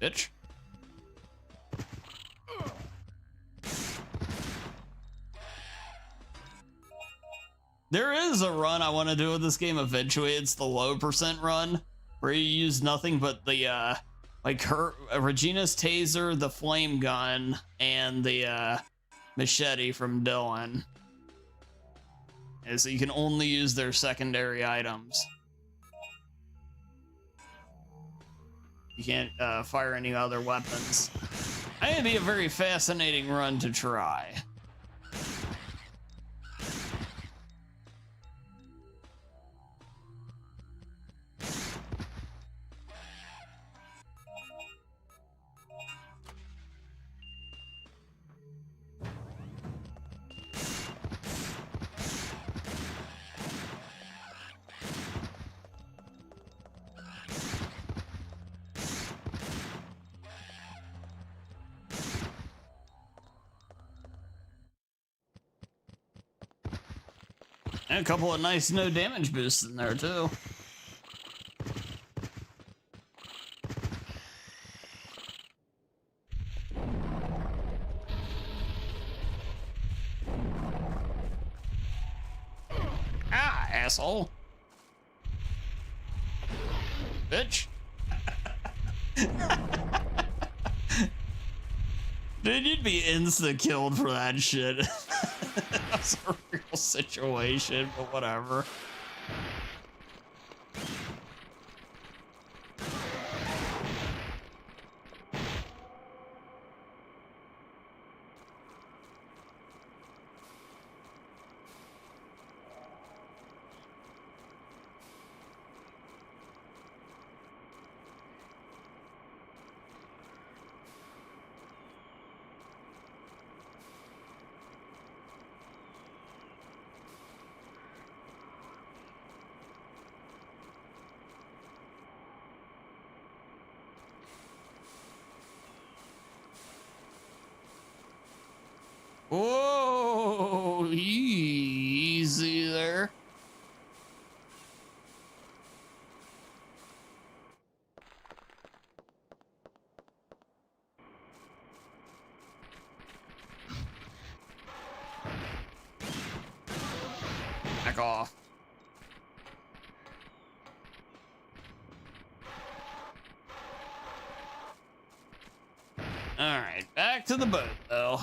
Speaker 1: Bitch. There is a run I want to do with this game eventually. It's the low percent run, where you use nothing but the, Regina's taser, the flame gun, and the, machete from Dylan. And so you can only use their secondary items. You can't, fire any other weapons. I think it'd be a very fascinating run to try. And a couple of nice no damage boosts in there too. Ah, asshole. Bitch. Dude, you'd be insta-killed for that shit. That's a real situation, but whatever. Whoa, easy there. Back off. All right, back to the boat though.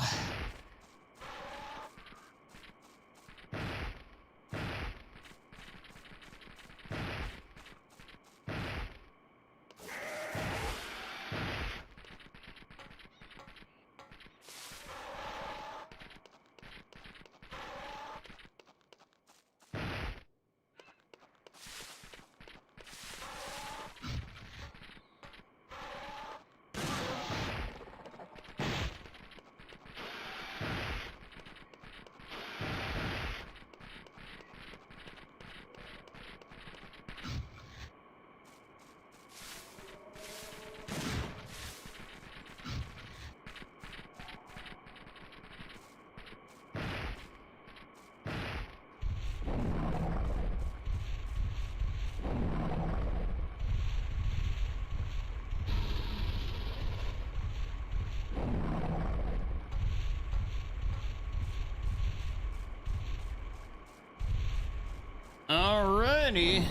Speaker 1: Alrighty.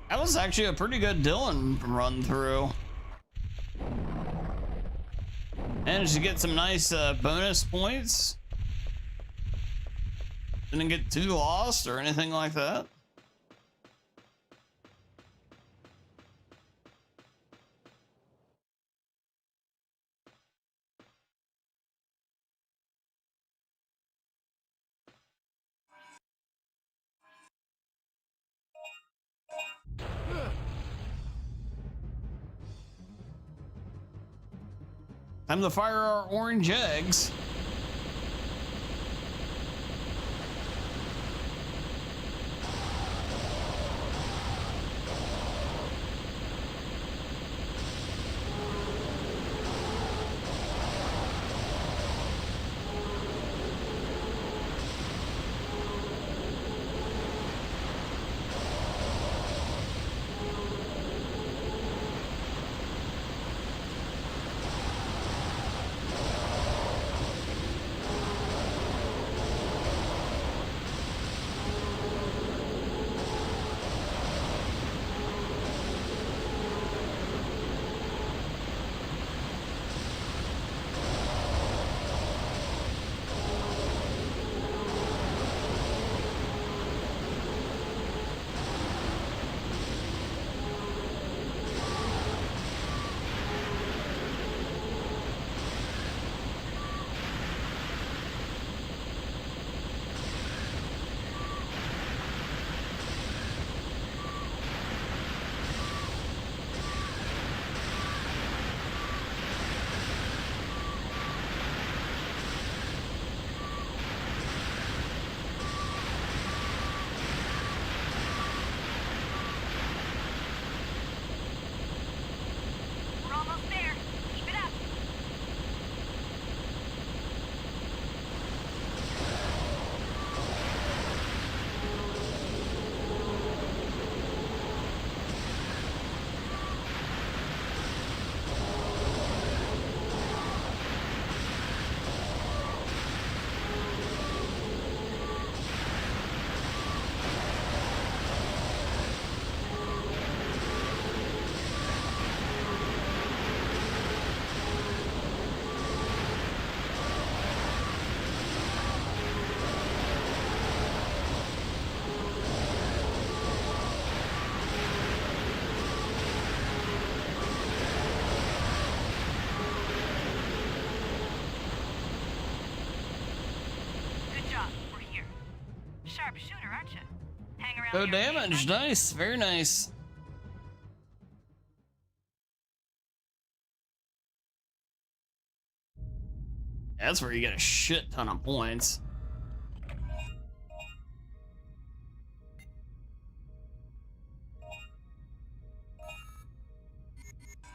Speaker 1: That was actually a pretty good Dylan run through. Managed to get some nice bonus points. Didn't get too lost or anything like that. Time to fire our orange eggs.
Speaker 8: sharpshooter, aren't you? Hang around
Speaker 1: Go
Speaker 8: the arcade
Speaker 1: damage.
Speaker 8: much?
Speaker 1: Nice. Very nice. That's where you get a shit ton of points.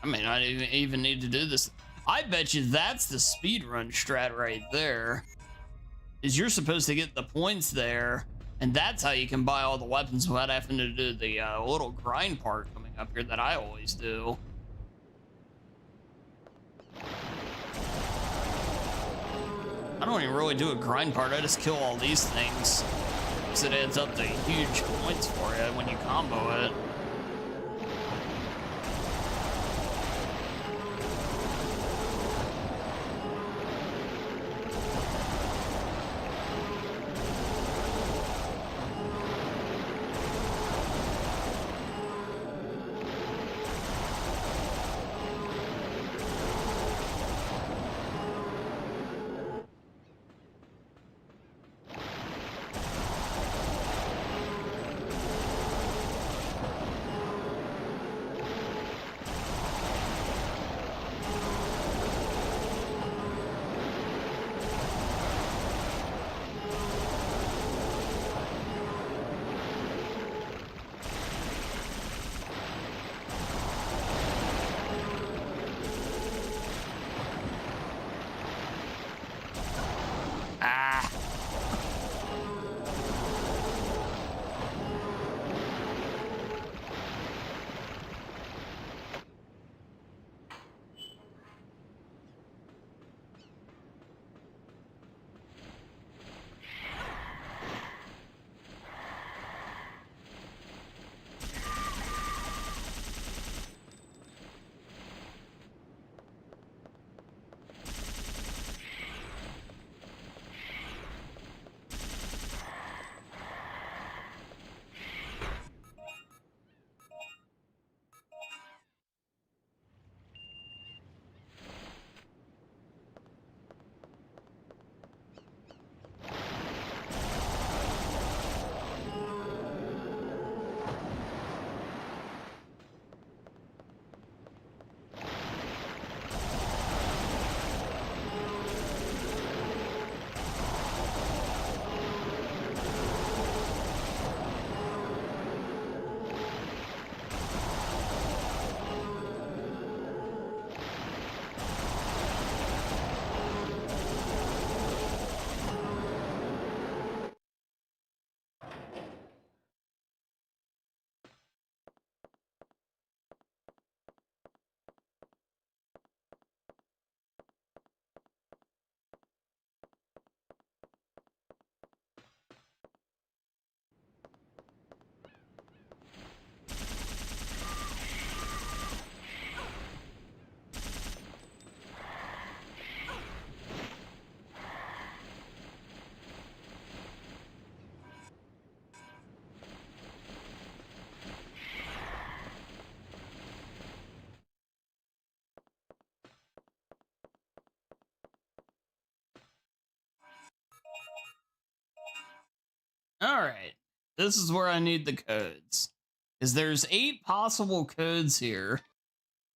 Speaker 1: I may not even need to do this. I bet you that's the speedrun strat right there. Is you're supposed to get the points there, and that's how you can buy all the weapons without having to do the little grind part coming up here that I always do. I don't even really do a grind part, I just kill all these things. Because it adds up to huge points for you when you combo it. All right, this is where I need the codes. Because there's 8 possible codes here,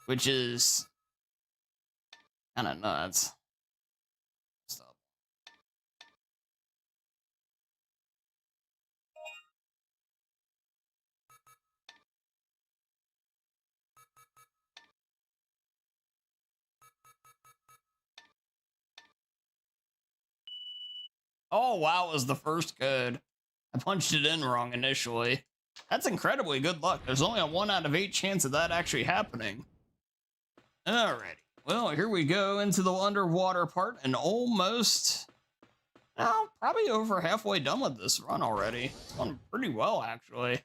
Speaker 1: which is kind of nuts. Stop. Oh, wow, it was the first code. I punched it in wrong initially. That's incredibly good luck. There's only a 1 out of 8 chance of that actually happening. Alrighty. Well, here we go into the underwater part and almost, well, probably over halfway done with this run already. It's gone pretty well, actually.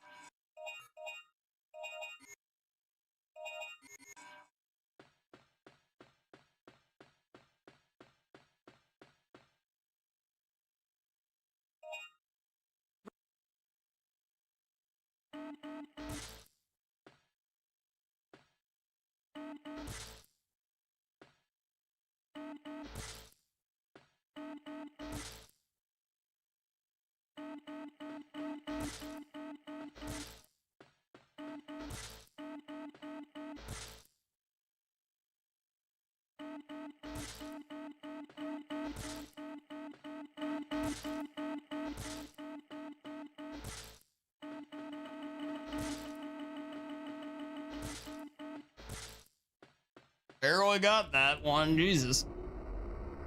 Speaker 1: Barely got that one, Jesus.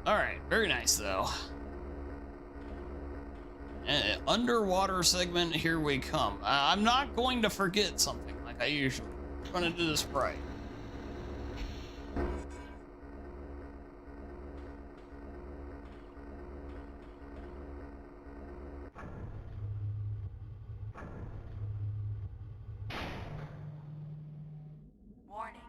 Speaker 1: Alright, very nice though. Underwater segment, here we come. I'm not going to forget something like I usually do. I'm going to do this right.
Speaker 2: Warning.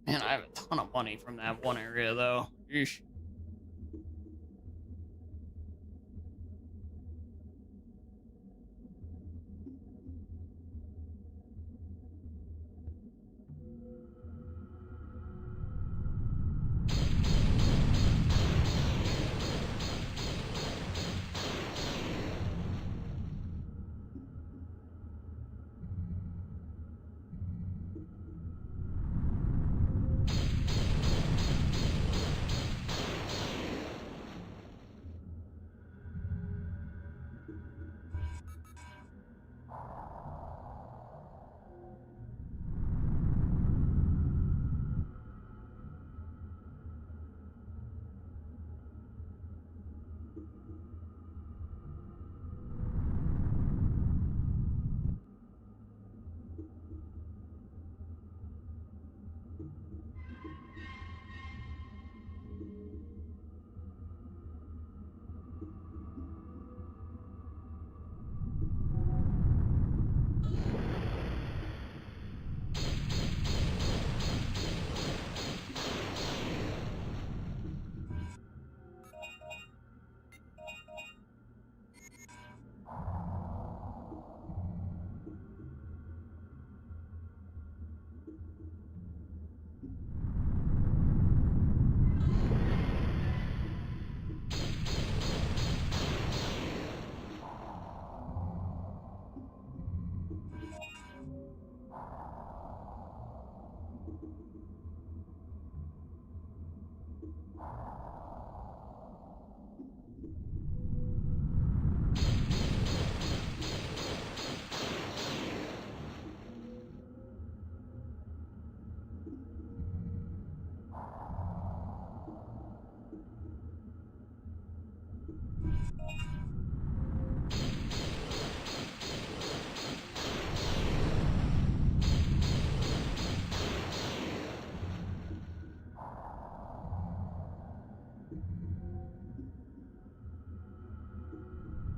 Speaker 1: Man, I have a ton of money from that one area though. Yeesh.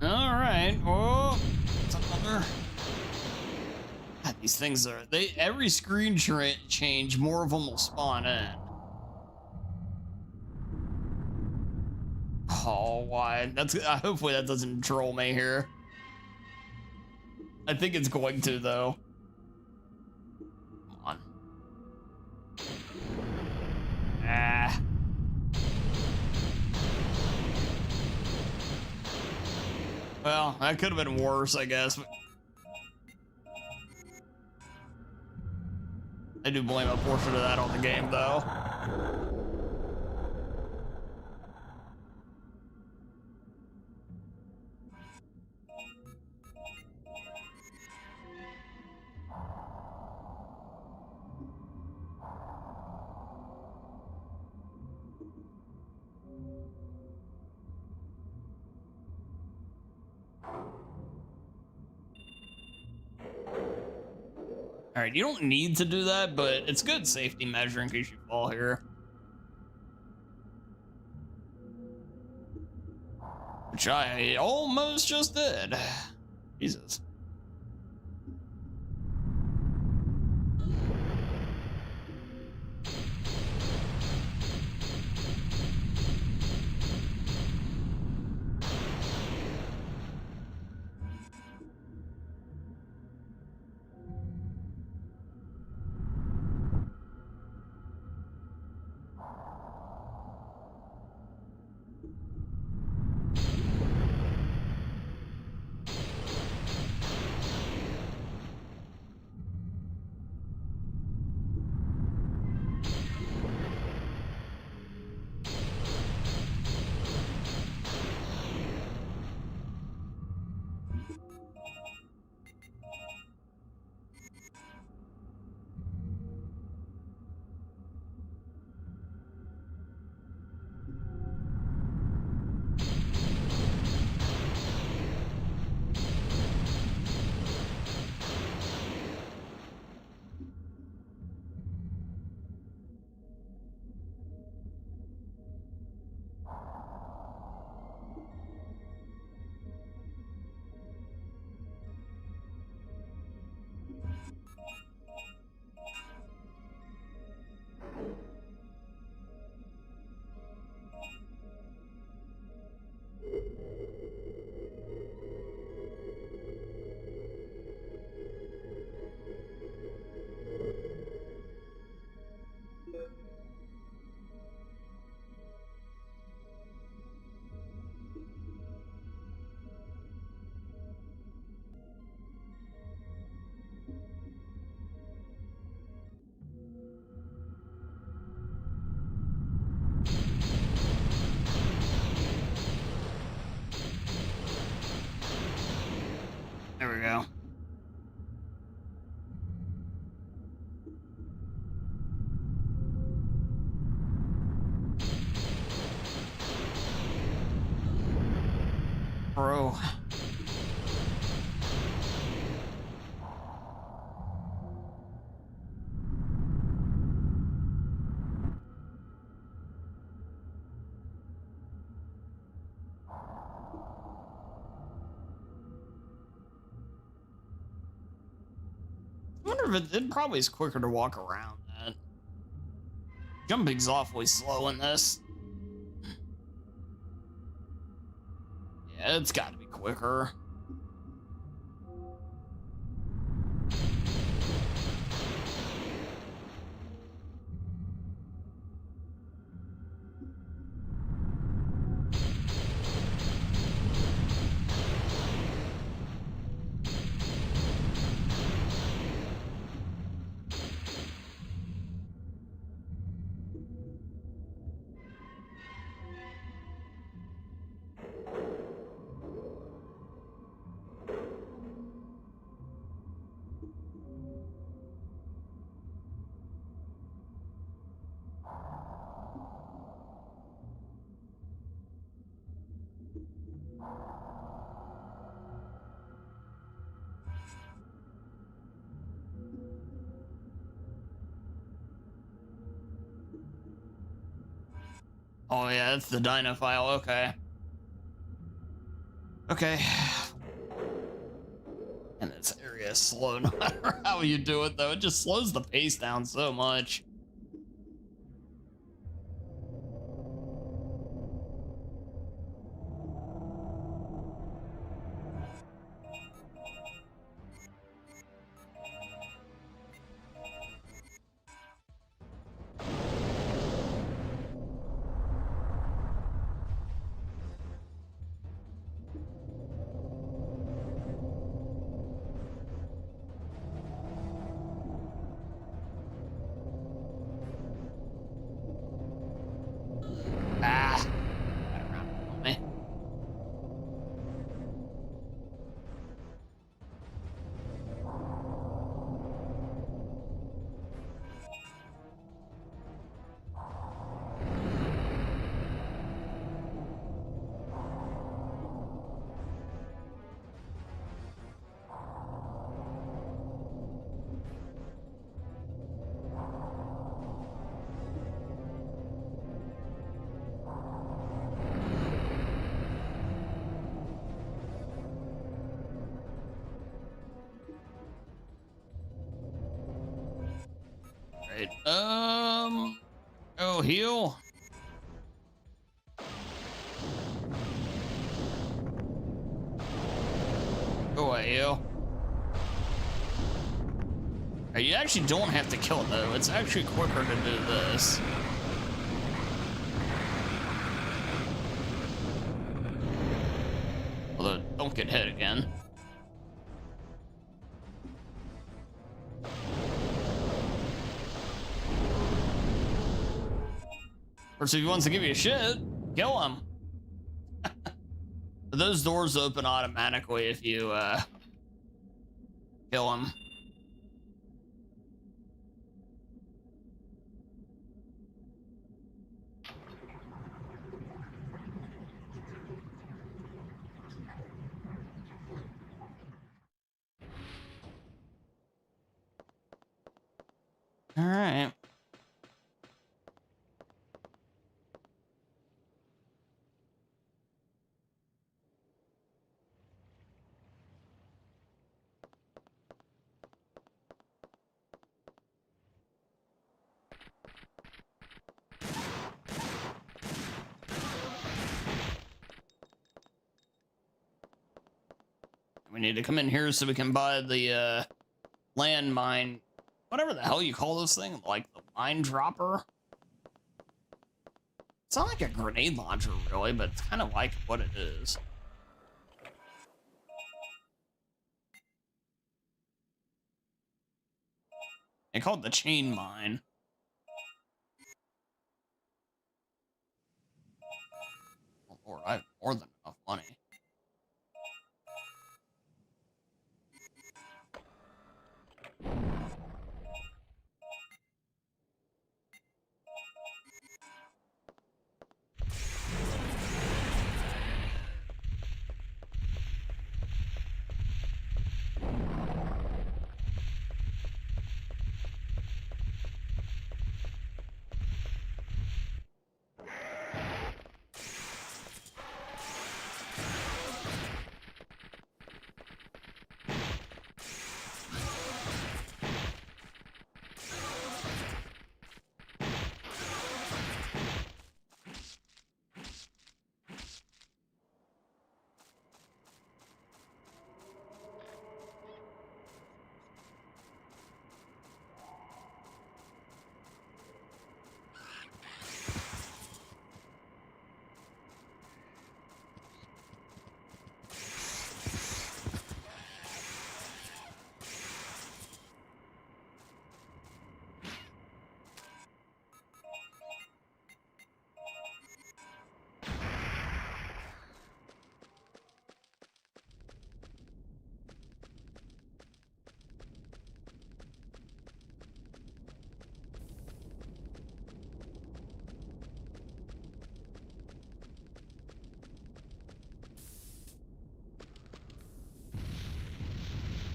Speaker 1: All right. Oh, it's another. God, these things are every screen change, more of them will spawn in. Oh, why? That's hopefully that doesn't troll me here. I think it's going to though. Come on. Ah. Well, that could have been worse, I guess. I do blame a portion of that on the game, though. All right, you don't need to do that, but it's good safety measure in case you fall here. Which I almost just did. Jesus. There we go. Bro. I wonder if it probably is quicker to walk around that. Jumping's awfully slow in this. Yeah, it's got to be quicker. Oh yeah, that's the Dino file, okay. Okay. And this area is slow no matter how you do it though. It just slows the pace down so much. right. Oh, heal. Go away, heal. You actually don't have to kill it though. It's actually quicker to do this. Although, don't get hit again. Of course, if he wants to give you a shit, kill him. Those doors open automatically if you kill him. All right. We need to come in here so we can buy the landmine, whatever the hell you call this thing, like the mine dropper. It's not like a grenade launcher, really, but it's kind of like what it is. They call it the chain mine. Oh, Lord, I have more than enough money.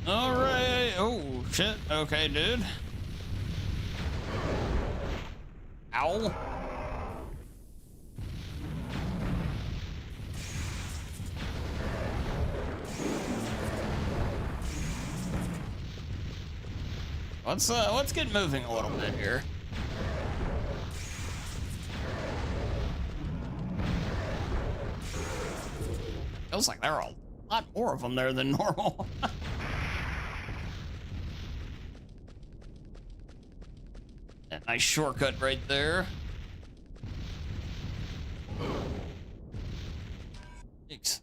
Speaker 1: All right. Oh, shit. Okay, dude. Ow. Let's get moving a little bit here. Feels like there are a lot more of them there than normal. That nice shortcut right there. Thanks.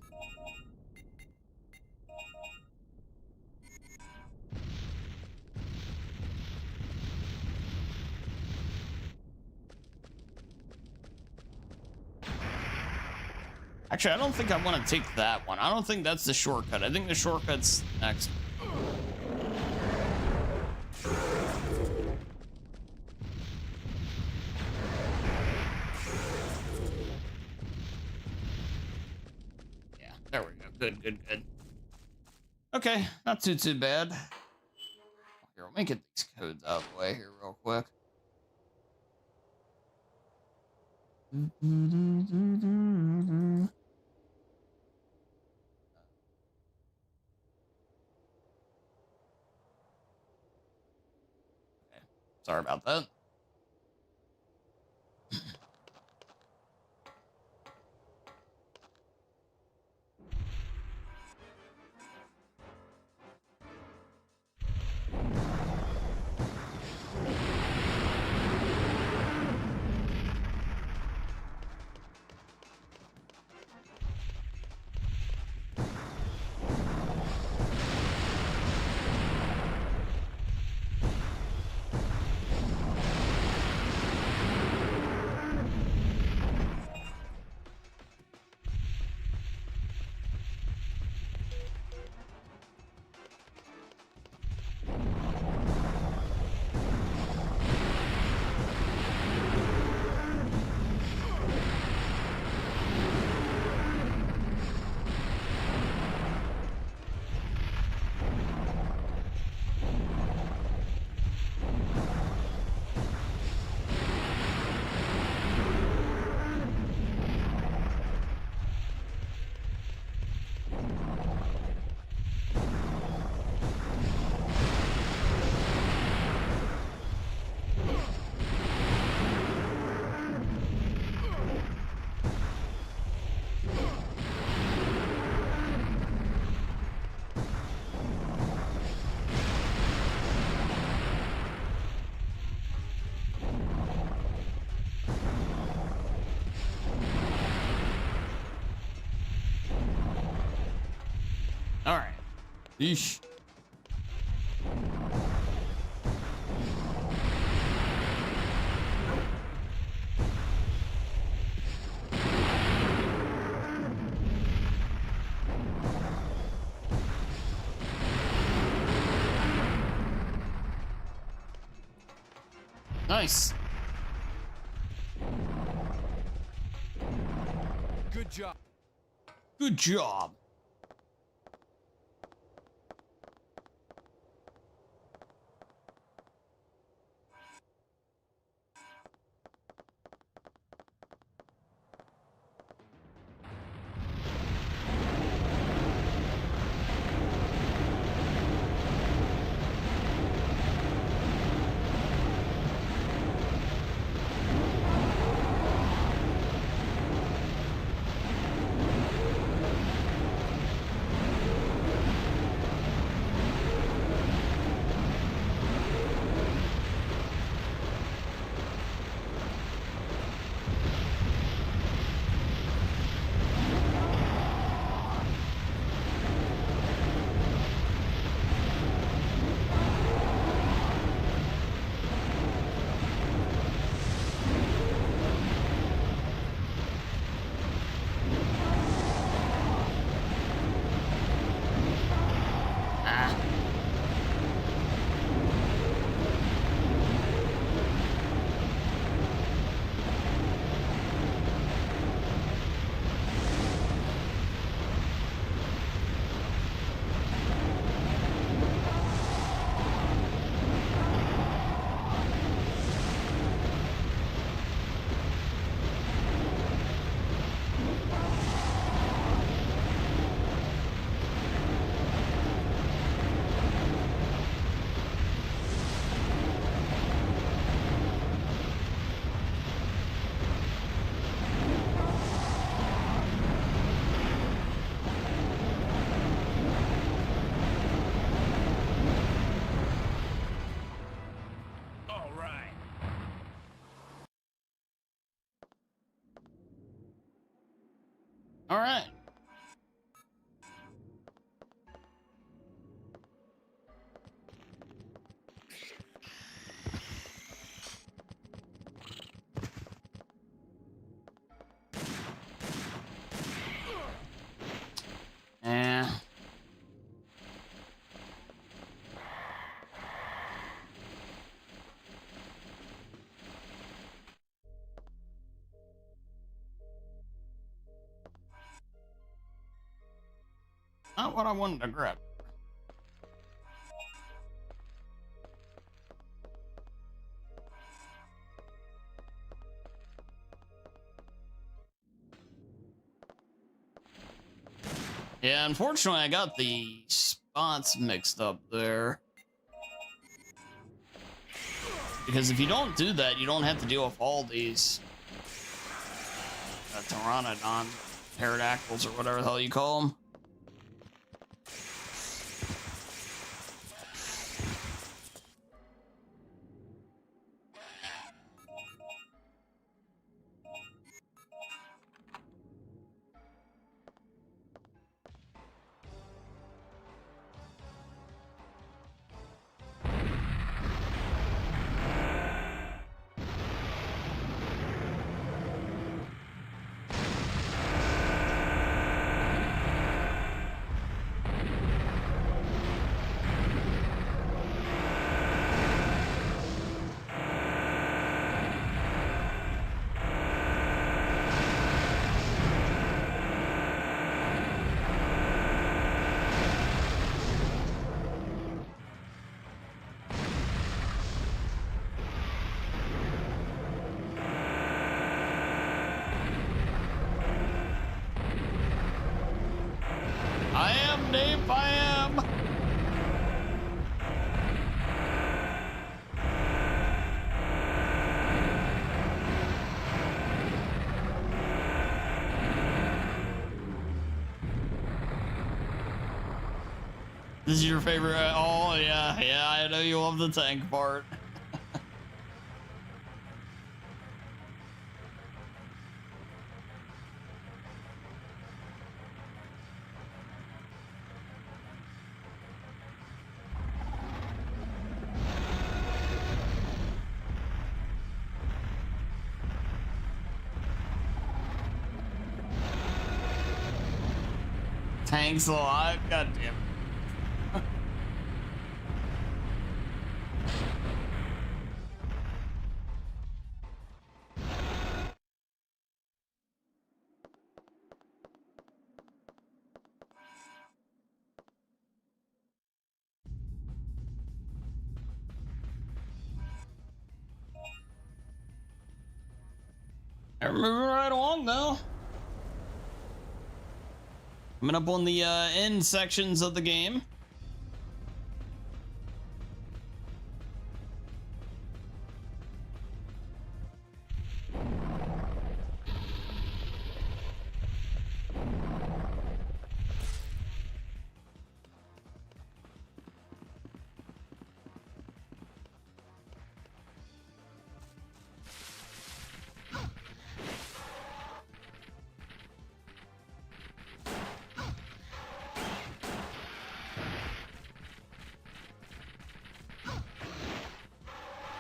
Speaker 1: Actually, I don't think I want to take that one. I don't think that's the shortcut. I think the shortcut's next. Yeah, there we go. Good, good, good. Okay, not too bad. Here, let me get these codes out of the way here real quick. Sorry about that. All right. Yeesh. Nice.
Speaker 10: Good job.
Speaker 1: Good job. All right. Yeah. Not what I wanted to grab. Yeah, unfortunately, I got the spots mixed up there. Because if you don't do that, you don't have to deal with all these pteranodon, pterodactyls, or whatever the hell you call them. I am, Dave, I am. This is your favorite? Oh, yeah, I know you love the tank part. Tanks a lot. God damn it. We're moving right along though. Coming up on the end sections of the game.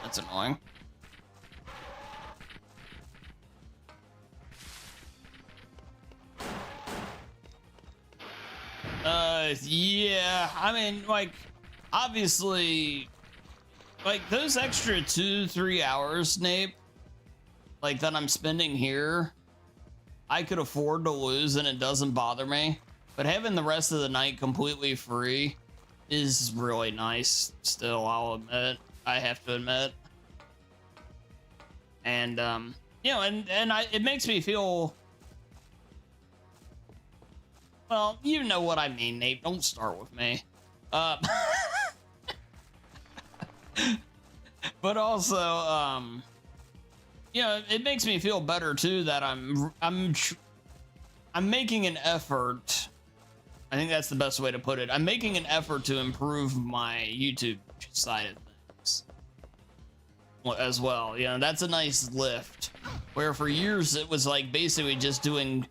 Speaker 1: That's annoying. Yeah, I mean, like, obviously, like, those extra 2-3 hours, Nape, like, that I'm spending here, I could afford to lose and it doesn't bother me. But having the rest of the night completely free is really nice, still, I'll admit. I have to admit. And, you know, it makes me feel... Well, you know what I mean, Nate. Don't start with me. But also, you know, it makes me feel better too that I'm making an effort. I think that's the best way to put it. I'm making an effort to improve my YouTube side of things as well. You know, that's a nice lift. Where for years it was like basically just doing,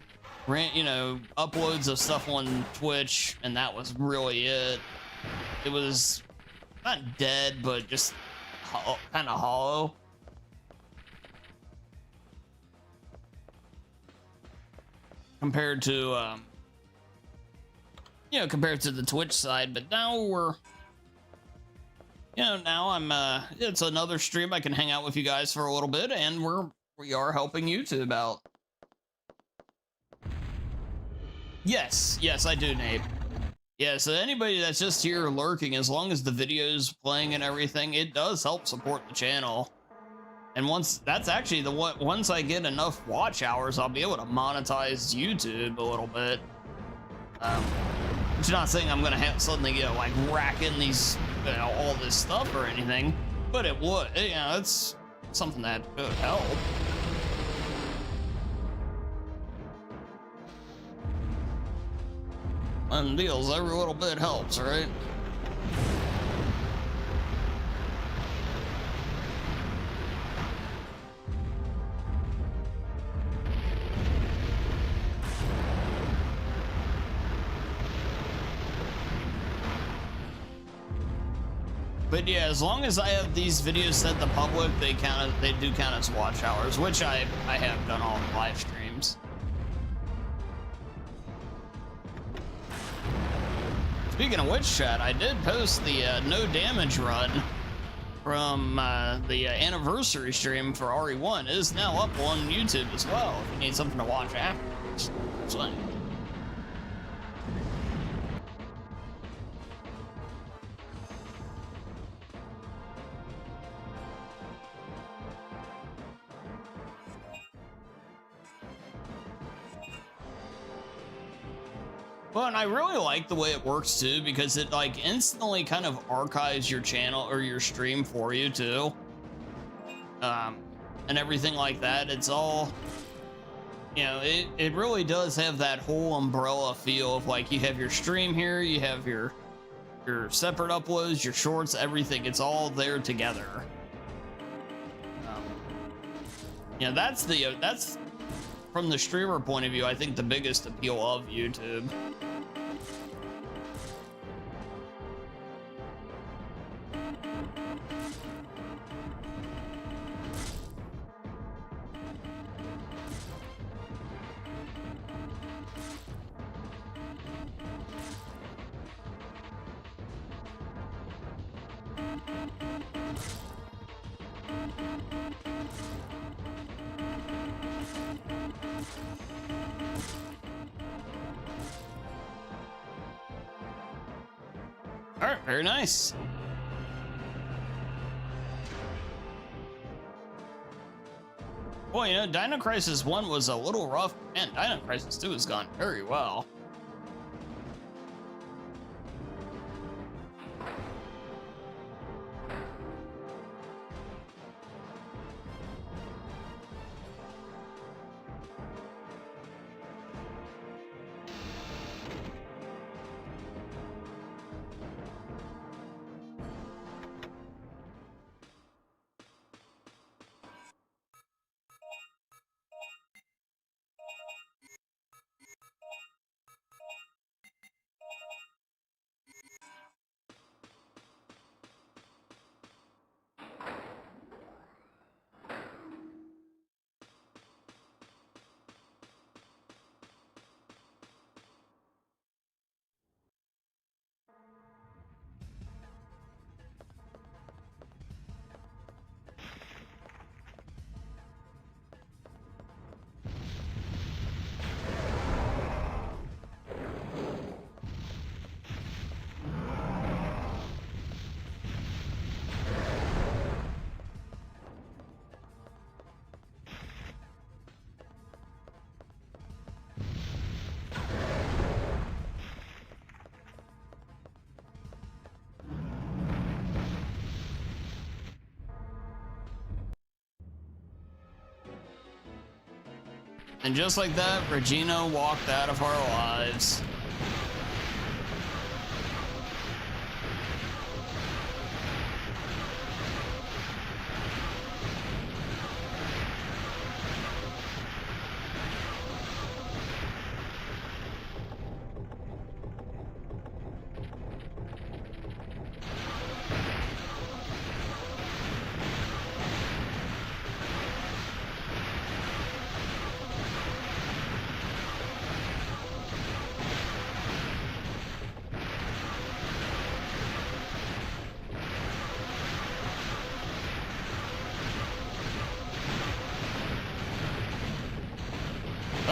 Speaker 1: you know, uploads of stuff on Twitch, and that was really it. It was not dead, but just kind of hollow. Compared to, you know, compared to the Twitch side. But now we're, you know, now I'm, it's another stream. I can hang out with you guys for a little bit, and we are helping YouTube out. Yes, I do, Nate. Yeah, so anybody that's just here lurking, as long as the video's playing and everything, it does help support the channel. And once I get enough watch hours, I'll be able to monetize YouTube a little bit. Which is not saying I'm gonna have suddenly, you know, like rack in these, you know, all this stuff or anything. But it would, you know, it's something that could help. And deals, every little bit helps, right? But yeah, as long as I have these videos set to public, they do count as watch hours, which I have done all the live streams. Speaking of which, chat, I did post the no damage run from the anniversary stream for RE1. It is now up on YouTube as well, if you need something to watch afterwards. So, well, and I really like the way it works too, because it like instantly kind of archives your channel or your stream for you too. And everything like that. It's all, you know, it really does have that whole umbrella feel of like you have your stream here, you have your separate uploads, your shorts, everything. It's all there together. You know, that's from the streamer point of view, I think the biggest appeal of YouTube. All right, very nice. Boy, you know, Dino Crisis 1 was a little rough, and Dino Crisis 2 has gone very well. And just like that, Regina walked out of our lives.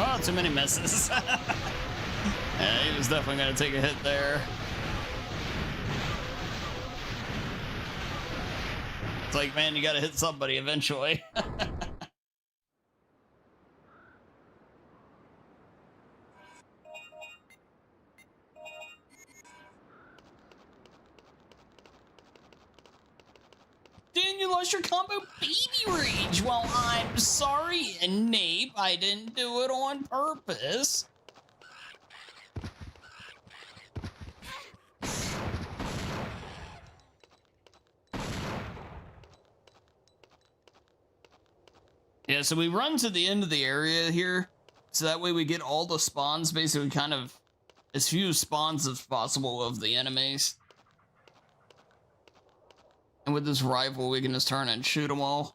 Speaker 1: Oh, too many misses. Yeah, he was definitely going to take a hit there. It's like, man, you got to hit somebody eventually. Ding you lost your combo baby rage. Well, I'm sorry, Nape. I didn't do it on purpose. Yeah, so we run to the end of the area here, so that way we get all the spawns, basically kind of as few spawns as possible of the enemies. And with this rifle, we can just turn and shoot them all.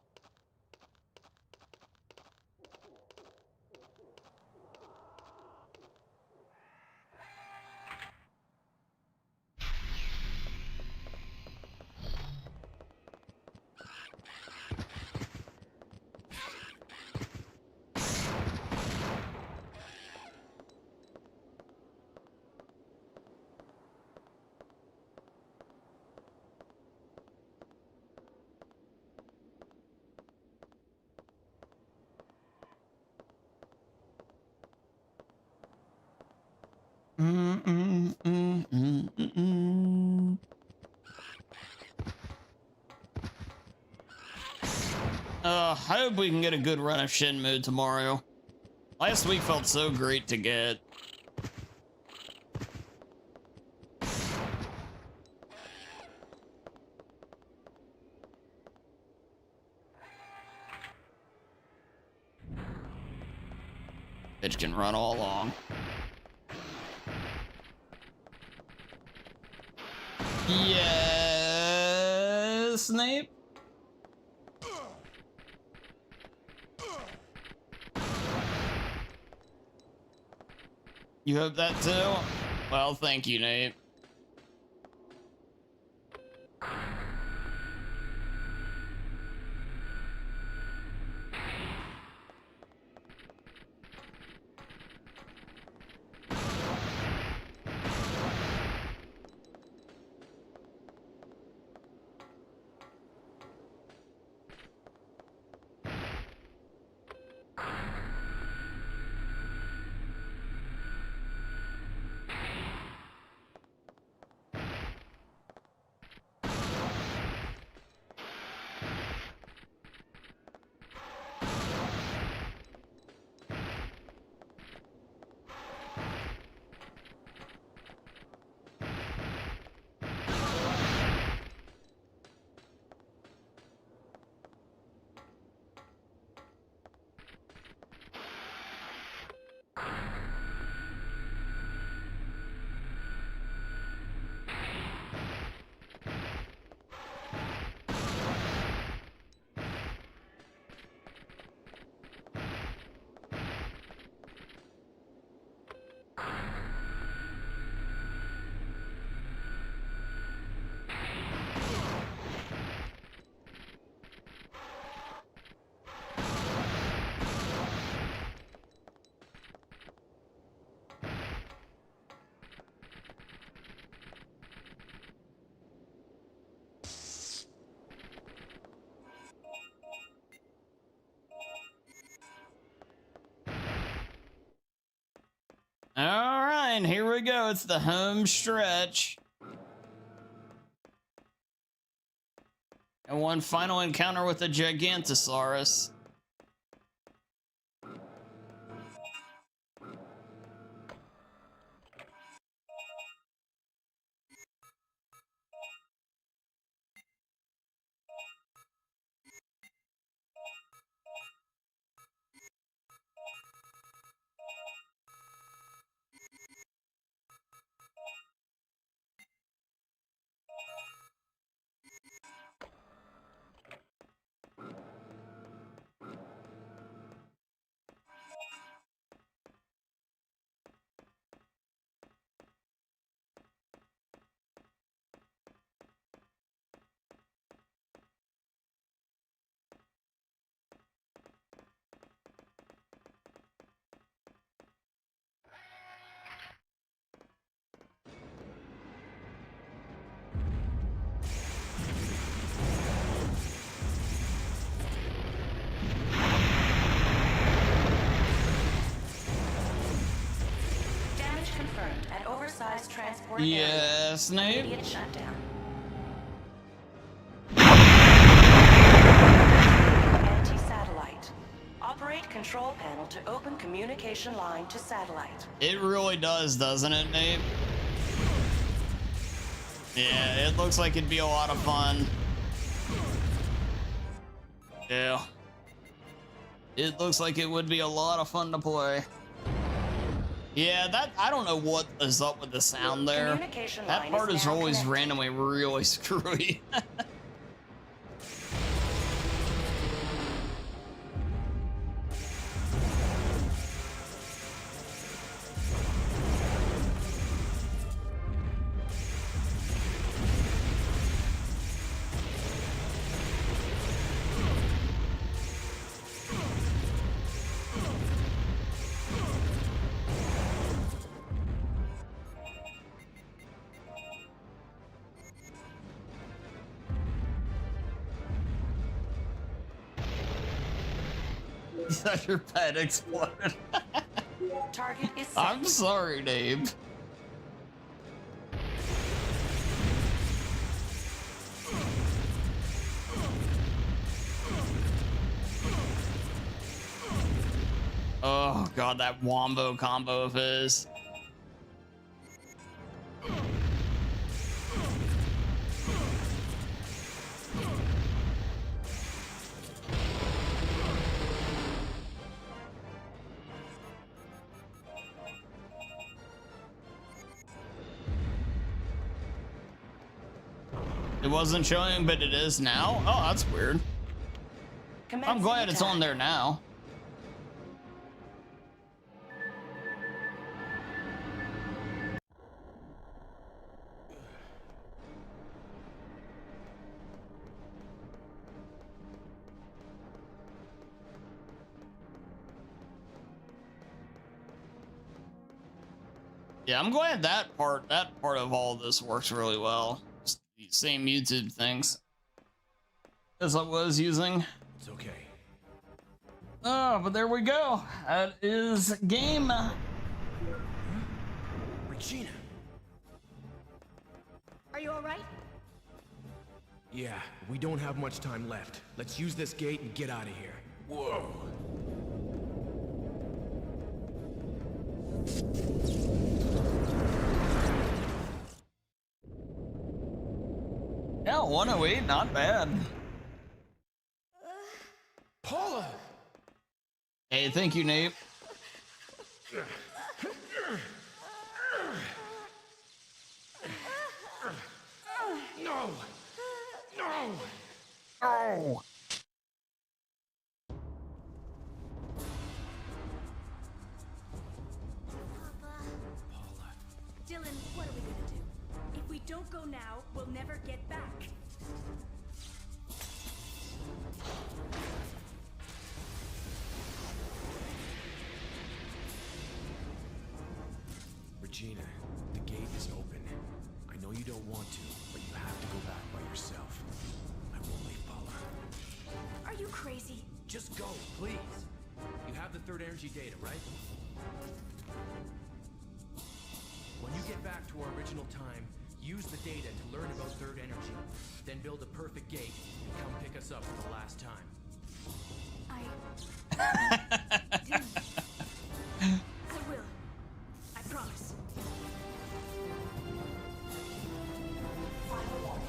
Speaker 1: I hope we can get a good run of Shenmue tomorrow. Last week felt so great to get. Bitch can run all along. Yes, Snape? You hope that too? Well, thank you, Nate. All right, here we go. It's the home stretch. And one final encounter with a Gigantosaurus.
Speaker 10: Oversized transport
Speaker 1: yes, Nate.
Speaker 10: Immediate shutdown. control panel to open communication line to satellite.
Speaker 1: It really does, doesn't it, Nate? Yeah, it looks like it'd be a lot of fun. Yeah. It looks like it would be a lot of fun to play. Yeah, that, I don't know what is up with the sound there.
Speaker 10: Communication
Speaker 1: That
Speaker 10: line
Speaker 1: part is
Speaker 10: now
Speaker 1: always
Speaker 10: connected.
Speaker 1: randomly really screwy. Your pet exploded.
Speaker 10: Target is set.
Speaker 1: I'm sorry, Dave. Oh god, that wombo combo of his. It wasn't showing, but it is now? Oh, that's weird. I'm glad it's on there now. Yeah, I'm glad that part of all this works really well. Just the same YouTube things as I was using.
Speaker 11: It's okay.
Speaker 1: Oh, but there we go. That is game.
Speaker 11: Regina.
Speaker 5: Are you all right?
Speaker 11: Yeah, we don't have much time left. Let's use this gate and get out of here. Whoa.
Speaker 1: Yeah, 108, not bad.
Speaker 11: Paula!
Speaker 1: Hey, thank you, Nate.
Speaker 11: No! No!
Speaker 1: Oh!
Speaker 5: Dylan, what are we gonna do? If we don't go now, we'll never get back.
Speaker 11: Regina, the gate is open. I know you don't want to, but you have to go back by yourself. I won't leave Paula.
Speaker 5: Are you crazy?
Speaker 7: Just go, please. You have the third energy data, right? When you get back to our original time, use the data to learn about third energy. Then build a perfect gate and come pick us up for the last time.
Speaker 5: Dylan. I will. I promise.
Speaker 10: Final warning.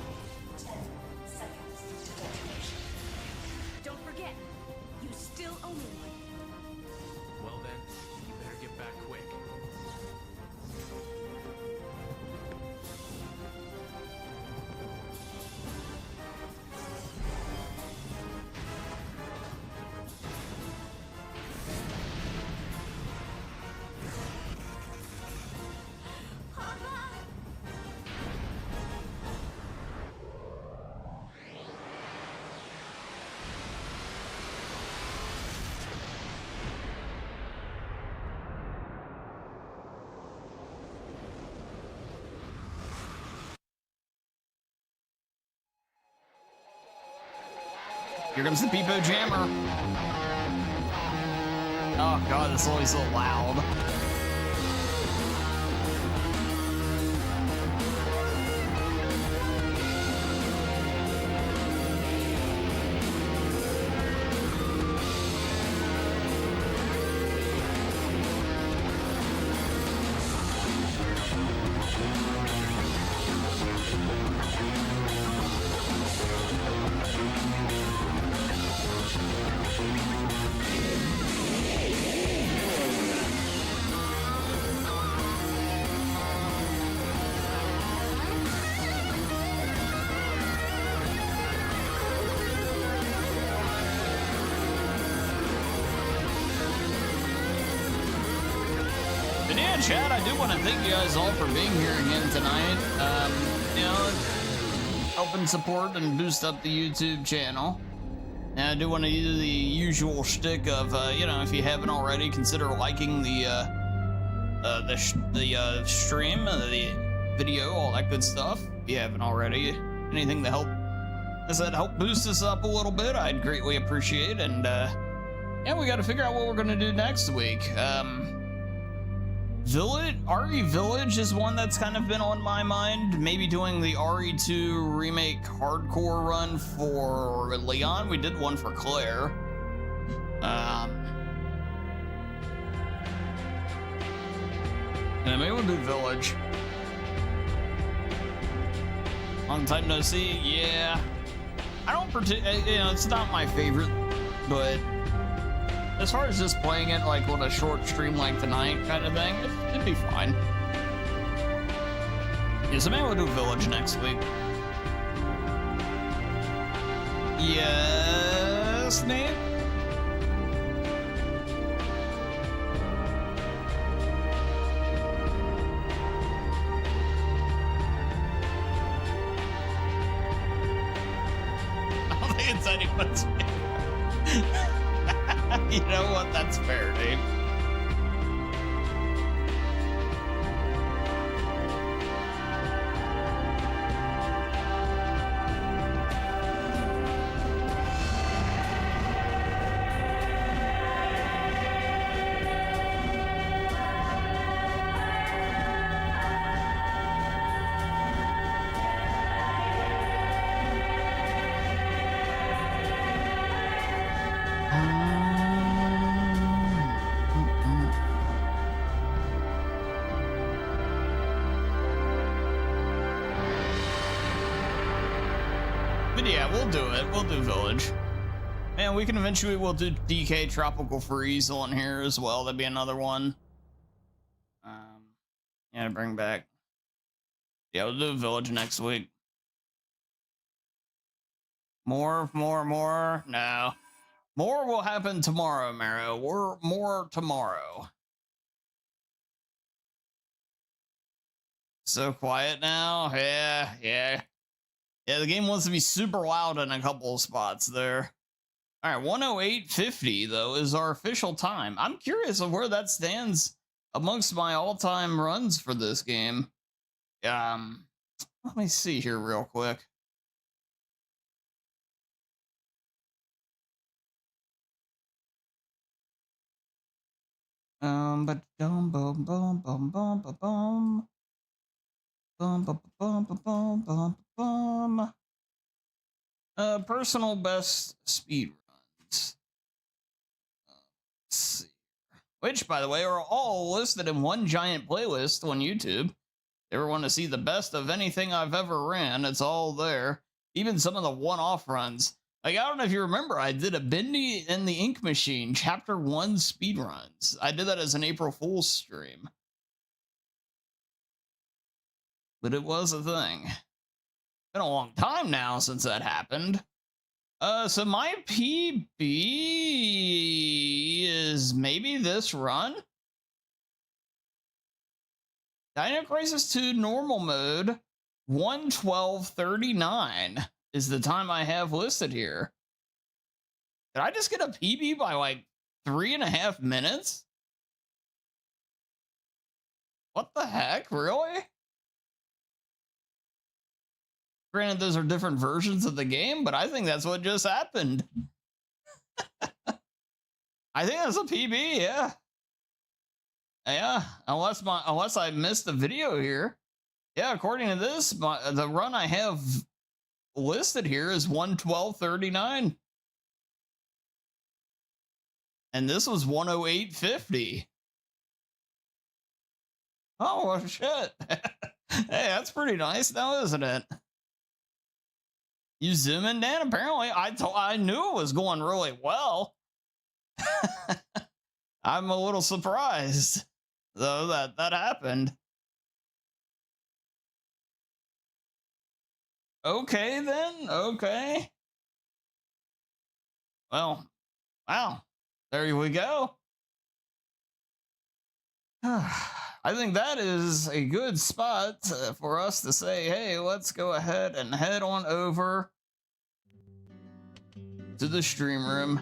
Speaker 10: 10 seconds to detonation.
Speaker 5: Don't forget, you still owe me one.
Speaker 7: Well then, you better get back quick.
Speaker 1: Here comes the Peepo Jammer. Oh god, this is always so loud. yeah, Chad, I do want to thank you guys all for being here again tonight. You know, helping support and boost up the YouTube channel. And I do want to do the usual shtick of, you know, if you haven't already, consider liking the stream, the video, all that good stuff. If you haven't already, anything to help, as I said, help boost us up a little bit, I'd greatly appreciate. And yeah, we got to figure out what we're gonna do next week. RE Village is one that's kind of been on my mind. Maybe doing the RE2 remake hardcore run for Leon. We did one for Claire. Yeah, maybe we'll do Village. Long time no see. Yeah, I don't you know, it's not my favorite, but as far as just playing it like on a short stream like tonight kind of thing, it'd be fine. Yeah, so maybe we'll do Village next week. Yes, Nate? I don't think it's anyone's You know what? That's fair, Dave. But yeah, we'll do it. We'll do Village. And we can eventually, we'll do DK Tropical Freeze on here as well. That'd be another one. Yeah, to bring back. Yeah, we'll do Village next week. More? No. More will happen tomorrow, Maro. We're more tomorrow. So quiet now? Yeah. Yeah, the game wants to be super loud in a couple of spots there. All right, 108.50, though, is our official time. I'm curious of where that stands amongst my all-time runs for this game. Let me see here real quick. But boom, boom, boom, boom, boom, boom, boom. Boom, boom, boom, boom, boom, boom, boom. Personal best speed runs. Let's see. Which, by the way, are all listed in one giant playlist on YouTube. If you ever want to see the best of anything I've ever ran, it's all there. Even some of the one-off runs. Like, I don't know if you remember, I did a Bendy and the Ink Machine Chapter 1 speed runs. I did that as an April Fool's stream. But it was a thing. Been a long time now since that happened. So my PB is maybe this run. Dino Crisis 2 normal mode, 1:12:39 is the time I have listed here. Did I just get a PB by like 3.5 minutes? What the heck, really? Granted, those are different versions of the game, but I think that's what just happened. I think that's a PB, yeah. Yeah, unless I missed the video here. Yeah, according to this, the run I have listed here is 1:12:39. And this was 1:08:50. Oh, well, shit. Hey, that's pretty nice now, isn't it? You zoom in, Dan? Apparently, I knew it was going really well. I'm a little surprised, though, that happened. Okay, then. Okay. Well, wow. There we go. I think that is a good spot for us to say, hey, let's go ahead and head on over to the stream room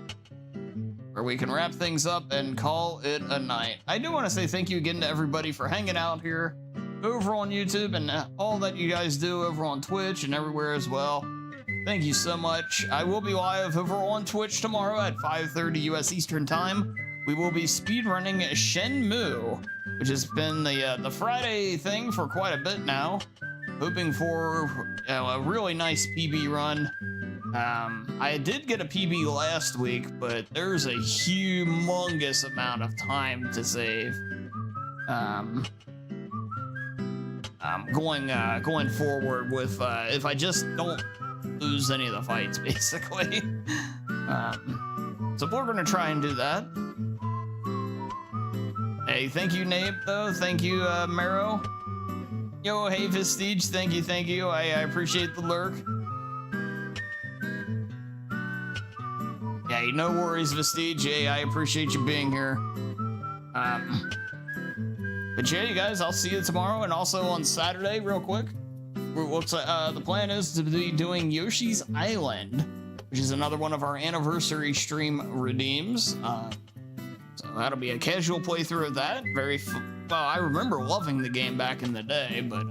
Speaker 1: where we can wrap things up and call it a night. I do want to say thank you again to everybody for hanging out here over on YouTube and all that you guys do over on Twitch and everywhere as well. Thank you so much. I will be live over on Twitch tomorrow at 5:30 US Eastern Time. We will be speedrunning Shenmue, which has been the Friday thing for quite a bit now. Hoping for a really nice PB run. I did get a PB last week, but there's a humongous amount of time to save. Going forward with if I just don't lose any of the fights, basically. So we're gonna try and do that. Hey, thank you, Nate, though. Thank you, Mero. Yo, hey, Vestige. Thank you. I appreciate the lurk. Yeah, no worries, Vestige. Hey, I appreciate you being here. But yeah, you guys, I'll see you tomorrow and also on Saturday, real quick. The plan is to be doing Yoshi's Island, which is another one of our anniversary stream redeems. So that'll be a casual playthrough of that. Well, I remember loving the game back in the day, but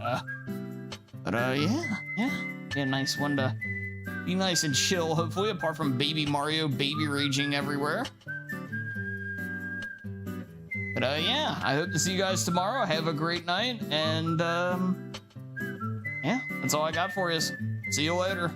Speaker 1: yeah, be a nice one to be nice and chill, hopefully, apart from Baby Mario baby raging everywhere. But yeah, I hope to see you guys tomorrow. Have a great night, and yeah, that's all I got for you. See you later.